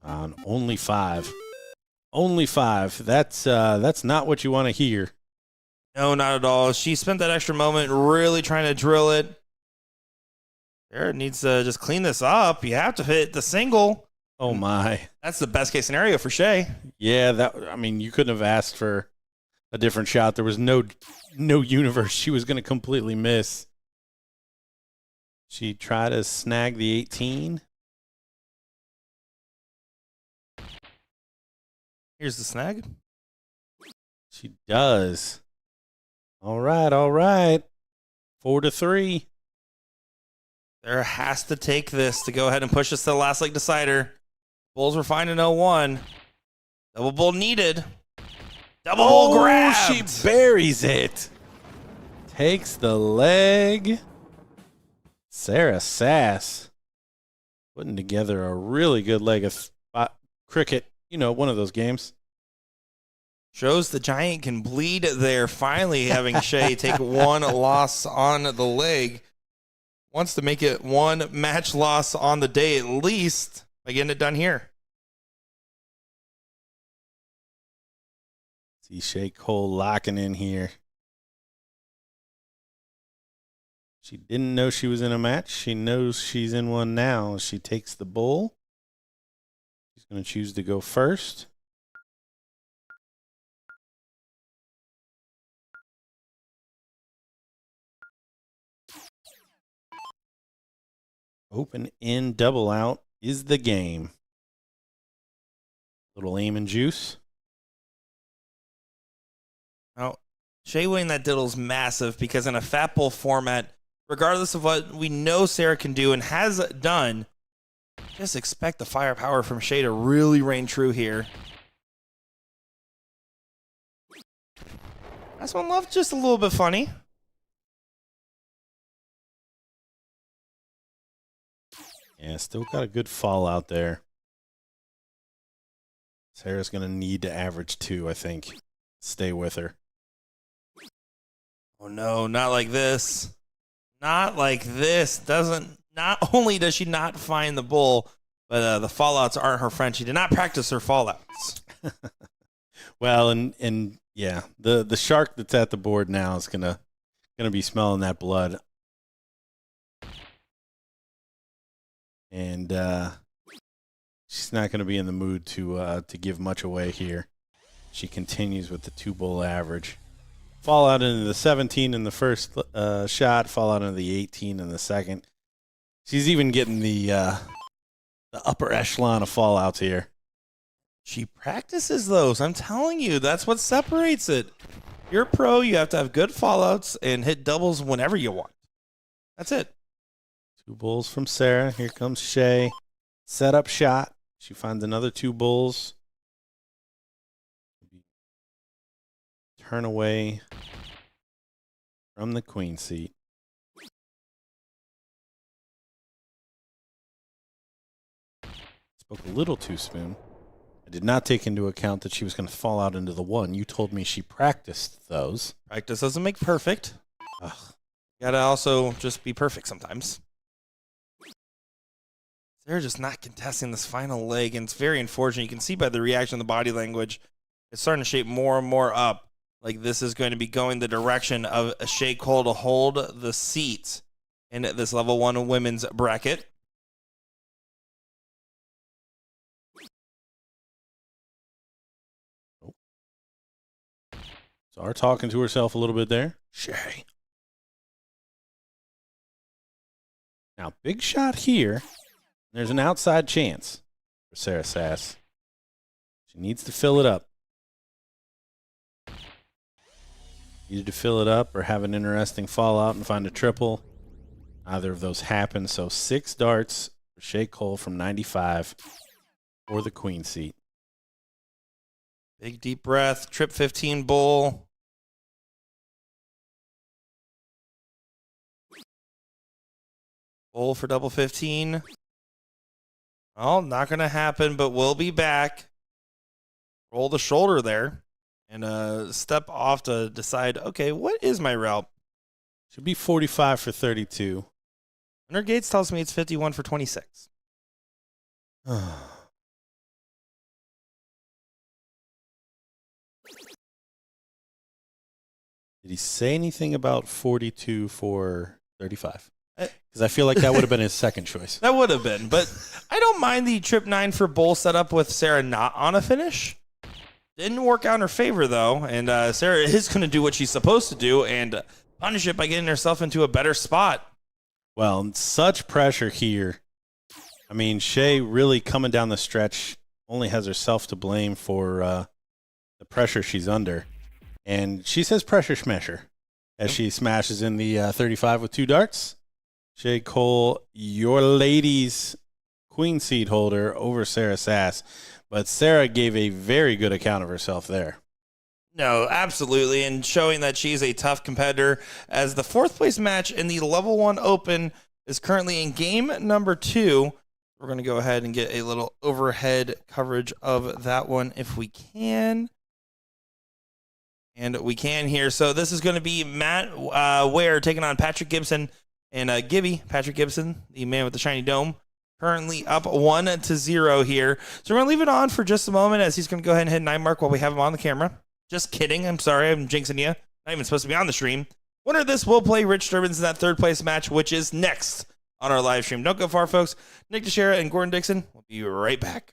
On only 5. Only 5. That's not what you want to hear. No, not at all. She spent that extra moment really trying to drill it. Sarah needs to just clean this up. You have to hit the single. Oh my. That's the best case scenario for Shea. Yeah, you couldn't have asked for a different shot. There was no universe she was going to completely miss. She tried to snag the 18. Here's the snag. She does. All right. 4-3. Sarah has to take this to go ahead and push us to the last leg decider. Bulls were fine in 0-1. Double bull needed. Double bull grabbed. She buries it. Takes the leg. Sarah Sass putting together a really good leg of cricket. You know, one of those games. Shows the giant can bleed there. Finally having Shea take 1 loss on the leg. Wants to make it 1 match loss on the day at least by getting it done here. See Shea Cole locking in here. She didn't know she was in a match. She knows she's in one now. She takes the bull. She's going to choose to go first. Open in, double out is the game. Little aim and juice. Now, Shea winning that diddle is massive because in a fat bull format, regardless of what we know Sarah can do and has done, just expect the firepower from Shea to really reign true here. That's one love, just a little bit funny. Yeah, still got a good fall out there. Sarah's going to need to average 2, I think. Stay with her. Oh, no, not like this. Not like this. Not only does she not find the bull, but the fallouts aren't her friend. She did not practice her fallouts. Well, and yeah, the shark that's at the board now is gonna be smelling that blood. And she's not going to be in the mood to give much away here. She continues with the 2 bull average. Fall out into the 17 in the first shot. Fall out into the 18 in the second. She's even getting the upper echelon of fallouts here. She practices those. I'm telling you, that's what separates it. You're a pro. You have to have good fallouts and hit doubles whenever you want. That's it. 2 bulls from Sarah. Here comes Shay. Set up shot. She finds another 2 bulls. Turn away from the queen seat. Spoke a little too soon. I did not take into account that she was going to fall out into the 1. You told me she practiced those. Practice doesn't make perfect. Ugh. You gotta also just be perfect sometimes. They're just not contesting this final leg, and it's very unfortunate. You can see by the reaction of the body language, it's starting to shape more and more up. Like this is going to be going the direction of Shea Cole to hold the seat in this level 1 women's bracket. Zara talking to herself a little bit there. Shay. Now, big shot here. There's an outside chance for Sarah Sass. She needs to fill it up. Needed to fill it up or have an interesting fallout and find a triple. Neither of those happened, so 6 darts for Shea Cole from 95 for the queen seat. Big deep breath, trip 15 bull. Bull for double 15. Well, not going to happen, but we'll be back. Roll the shoulder there and step off to decide, okay, what is my route? Should be 45 for 32. Winter Gates tells me it's 51 for 26. Did he say anything about 42 for 35? Because I feel like that would have been his second choice. That would have been, but I don't mind the trip 9 for bull setup with Sarah not on a finish. Didn't work out in her favor, though, and Sarah is going to do what she's supposed to do and punish it by getting herself into a better spot. Well, such pressure here. I mean, Shay really coming down the stretch only has herself to blame for the pressure she's under. And she says pressure smasher as she smashes in the 35 with 2 darts. Shea Cole, your ladies' queen seat holder over Sarah Sass. But Sarah gave a very good account of herself there. No, absolutely, and showing that she's a tough competitor as the 4th place match in the Level 1 Open is currently in game number 2. We're going to go ahead and get a little overhead coverage of that one if we can. And we can here. So this is going to be Matt Ware taking on Patrick Gibson and Gibby. Patrick Gibson, the man with the shiny dome, currently up 1-0 here. So we're going to leave it on for just a moment as he's going to go ahead and hit 9 mark while we have him on the camera. Just kidding. I'm sorry. I'm jinxing you. Not even supposed to be on the stream. Winner of this will play Rich Durbins in that 3rd place match, which is next on our live stream. Don't go far, folks. Nick Teixeira and Gordon Dixon will be right back.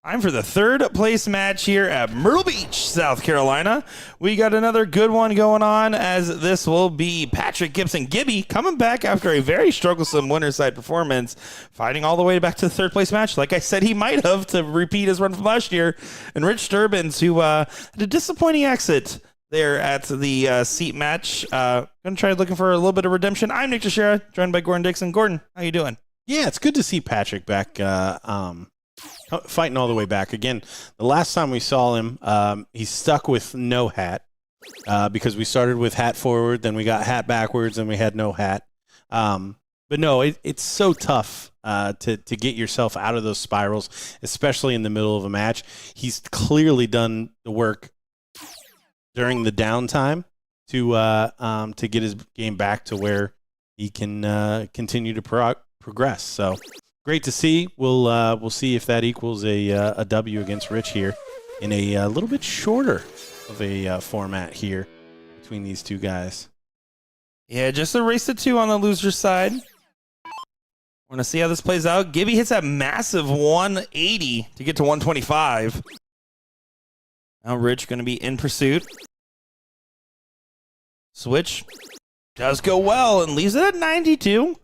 Time for the third place match here at Myrtle Beach, South Carolina. We got another good one going on, as this will be Patrick Gibson Gibby coming back after a very strugglesome winner's side performance, fighting all the way back to the third place match, like I said he might have, to repeat his run from last year. And Rich Durbins, who had a disappointing exit there at the seat match. Gonna try looking for a little bit of redemption. I'm Nick Teixeira, joined by Gordon Dixon. Gordon, how you doing? Yeah, it's good to see Patrick back, fighting all the way back. Again, the last time we saw him, he's stuck with no hat because we started with hat forward, then we got hat backwards, and we had no hat. But no, it's so tough to get yourself out of those spirals, especially in the middle of a match. He's clearly done the work during the downtime to get his game back to where he can continue to progress. So great to see. We'll see if that equals a W against Rich here in a little bit shorter of a format here between these two guys. Yeah, just a race to 2 on the loser side. Want to see how this plays out. Gibby hits that massive 180 to get to 125. Now Rich going to be in pursuit. Switch does go well and leaves it at 92.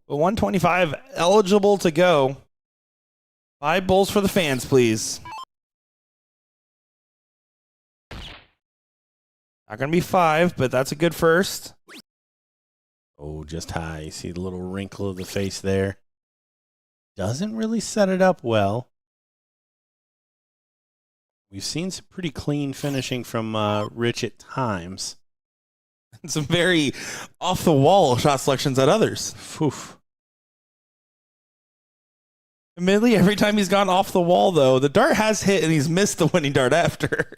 But 125 eligible to go. 5 bowls for the fans, please. Not going to be 5, but that's a good first. Oh, just high. You see the little wrinkle of the face there. Doesn't really set it up well. We've seen some pretty clean finishing from Rich at times. Some very off-the-wall shot selections at others. Oof. Admittedly, every time he's gone off the wall, though, the dart has hit and he's missed the winning dart after.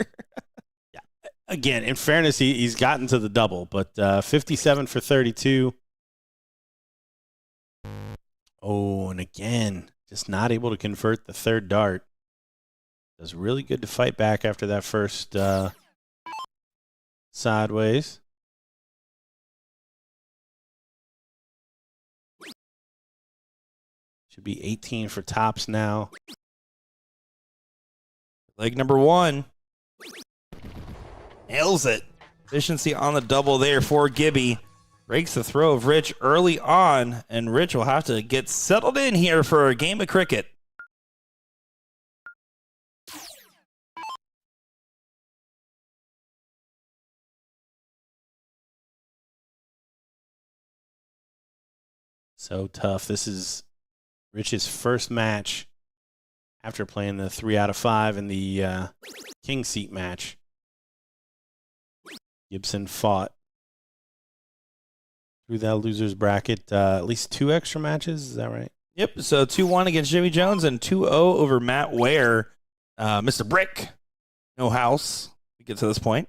Yeah. Again, in fairness, he's gotten to the double, but 57 for 32. Oh, and again, just not able to convert the third dart. It was really good to fight back after that first sideways. Should be 18 for tops now. Leg number 1. Nails it. Efficiency on the double there for Gibby. Breaks the throw of Rich early on, and Rich will have to get settled in here for a game of cricket. So tough. This is Rich's first match after playing the 3 out of 5 in the king seat match. Gibson fought through that loser's bracket at least 2 extra matches. Is that right? Yep. So 2-1 against Jimmy Jones and 2-0 over Matt Ware. Mr. Brick, no house. We get to this point.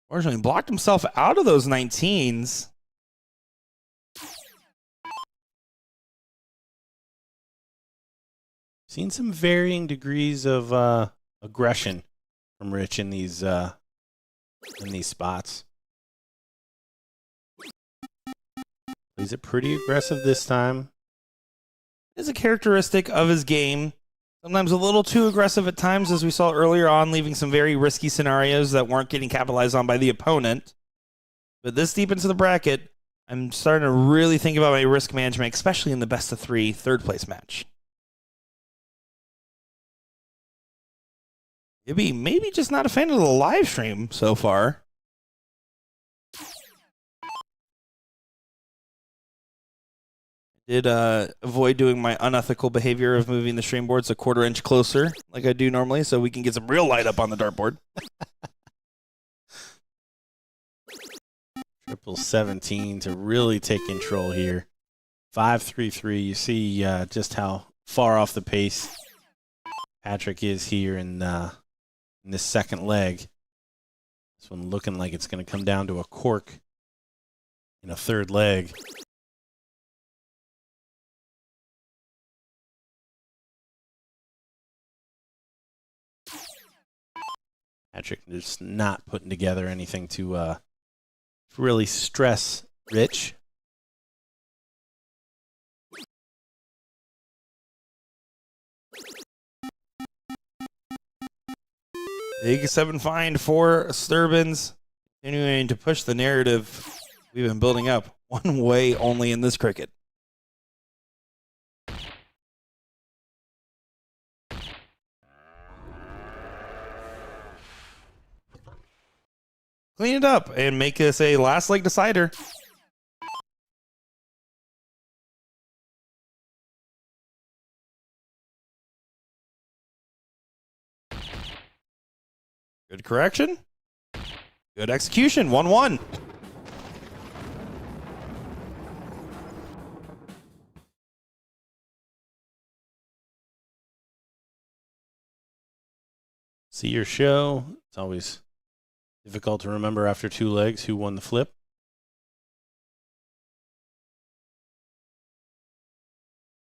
Fortunately, blocked himself out of those 19s. Seen some varying degrees of aggression from Rich in these spots. Plays it pretty aggressive this time. It's a characteristic of his game. Sometimes a little too aggressive at times, as we saw earlier on, leaving some very risky scenarios that weren't getting capitalized on by the opponent. But this deep into the bracket, I'm starting to really think about my risk management, especially in the best of 3 third place match. Maybe just not a fan of the live stream so far. Did avoid doing my unethical behavior of moving the stream boards a 1/4 inch closer like I do normally so we can get some real light up on the dartboard. 17 to really take control here. 5-3-3. You see just how far off the pace Patrick is here in this second leg. This one looking like it's going to come down to a cork in a third leg. Patrick just not putting together anything to really stress Rich. Big 7 find for Sturbins, continuing to push the narrative we've been building up. One way only in this cricket. Clean it up and make this a last leg decider. Good correction. Good execution. 1-1. See your show. It's always difficult to remember after 2 legs who won the flip.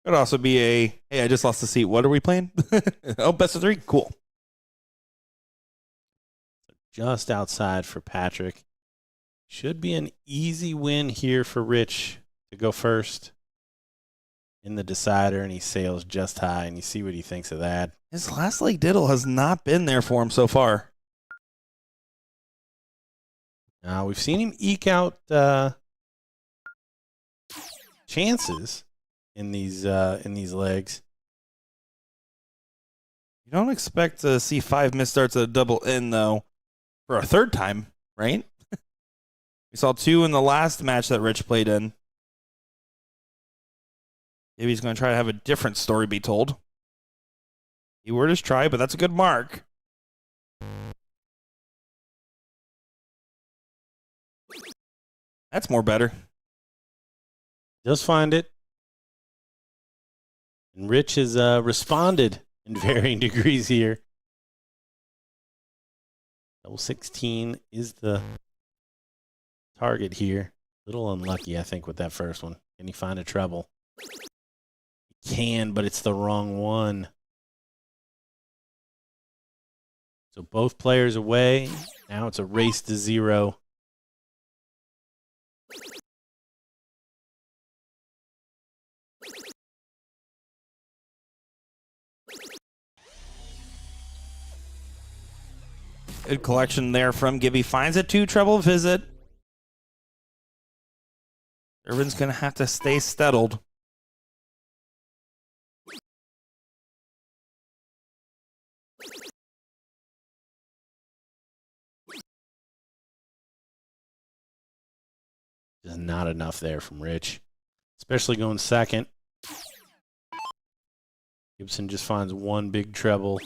Could also be a, hey, I just lost the seat. What are we playing? Oh, best of 3? Cool. Just outside for Patrick. Should be an easy win here for Rich to go first in the decider, and he sails just high, and you see what he thinks of that. His last leg diddle has not been there for him so far. Now, we've seen him eke out chances in these legs. You don't expect to see 5 misstarts at a double in, though, for a third time, right? We saw 2 in the last match that Rich played in. Maybe he's going to try to have a different story be told. Keyword is try, but that's a good mark. That's more better. Does find it. And Rich has responded in varying degrees here. Double 16 is the target here. A little unlucky, I think, with that first one. Can he find a treble? He can, but it's the wrong one. So both players away. Now it's a race to 0. Good collection there from Gibby. Finds a 2 treble visit. Irvin's going to have to stay settled. Just not enough there from Rich, especially going second. Gibson just finds 1 big treble.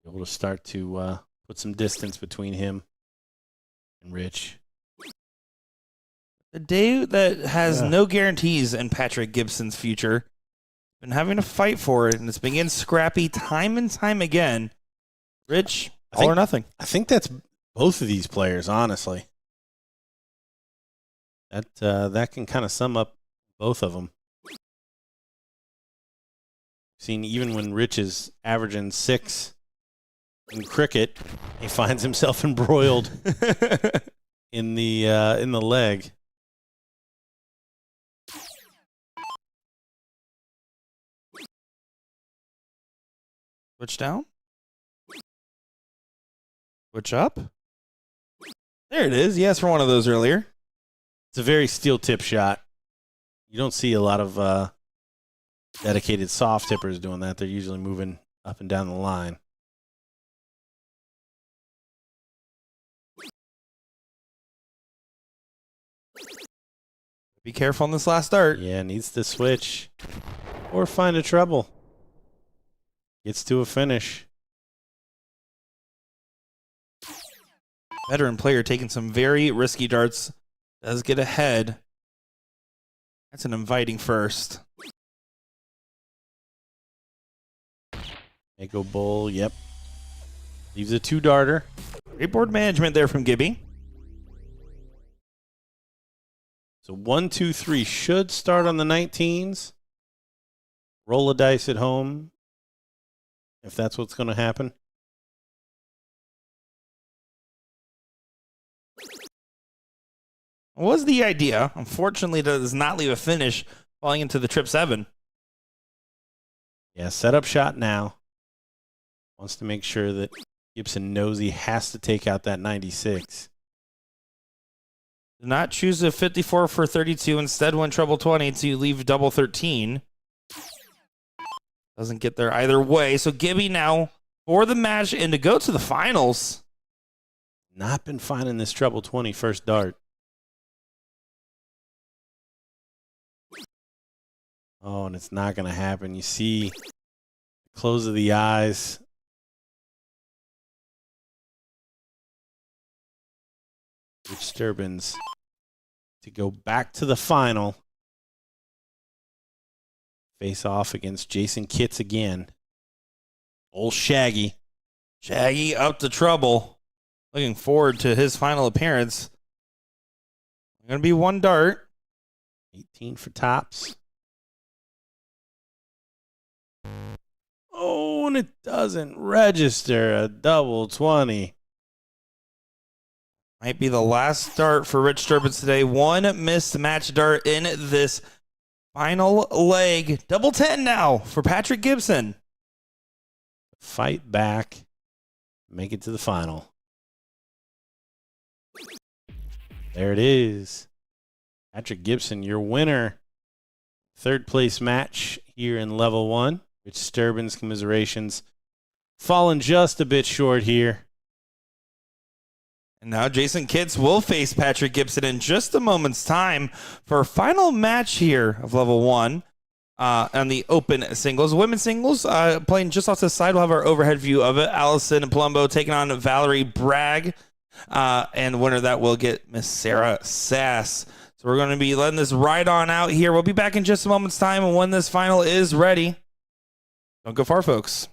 Able to start to put some distance between him and Rich. The day that has no guarantees in Patrick Gibson's future. Been having to fight for it, and it's been getting scrappy time and time again. Rich, all or nothing. I think that's both of these players, honestly. That can kind of sum up both of them. Seen even when Rich is averaging 6 in cricket, he finds himself embroiled in the leg. Switch down. Switch up. There it is. Yes, for one of those earlier. It's a very steel tip shot. You don't see a lot of dedicated soft tippers doing that. They're usually moving up and down the line. Be careful on this last start. Yeah, needs to switch or find a treble. Gets to a finish. Veteran player taking some very risky darts. Does get ahead. That's an inviting first. Mako Bull, yep. Leaves a 2-darter. Great board management there from Gibby. So 1, 2, 3 should start on the 19s. Roll a dice at home if that's what's going to happen. What was the idea? Unfortunately, it does not leave a finish falling into the trip 7. Yeah, set up shot now. Wants to make sure that Gibson knows he has to take out that 96. Did not choose a 54 for 32. Instead went treble 20 to leave double 13. Doesn't get there either way. So Gibby now for the match and to go to the finals. Not been finding this treble 20 first dart. Oh, and it's not going to happen. You see the close of the eyes. Rich Sturbins to go back to the final. Face off against Jason Kitts again. Old Shaggy. Shaggy up to trouble. Looking forward to his final appearance. Going to be one dart. 18 for tops. Oh, and it doesn't register. A double 20. Might be the last dart for Rich Sturbins today. One missed match dart in this final leg. Double 10 now for Patrick Gibson. Fight back. Make it to the final. There it is. Patrick Gibson, your winner. Third place match here in level 1. Rich Sturbins, commiserations. Fallen just a bit short here. And now Jason Kitts will face Patrick Gibson in just a moment's time for a final match here of level 1 on the open singles. Women's singles, playing just off to the side. We'll have our overhead view of it. Allison Palumbo taking on Valerie Bragg. And winner that will get Miss Sarah Sass. So we're going to be letting this ride on out here. We'll be back in just a moment's time and when this final is ready. Don't go far, folks.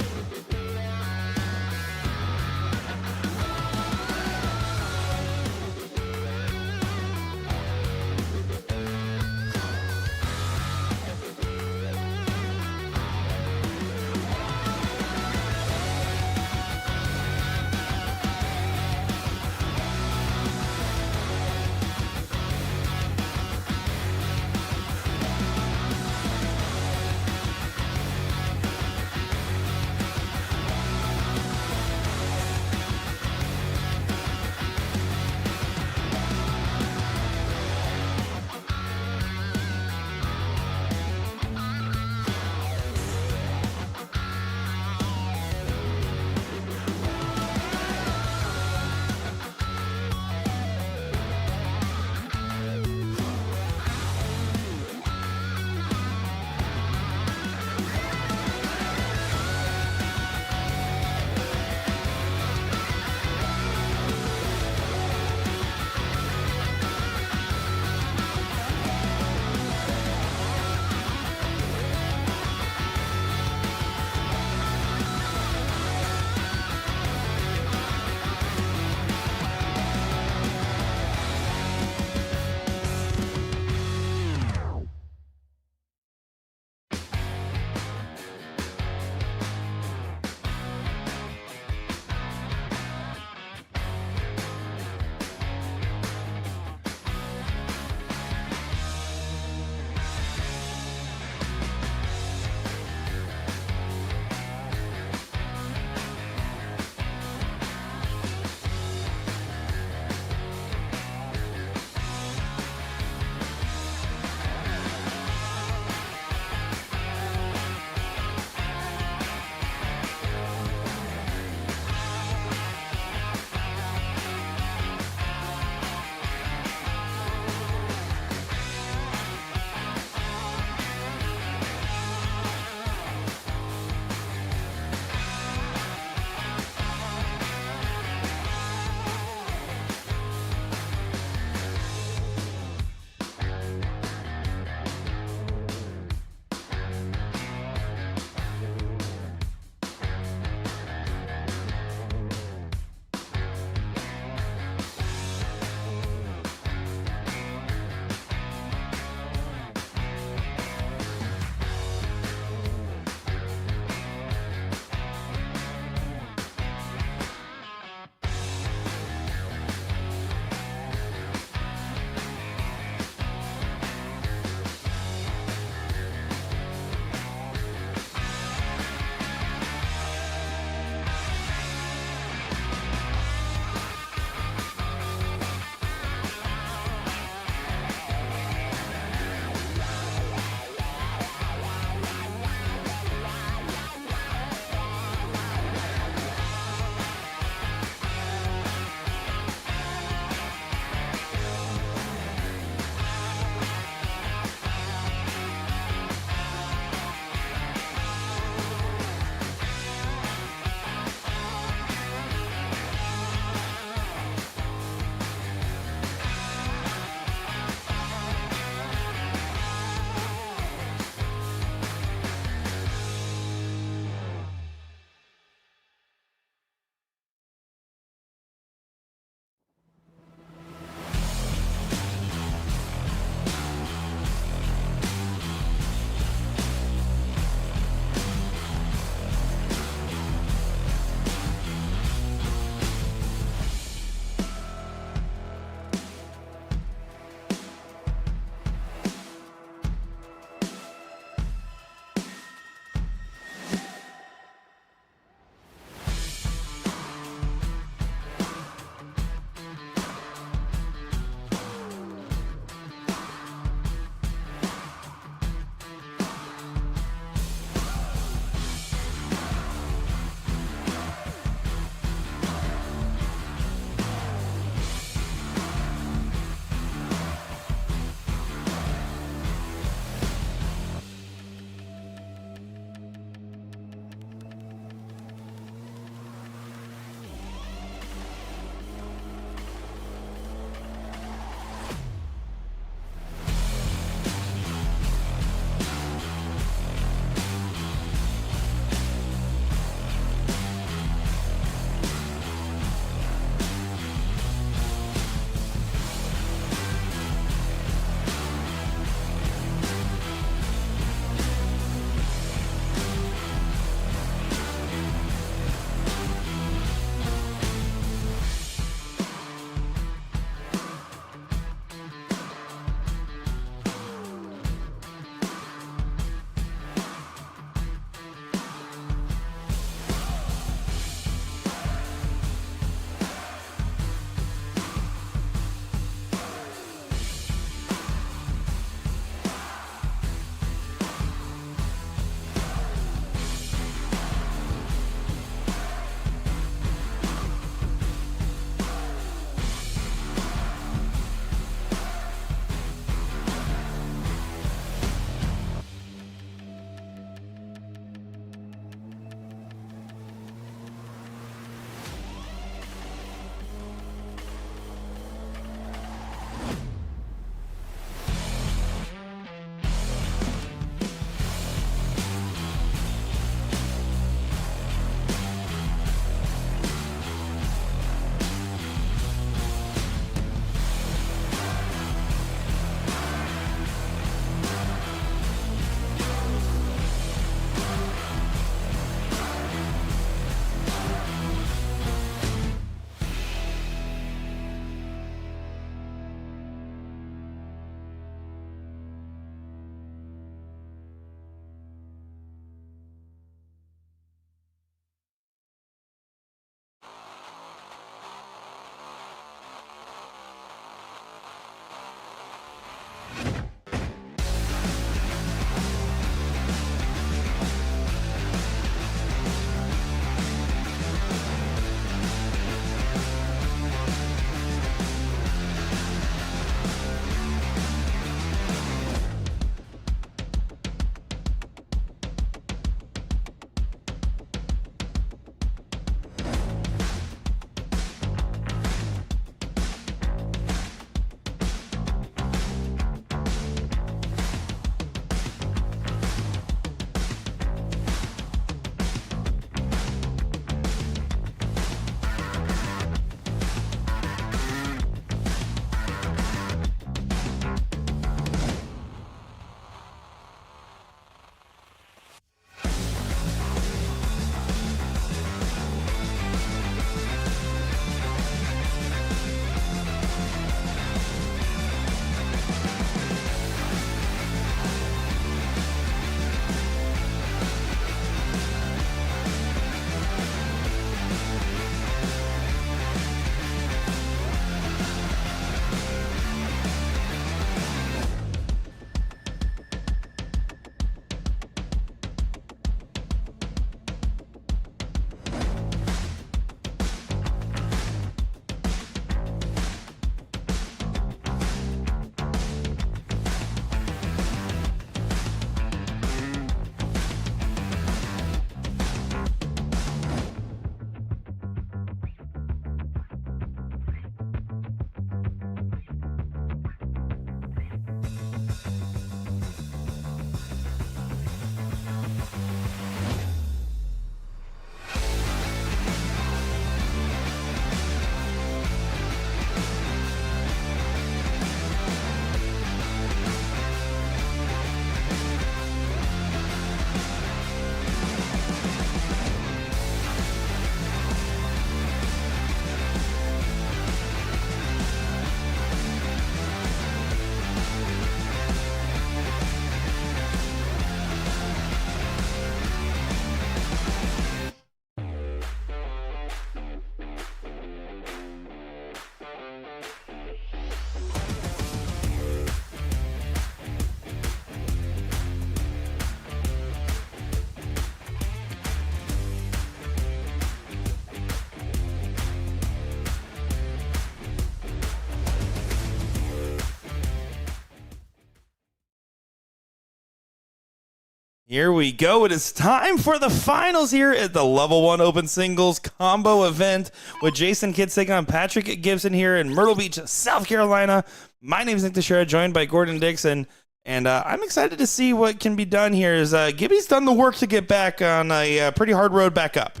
Here we go. It is time for the finals here at the Level 1 Open Singles Combo event with Jason Kitts taking on Patrick Gibson here in Myrtle Beach, South Carolina. My name is Nick Teixeira, joined by Gordon Dixon, and I'm excited to see what can be done here as Gibby's done the work to get back on a pretty hard road back up.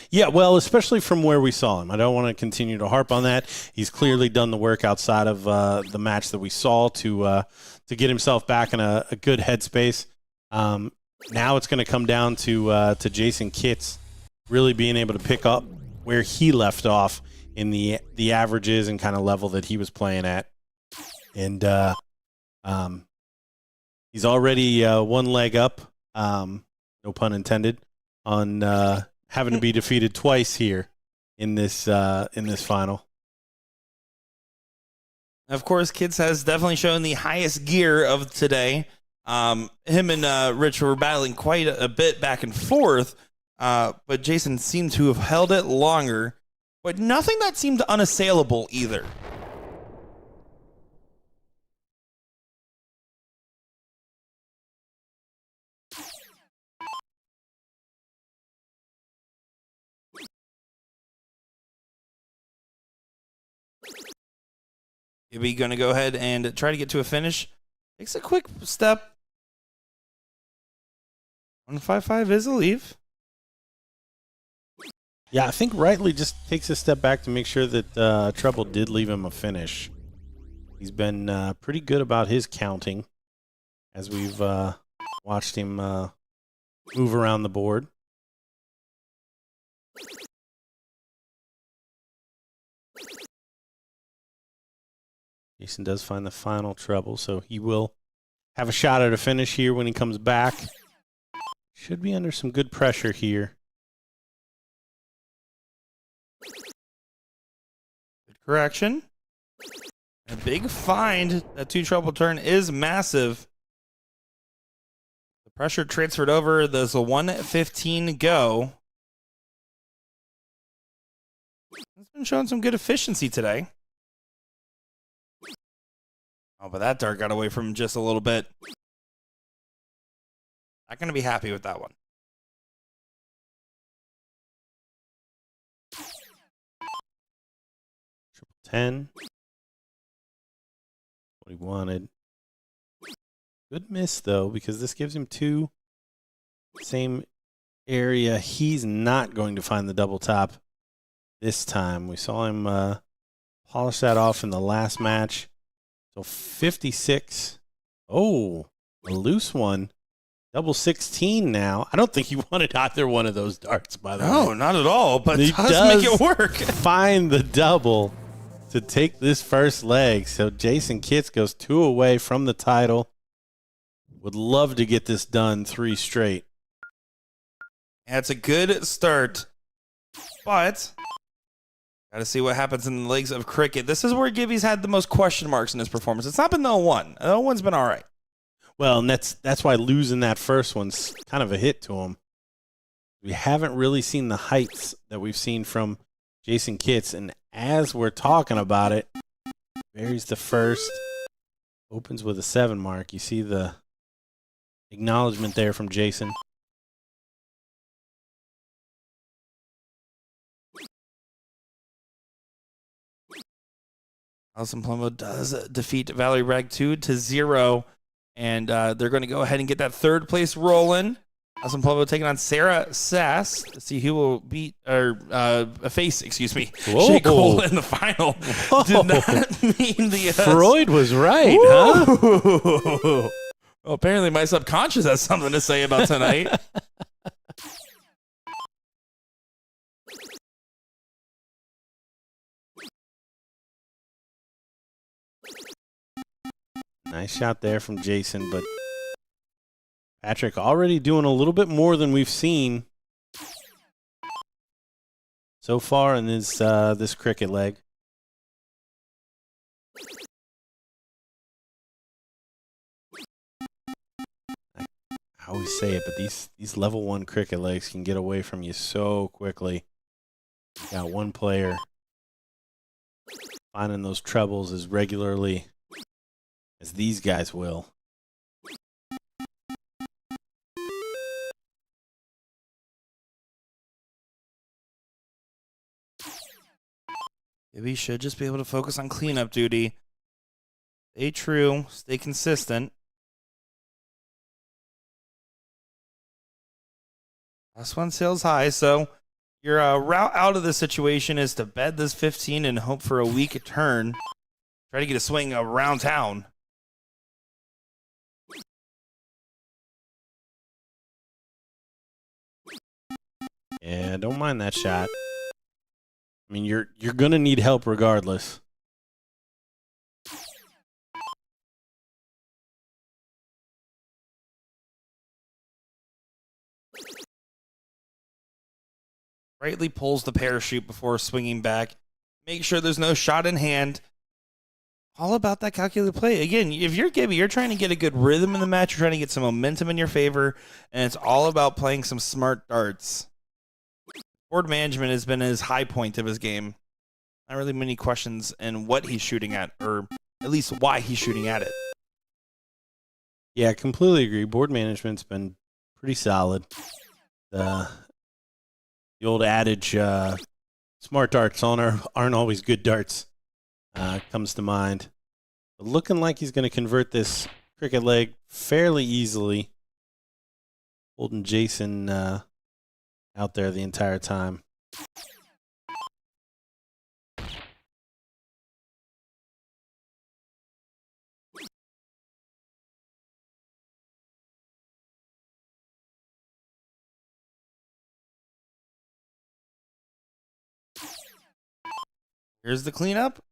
Yeah, well, especially from where we saw him. I don't want to continue to harp on that. He's clearly done the work outside of the match that we saw to get himself back in a good headspace. Now it's going to come down to Jason Kitts really being able to pick up where he left off in the averages and kind of level that he was playing at. And he's already one leg up, no pun intended, on having to be defeated twice here in this final. Of course, Kitts has definitely shown the highest gear of today. Him and Rich were battling quite a bit back and forth, but Jason seemed to have held it longer, but nothing that seemed unassailable either. Gibby going to go ahead and try to get to a finish. Takes a quick step. 155 is a leave. Yeah, I think rightly just takes a step back to make sure that Treble did leave him a finish. He's been pretty good about his counting as we've watched him move around the board. Jason does find the final treble, so he will have a shot at a finish here when he comes back. Should be under some good pressure here. Good correction. A big find. That two treble turn is massive. The pressure transferred over. There's a 115 go. It's been showing some good efficiency today. Oh, but that dart got away from him just a little bit. Not going to be happy with that one. Triple 10. What he wanted. Good miss, though, because this gives him two. Same area. He's not going to find the double top this time. We saw him polish that off in the last match. So 56. Oh, a loose one. Double 16 now. I don't think he wanted either one of those darts, by the way. No, not at all, but he does make it work. Find the double to take this first leg. So Jason Kitts goes 2 away from the title. Would love to get this done 3 straight. That's a good start, but got to see what happens in the legs of cricket. This is where Gibby's had the most question marks in his performance. It's not been the 0-1. The 0-1's been all right. Well, and that's why losing that first one's kind of a hit to him. We haven't really seen the heights that we've seen from Jason Kitts, and as we're talking about it, buries the first, opens with a 7 mark. You see the acknowledgement there from Jason. Allison Palumbo does defeat Valerie Bragg 2-0. And they're going to go ahead and get that third place rolling. Allison Palumbo taking on Sarah Sass. Let's see who will beat, or face, excuse me, Shea Cole in the final. Whoa. Did not mean the... Freud was right, huh? Well, apparently my subconscious has something to say about tonight. Nice shot there from Jason, but Patrick already doing a little bit more than we've seen so far in this cricket leg. I always say it, but these level 1 cricket legs can get away from you so quickly. You got one player finding those trebles as regularly as these guys will. Gibby should just be able to focus on cleanup duty. Stay true. Stay consistent. Last one sails high, so your route out of this situation is to bed this 15 and hope for a weak turn. Try to get a swing around town. Yeah, don't mind that shot. I mean, you're gonna need help regardless. Rightly pulls the parachute before swinging back. Make sure there's no shot in hand. All about that calculated play. Again, if you're Gibby, you're trying to get a good rhythm in the match. You're trying to get some momentum in your favor, and it's all about playing some smart darts. Board management has been his high point of his game. Not really many questions in what he's shooting at, or at least why he's shooting at it. Yeah, I completely agree. Board management's been pretty solid. The old adage, smart darts aren't always good darts, comes to mind. But looking like he's going to convert this cricket leg fairly easily. Holding Jason out there the entire time. Here's the cleanup.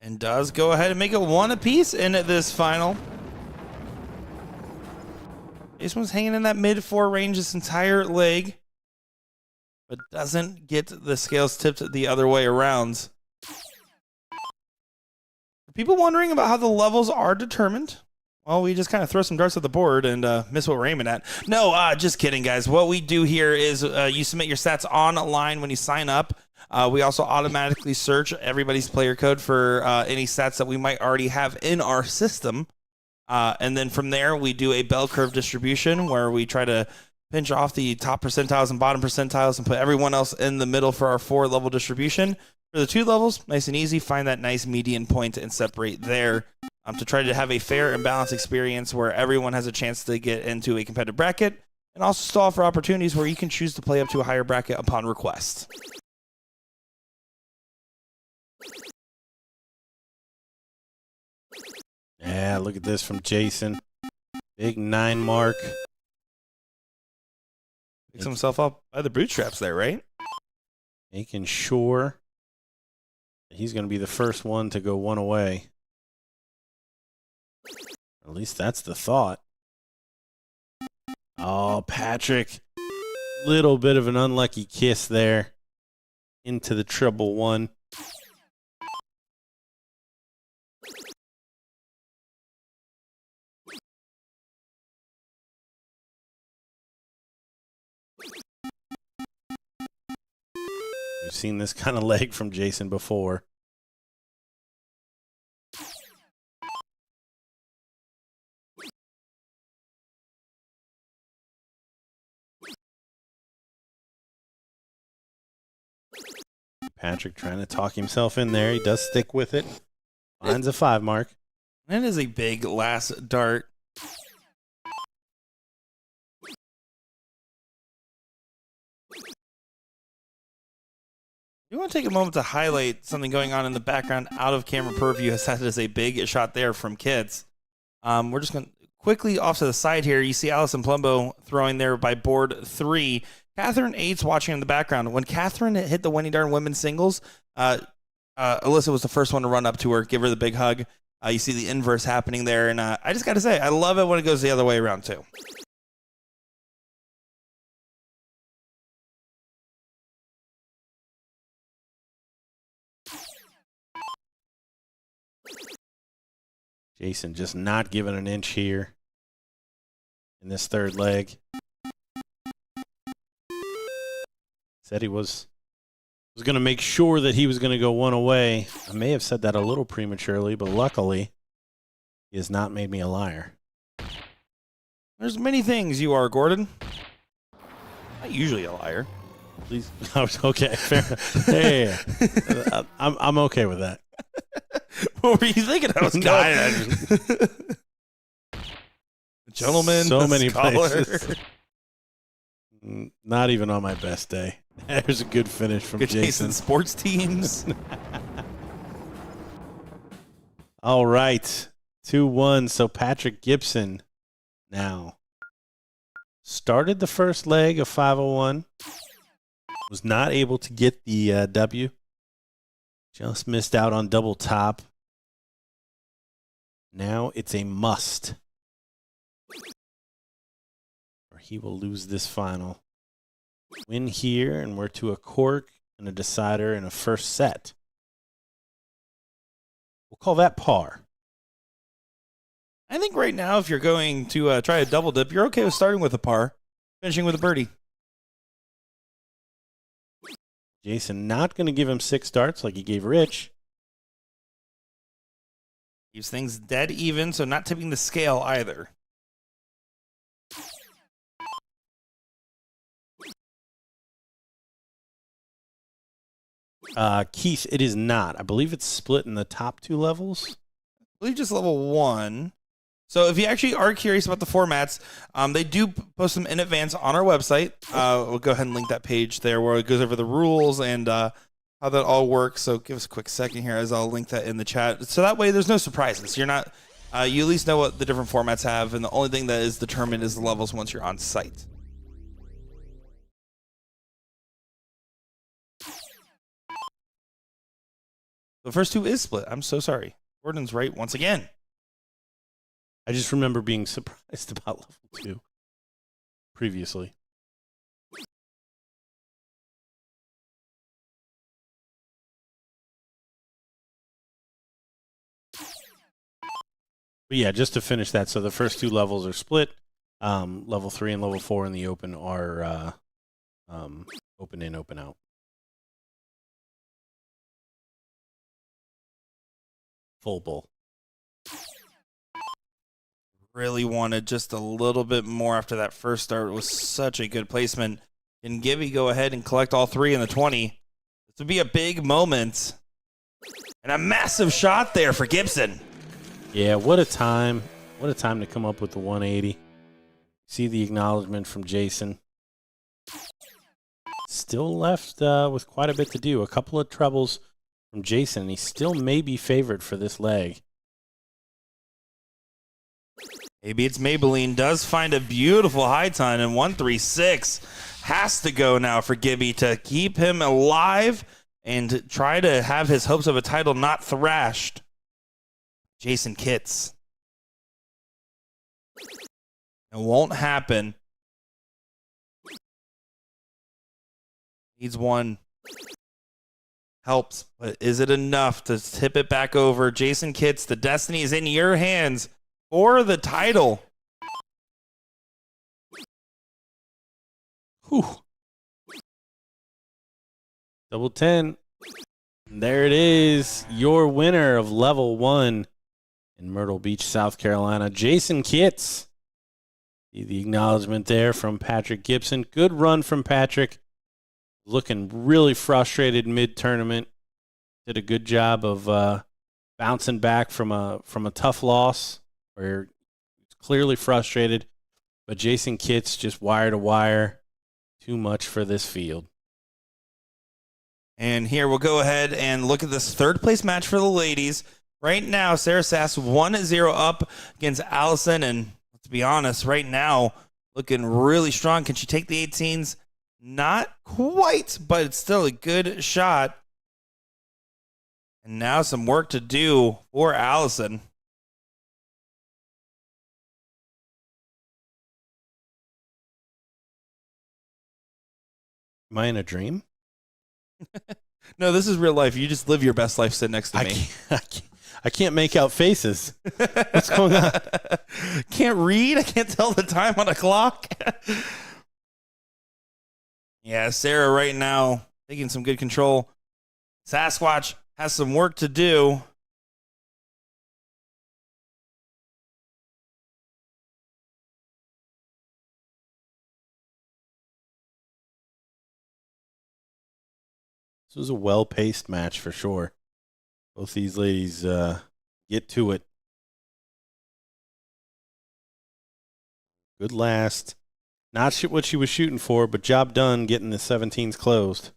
And does go ahead and make it one apiece in this final. This one's hanging in that mid-4 range this entire leg, but doesn't get the scales tipped the other way around. For people wondering about how the levels are determined, well, we just kind of throw some darts at the board and miss what we're aiming at. No, just kidding, guys. What we do here is you submit your stats online when you sign up. We also automatically search everybody's player code for any stats that we might already have in our system. And then from there, we do a bell curve distribution where we try to pinch off the top percentiles and bottom percentiles and put everyone else in the middle for our 4-level distribution. For the 2 levels, nice and easy, find that nice median point and separate there to try to have a fair and balanced experience where everyone has a chance to get into a competitive bracket, and also still offer opportunities where you can choose to play up to a higher bracket upon request. Yeah, look at this from Jason. Big 9 mark. Picks himself up by the bootstraps there, right? Making sure that he's going to be the first one to go one away. At least that's the thought. Oh, Patrick. Little bit of an unlucky kiss there into the treble 1. We've seen this kind of leg from Jason before. Patrick trying to talk himself in there. He does stick with it. Finds a 5 mark. That is a big last dart. You want to take a moment to highlight something going on in the background out of camera purview, as that is a big shot there from Kids. We're just going to quickly off to the side here. You see Allison Plumbo throwing there by board 3. Catherine 8's watching in the background. When Catherine hit the Wendy Darn women's singles, Alyssa was the first one to run up to her, give her the big hug. You see the inverse happening there. And I just got to say, I love it when it goes the other way around, too. Jason just not giving an inch here in this third leg. Said he was going to make sure that he was going to go one away. I may have said that a little prematurely, but luckily he has not made me a liar. There's many things you are, Gordon. Not usually a liar. Please. Okay, fair. Yeah. I'm okay with that. What were you thinking? I was going. Gentleman, so many scholar. places. Not even on my best day. There's a good finish from Jason. Sports teams. All right. 2-1. So Patrick Gibson now started the first leg of 501. Was not able to get the W. Just missed out on double top. Now it's a must. Or he will lose this final. Win here, and we're to a cork and a decider in a first set. We'll call that par. I think right now, if you're going to try a double dip, you're okay with starting with a par, finishing with a birdie. Jason not going to give him 6 darts like he gave Rich. Keeps things dead even, so not tipping the scale either. Keith, it is not. I believe it's split in the top 2 levels. I believe just level 1. So if you actually are curious about the formats, they do post them in advance on our website. We'll go ahead and link that page there where it goes over the rules and how that all works. So give us a quick second here as I'll link that in the chat. So that way there's no surprises. You're not, you at least know what the different formats have, and the only thing that is determined is the levels once you're on site. The first 2 is split. I'm so sorry. Gordon's right once again. I just remember being surprised about level 2 previously. But yeah, just to finish that, so the first 2 levels are split. Level 3 and level 4 in the open are open in, open out. Full bowl. Really wanted just a little bit more after that first start. It was such a good placement. Can Gibby go ahead and collect all 3 in the 20? This would be a big moment. And a massive shot there for Gibson. Yeah, what a time. What a time to come up with the 180. See the acknowledgement from Jason. Still left with quite a bit to do. A couple of trebles from Jason. He still may be favored for this leg. Maybe it's Maybelline. Does find a beautiful high time, and 136 has to go now for Gibby to keep him alive and try to have his hopes of a title not thrashed. Jason Kitts. It won't happen. Needs one. Helps, but is it enough to tip it back over? Jason Kitts, the destiny is in your hands for the title. Whew. Double 10. There it is. Your winner of level 1 in Myrtle Beach, South Carolina, Jason Kitts. See the acknowledgement there from Patrick Gibson. Good run from Patrick. Looking really frustrated mid-tournament. Did a good job of bouncing back from a tough loss where he's clearly frustrated. But Jason Kitts just wire to wire. Too much for this field. And here we'll go ahead and look at this third place match for the ladies. Right now, Sarah Sass 1-0 up against Allison. And let's be honest, right now, looking really strong. Can she take the 18s? Not quite, but it's still a good shot. And now some work to do for Allison. Am I in a dream? No, this is real life. You just live your best life sitting next to me. I can't make out faces. What's going on? Can't read? I can't tell the time on a clock? Yeah, Sarah right now taking some good control. Sasquatch has some work to do. This was a well-paced match for sure. Both these ladies get to it. Good last. Not what she was shooting for, but job done getting the 17s closed.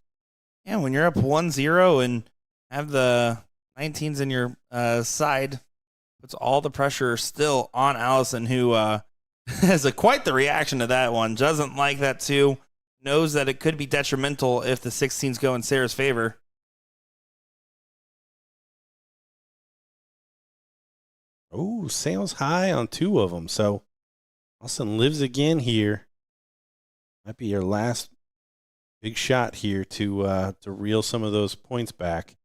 Yeah, when you're up 1-0 and have the 19s in your side, puts all the pressure still on Allison, who has quite the reaction to that one. Doesn't like that too. Knows that it could be detrimental if the 16s go in Sarah's favor. Oh, sails high on 2 of them. So Allison lives again here. Might be her last big shot here to reel some of those points back.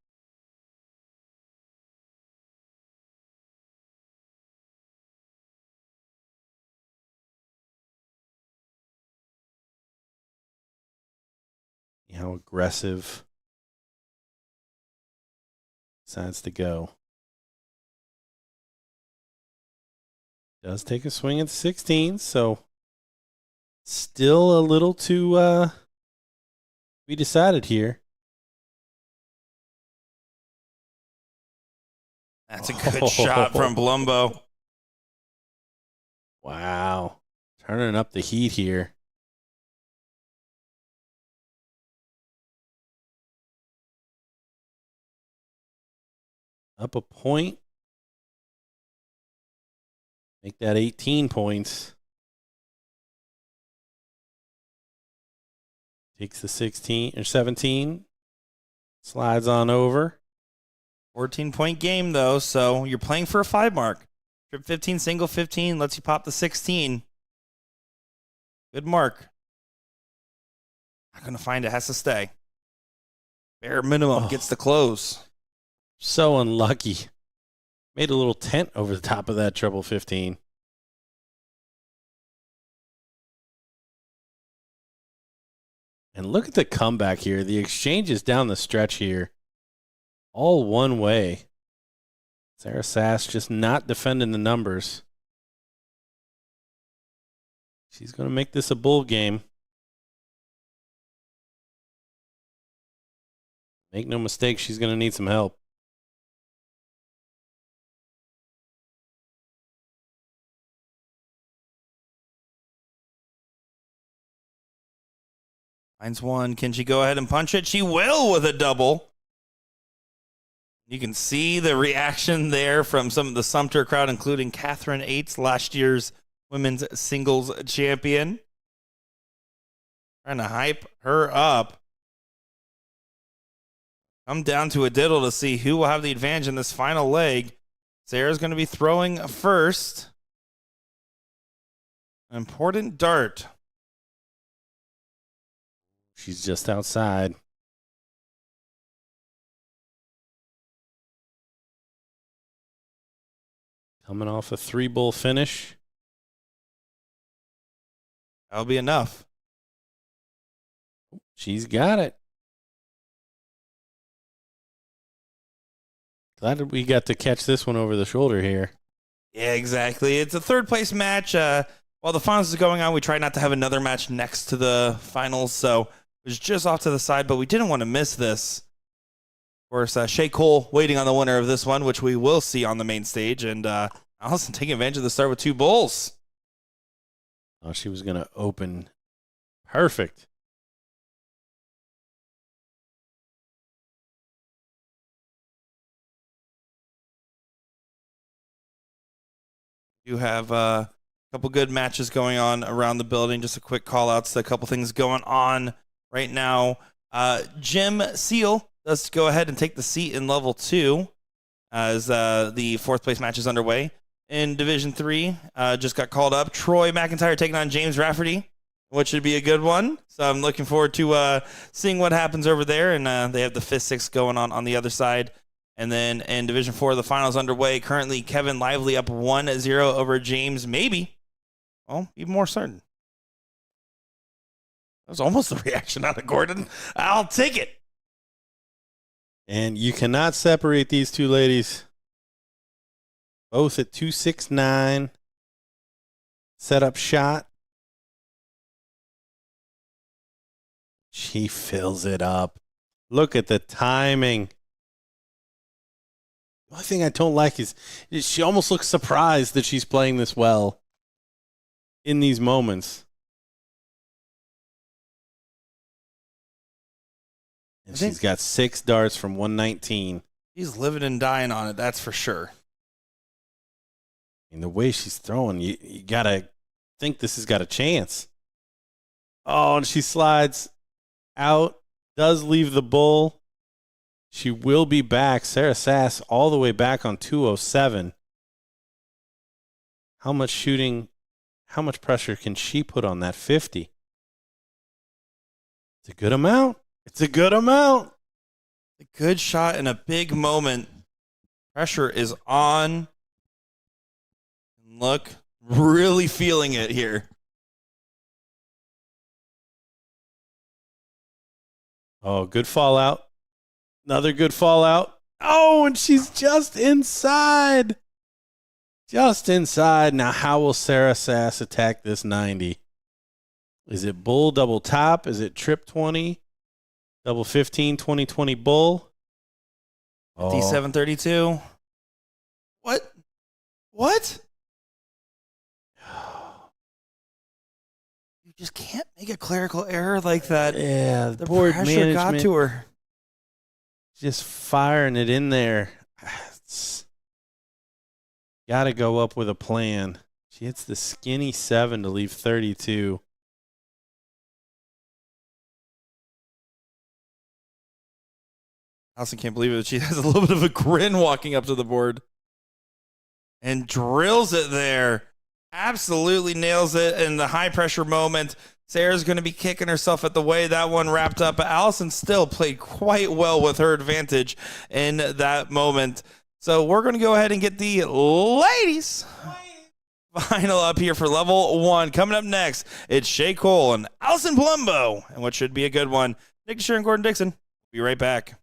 See how aggressive decides to go. Does take a swing at the 16, so still a little to be decided here. That's a good shot from Blumbo. Wow. Turning up the heat here. Up a point. Make that 18 points. Takes the 16 or 17. Slides on over. 14-point game, though, so you're playing for a 5 mark. Trip 15, single 15, lets you pop the 16. Good mark. Not going to find it, has to stay. Bare minimum gets the close. So unlucky. Made a little tent over the top of that treble 15. And look at the comeback here. The exchanges down the stretch here. All one way. Sarah Sass just not defending the numbers. She's going to make this a bull game. Make no mistake, she's going to need some help. Finds one. Can she go ahead and punch it? She will with a double. You can see the reaction there from some of the Sumter crowd, including Catherine Aites, last year's women's singles champion. Trying to hype her up. Come down to a diddle to see who will have the advantage in this final leg. Sarah's going to be throwing first. An important dart. She's just outside. Coming off a 3-bull finish. That'll be enough. She's got it. Glad that we got to catch this one over the shoulder here. Yeah, exactly. It's a third-place match. While the finals is going on, we tried not to have another match next to the finals, so it was just off to the side, but we didn't want to miss this. Of course, Shea Cole waiting on the winner of this one, which we will see on the main stage, and Allison taking advantage of the start with 2 bulls. Oh, she was going to open. Perfect. You have a couple good matches going on around the building. Just a quick call outs to a couple things going on right now. Jim Seal does go ahead and take the seat in level 2 as the 4th place match is underway. In Division 3, just got called up. Troy McIntyre taking on James Rafferty, which should be a good one. So I'm looking forward to seeing what happens over there. And they have the 5th, 6th going on the other side. And then in Division 4, the finals underway. Currently, Kevin Lively up 1-0 over James. Maybe. Well, even more certain. That was almost the reaction out of Gordon. I'll take it. And you cannot separate these two ladies. Both at 269. Set up shot. She fills it up. Look at the timing. The only thing I don't like is she almost looks surprised that she's playing this well in these moments. And she's got 6 darts from 119. He's living and dying on it, that's for sure. And the way she's throwing, you got to think this has got a chance. Oh, and she slides out, does leave the bull. She will be back. Sarah Sass all the way back on 207. How much shooting, how much pressure can she put on that 50? It's a good amount. It's a good amount. A good shot in a big moment. Pressure is on. Look, really feeling it here. Oh, good fallout. Another good fallout. Oh, and she's just inside. Just inside. Now, how will Sarah Sass attack this 90? Is it bull double top? Is it trip 20? Double 15, 20, 20 bull? Oh. D732. What? You just can't make a clerical error like that. Yeah, the board pressure management got to her. Just firing it in there. Got to go up with a plan. She hits the skinny 7 to leave 32. Allison can't believe it. She has a little bit of a grin walking up to the board. And drills it there. Absolutely nails it in the high pressure moment. Sarah's going to be kicking herself at the way that one wrapped up. But Allison still played quite well with her advantage in that moment. So we're going to go ahead and get the ladies final up here for level 1. Coming up next, it's Shay Cole and Allison Palumbo. And what should be a good one. Nick DeShere and Gordon Dixon. Be right back.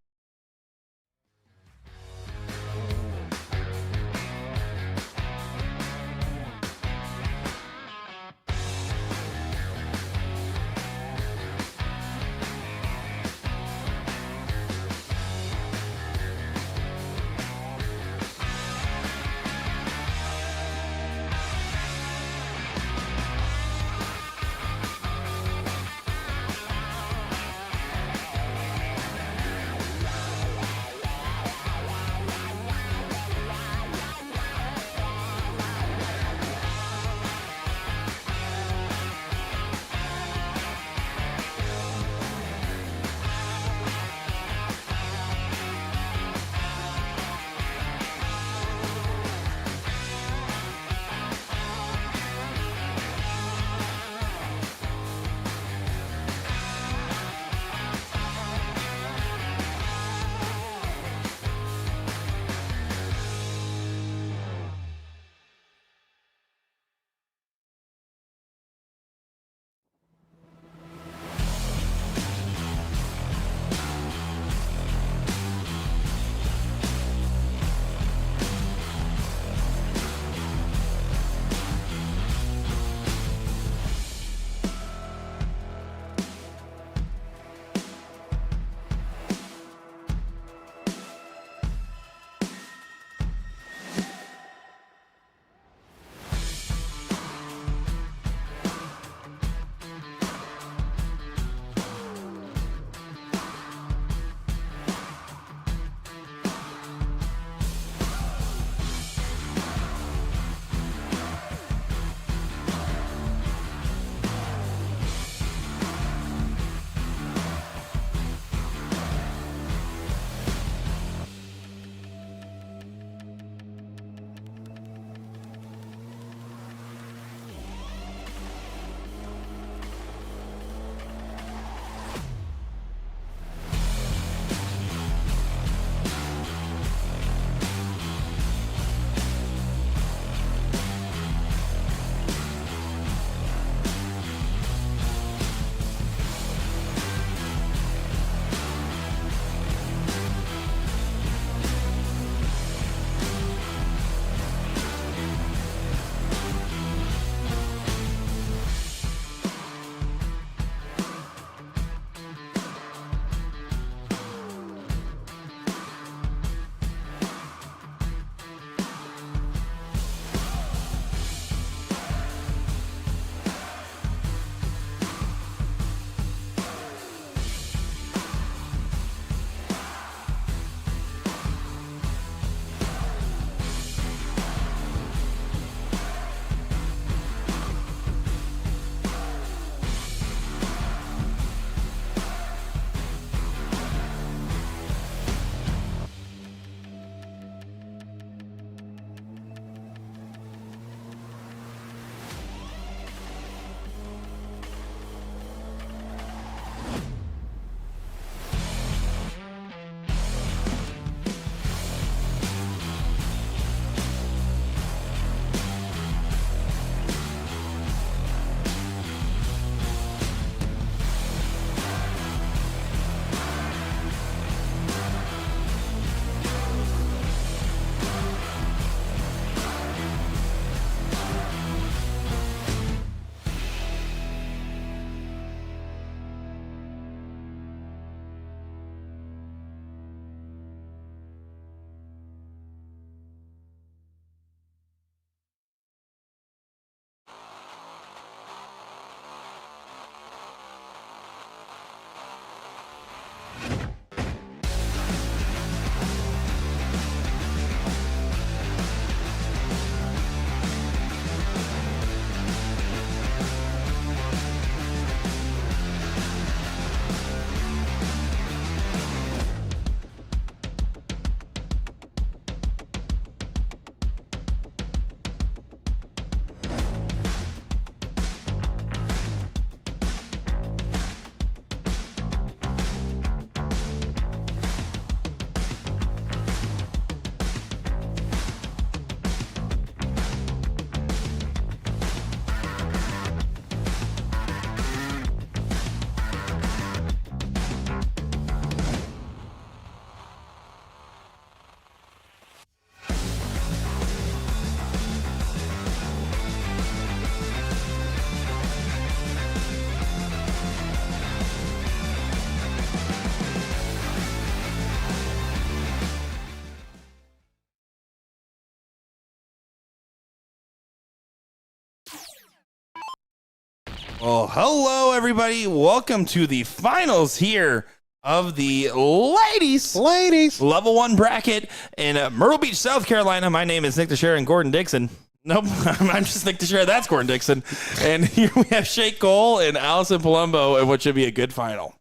Well, hello, everybody. Welcome to the finals here of the ladies level 1 bracket in Myrtle Beach, South Carolina. My name is Nick Teixeira and Gordon Dixon. Nope, I'm just Nick Teixeira. That's Gordon Dixon. And here we have Shay Cole and Allison Palumbo in what should be a good final.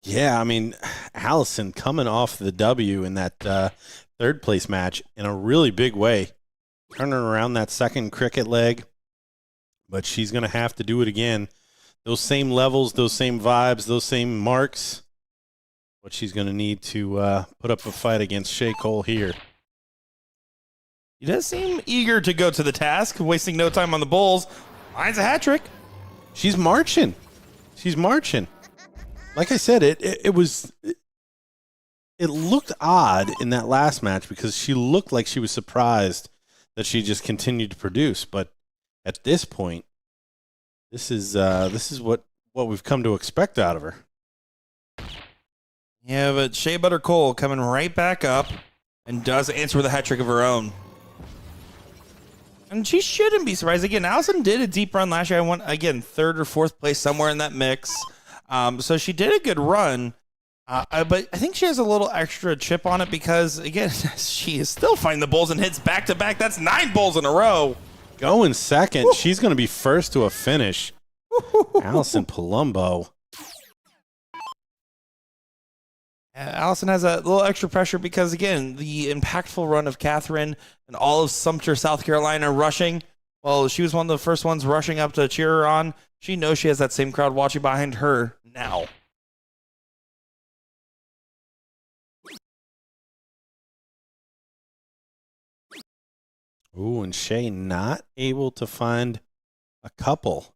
Yeah, I mean, Allison coming off the W in that third place match in a really big way, turning around that second cricket leg, but she's going to have to do it again. Those same levels, those same vibes, those same marks, what she's going to need to put up a fight against Shay Cole here. He does seem eager to go to the task, wasting no time on the Bulls. Mine's a hat trick. She's marching. She's marching. Like I said, it looked odd in that last match because she looked like she was surprised that she just continued to produce. But at this point, this is what we've come to expect out of her. Yeah, but Shea Butter Cole coming right back up and does answer with a hat trick of her own. And she shouldn't be surprised. Again, Allison did a deep run last year. I went, again, 3rd or 4th place somewhere in that mix. So she did a good run. But I think she has a little extra chip on it because, again, she is still finding the Bulls and hits back-to-back. That's 9 Bulls in a row. Going second. Woo. She's going to be first to a finish. Allison Palumbo. Allison has a little extra pressure because, again, the impactful run of Catherine and all of Sumter, South Carolina rushing. Well, she was one of the first ones rushing up to cheer her on. She knows she has that same crowd watching behind her now. Ooh, and Shay not able to find a couple.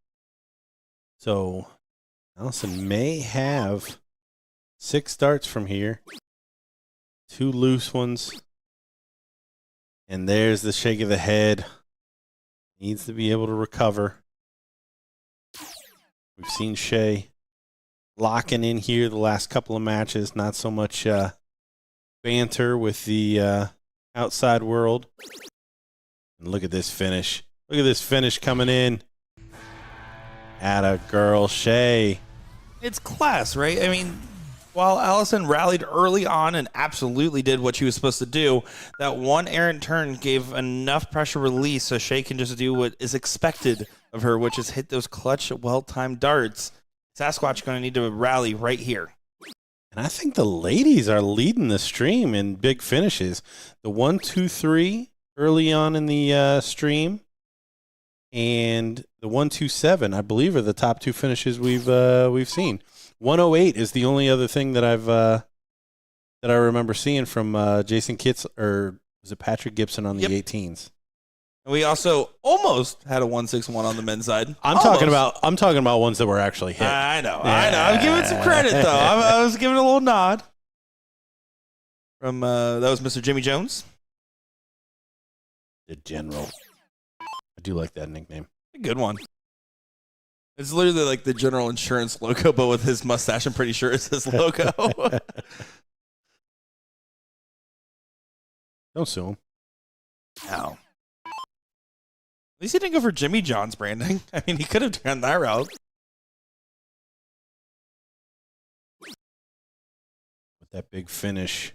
So Allison may have 6 starts from here. 2 loose ones. And there's the shake of the head. Needs to be able to recover. We've seen Shay locking in here the last couple of matches. Not so much banter with the outside world. And look at this finish. Look at this finish coming in. Atta girl, Shay. It's class, right? I mean, while Allison rallied early on and absolutely did what she was supposed to do, that one errant turn gave enough pressure release so Shay can just do what is expected of her, which is hit those clutch, well-timed darts. Sasquatch going to need to rally right here. And I think the ladies are leading the stream in big finishes. The 1, 2, 3 early on in the stream, and the 1, 2, 7, I believe, are the top 2 finishes we've seen. 108 is the only other thing that I remember seeing from Jason Kitts, or was it Patrick Gibson on the 18s? And we also almost had a 161 on the men's side. I'm talking about ones that were actually hit. I know. I'm giving some credit though. I was giving a little nod. From that was Mr. Jimmy Jones, the General. I do like that nickname. A good one. It's literally like the General Insurance logo, but with his mustache. I'm pretty sure it's his logo. Don't sue him. No. At least he didn't go for Jimmy John's branding. I mean, he could have gone that route. With that big finish,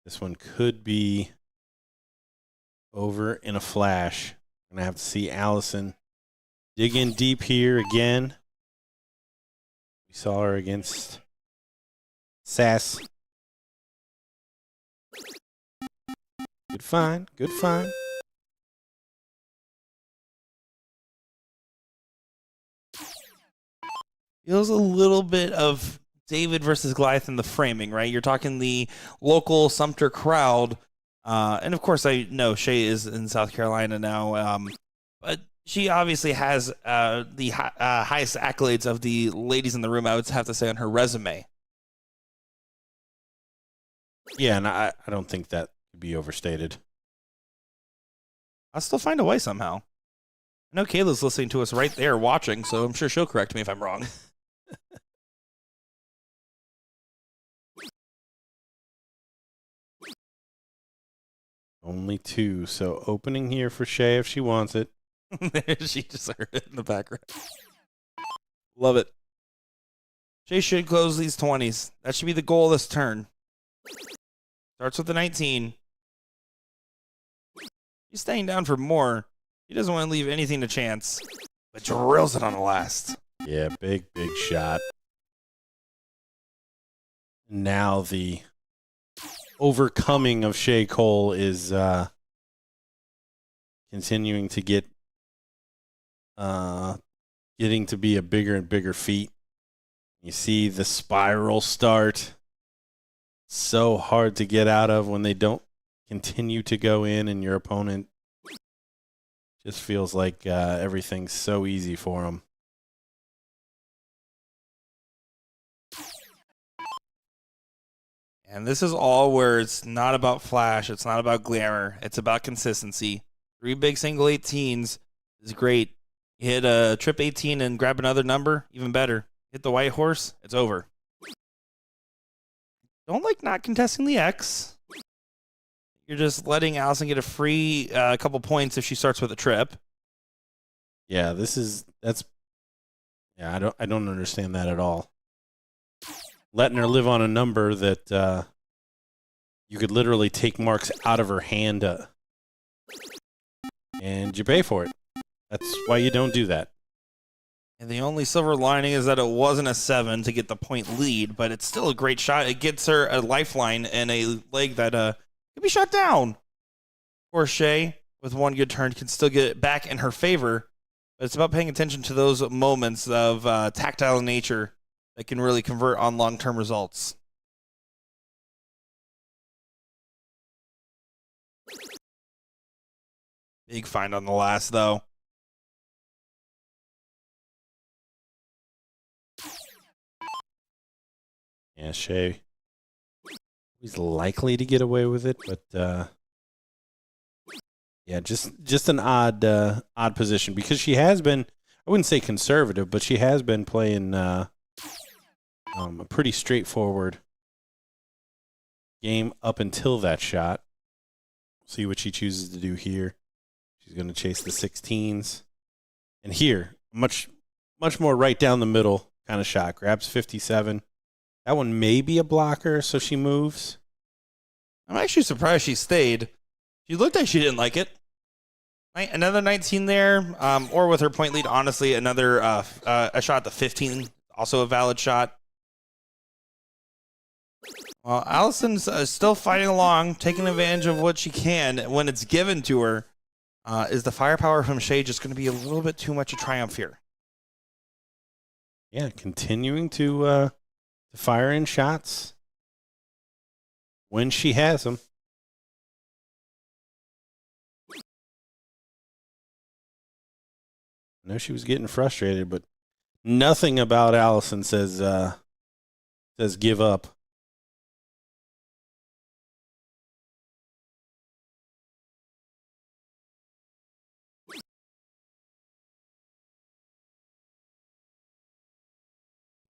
this one could be over in a flash. I'm going to have to see Allison dig in deep here again. We saw her against Sass. Good find. Good find. Feels a little bit of David versus Goliath in the framing, right? You're talking the local Sumter crowd. And of course, I know Shay is in South Carolina now. But she obviously has the highest accolades of the ladies in the room, I would have to say, on her resume. Yeah, and I don't think that could be overstated. I'll still find a way somehow. I know Kayla's listening to us right there watching, so I'm sure she'll correct me if I'm wrong. Only 2, so opening here for Shay if she wants it. She just heard it in the background. Love it. Shay should close these 20s. That should be the goal this turn. Starts with the 19. He's staying down for more. He doesn't want to leave anything to chance, but drills it on the last. Yeah, big shot. Now the overcoming of Shea Cole is continuing to getting to be a bigger and bigger feat. You see the spiral start. So hard to get out of when they don't continue to go in, and your opponent just feels like everything's so easy for them. And this is all where it's not about flash. It's not about glamour. It's about consistency. 3 big single 18s is great. You hit a trip 18 and grab another number, even better. Hit the white horse, it's over. Don't like not contesting the X. You're just letting Allison get a free couple points if she starts with a trip. Yeah, I don't understand that at all. Letting her live on a number that you could literally take marks out of her hand and you pay for it. That's why you don't do that. And the only silver lining is that it wasn't a 7 to get the point lead, but it's still a great shot. It gets her a lifeline and a leg that could be shut down. Or Shay, with one good turn, can still get it back in her favor. But it's about paying attention to those moments of tactile nature that can really convert on long-term results. Big find on the last, though. Yeah, Shay. He's likely to get away with it, but yeah, just an odd position because she has been, I wouldn't say conservative, but she has been playing a pretty straightforward game up until that shot. See what she chooses to do here. She's going to chase the 16s. And here, much more right down the middle kind of shot. Grabs 57. That one may be a blocker, so she moves. I'm actually surprised she stayed. She looked like she didn't like it. Another 19 there, or with her point lead, honestly, another a shot at the 15, also a valid shot. Well, Allison's still fighting along, taking advantage of what she can when it's given to her. Is the firepower from Shay just going to be a little bit too much a triumph here? Yeah, continuing to fire in shots when she has them. I know she was getting frustrated, but nothing about Allison says give up.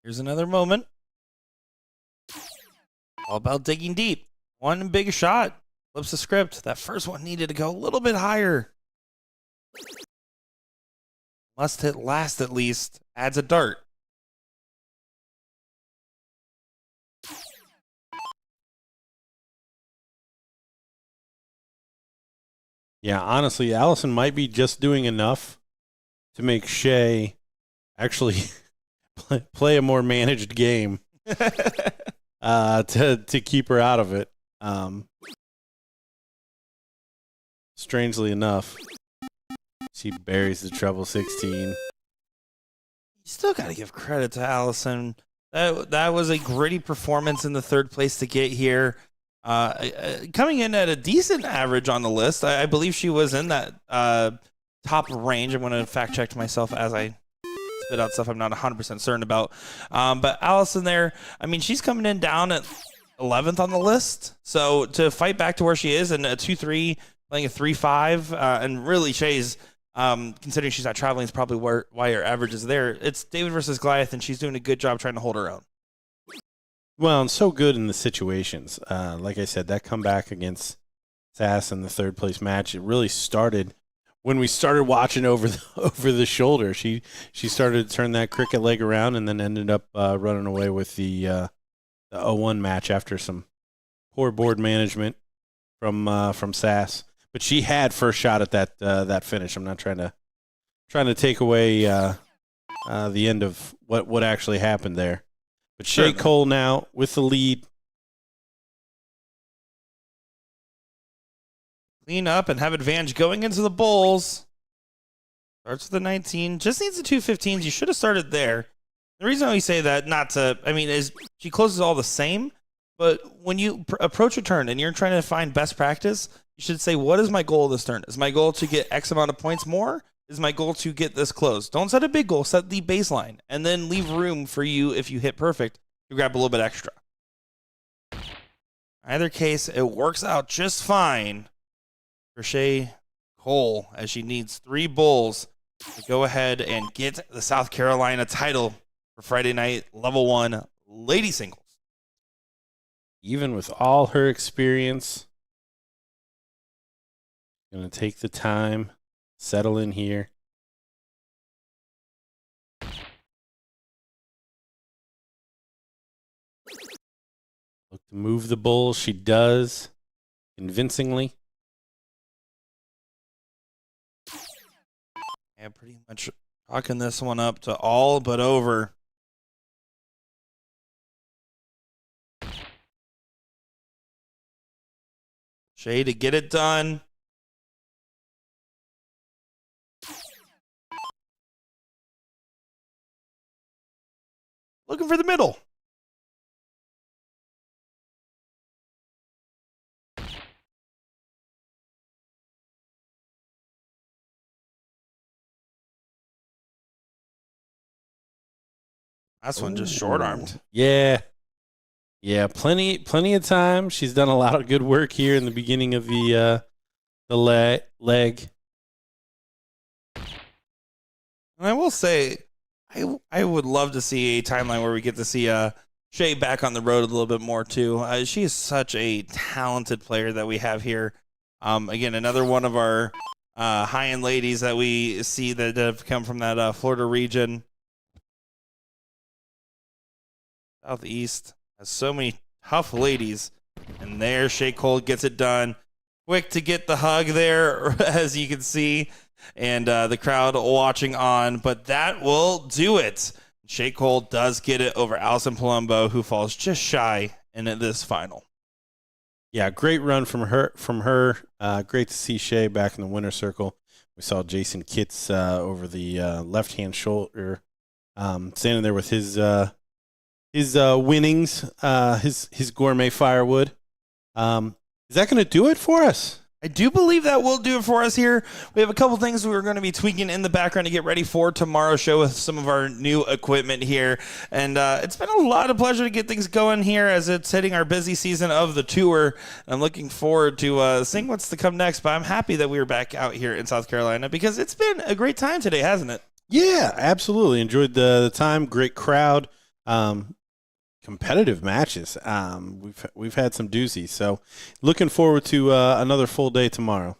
Here's another moment. All about digging deep. One big shot. Flips the script. That first one needed to go a little bit higher. Must hit last at least. Adds a dart. Yeah, honestly, Allison might be just doing enough to make Shay actually play a more managed game to keep her out of it. Strangely enough, she buries the treble 16. You still got to give credit to Allison. That was a gritty performance in the third place to get here. Coming in at a decent average on the list. I believe she was in that top range. I'm going to fact check myself as I spit out stuff I'm not 100% certain about. But Allison there, I mean, she's coming in down at 11th on the list. So to fight back to where she is and a 2-3, playing a 3-5, and really Shay's, considering she's not traveling, is probably why her average is there. It's David versus Goliath, and she's doing a good job trying to hold her own. Well, and so good in the situations. Like I said, that comeback against Sass in the third place match, it really started when we started watching over the shoulder, she started to turn that cricket leg around and then ended up running away with the 0-1 match after some poor board management from Sass. But she had first shot at that finish. I'm not trying to take away the end of what actually happened there. But Shea Cole now with the lead. Clean up and have advantage going into the bowls. Starts with the 19. Just needs the 215s. You should have started there. The reason we say that, is she closes all the same, but when you approach a turn and you're trying to find best practice, you should say, what is my goal this turn? Is my goal to get X amount of points more? Is my goal to get this close? Don't set a big goal. Set the baseline, and then leave room for you, if you hit perfect, to grab a little bit extra. Either case, it works out just fine for Shea Cole, as she needs 3 bowls to go ahead and get the South Carolina title for Friday night level 1 lady singles. Even with all her experience, going to take the time, settle in here. Look to move the bull. She does convincingly. Yeah, pretty much chalking this one up to all but over. Shea to get it done. Looking for the middle. That's one just short-armed. Yeah. Yeah, plenty of time. She's done a lot of good work here in the beginning of the leg. And I will say, I would love to see a timeline where we get to see Shea back on the road a little bit more, too. She is such a talented player that we have here. Again, another one of our high-end ladies that we see that have come from that Florida region. Southeast has so many tough ladies. And there, Shea Cole gets it done. Quick to get the hug there, as you can see. And the crowd watching on. But that will do it. Shea Cole does get it over Allison Palumbo, who falls just shy in this final. Yeah, great run from her. Great to see Shea back in the winner's circle. We saw Jason Kitts over the left-hand shoulder, standing there with his winnings, his gourmet firewood. Is that going to do it for us? I do believe that will do it for us here. We have a couple things we're going to be tweaking in the background to get ready for tomorrow's show with some of our new equipment here. And it's been a lot of pleasure to get things going here as it's hitting our busy season of the tour. I'm looking forward to seeing what's to come next. But I'm happy that we were back out here in South Carolina because it's been a great time today, hasn't it? Yeah, absolutely. Enjoyed the time. Great crowd. Competitive matches. We've had some doozies, so looking forward to another full day tomorrow.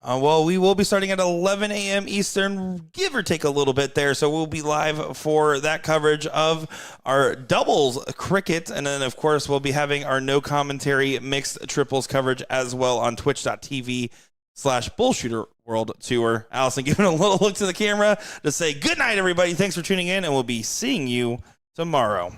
Well, we will be starting at 11 a.m. Eastern, give or take a little bit there. So we'll be live for that coverage of our doubles cricket. And then, of course, we'll be having our no commentary mixed triples coverage as well on twitch.tv/BullShooter World Tour. Allison giving a little look to the camera to say good night, everybody. Thanks for tuning in, and we'll be seeing you tomorrow.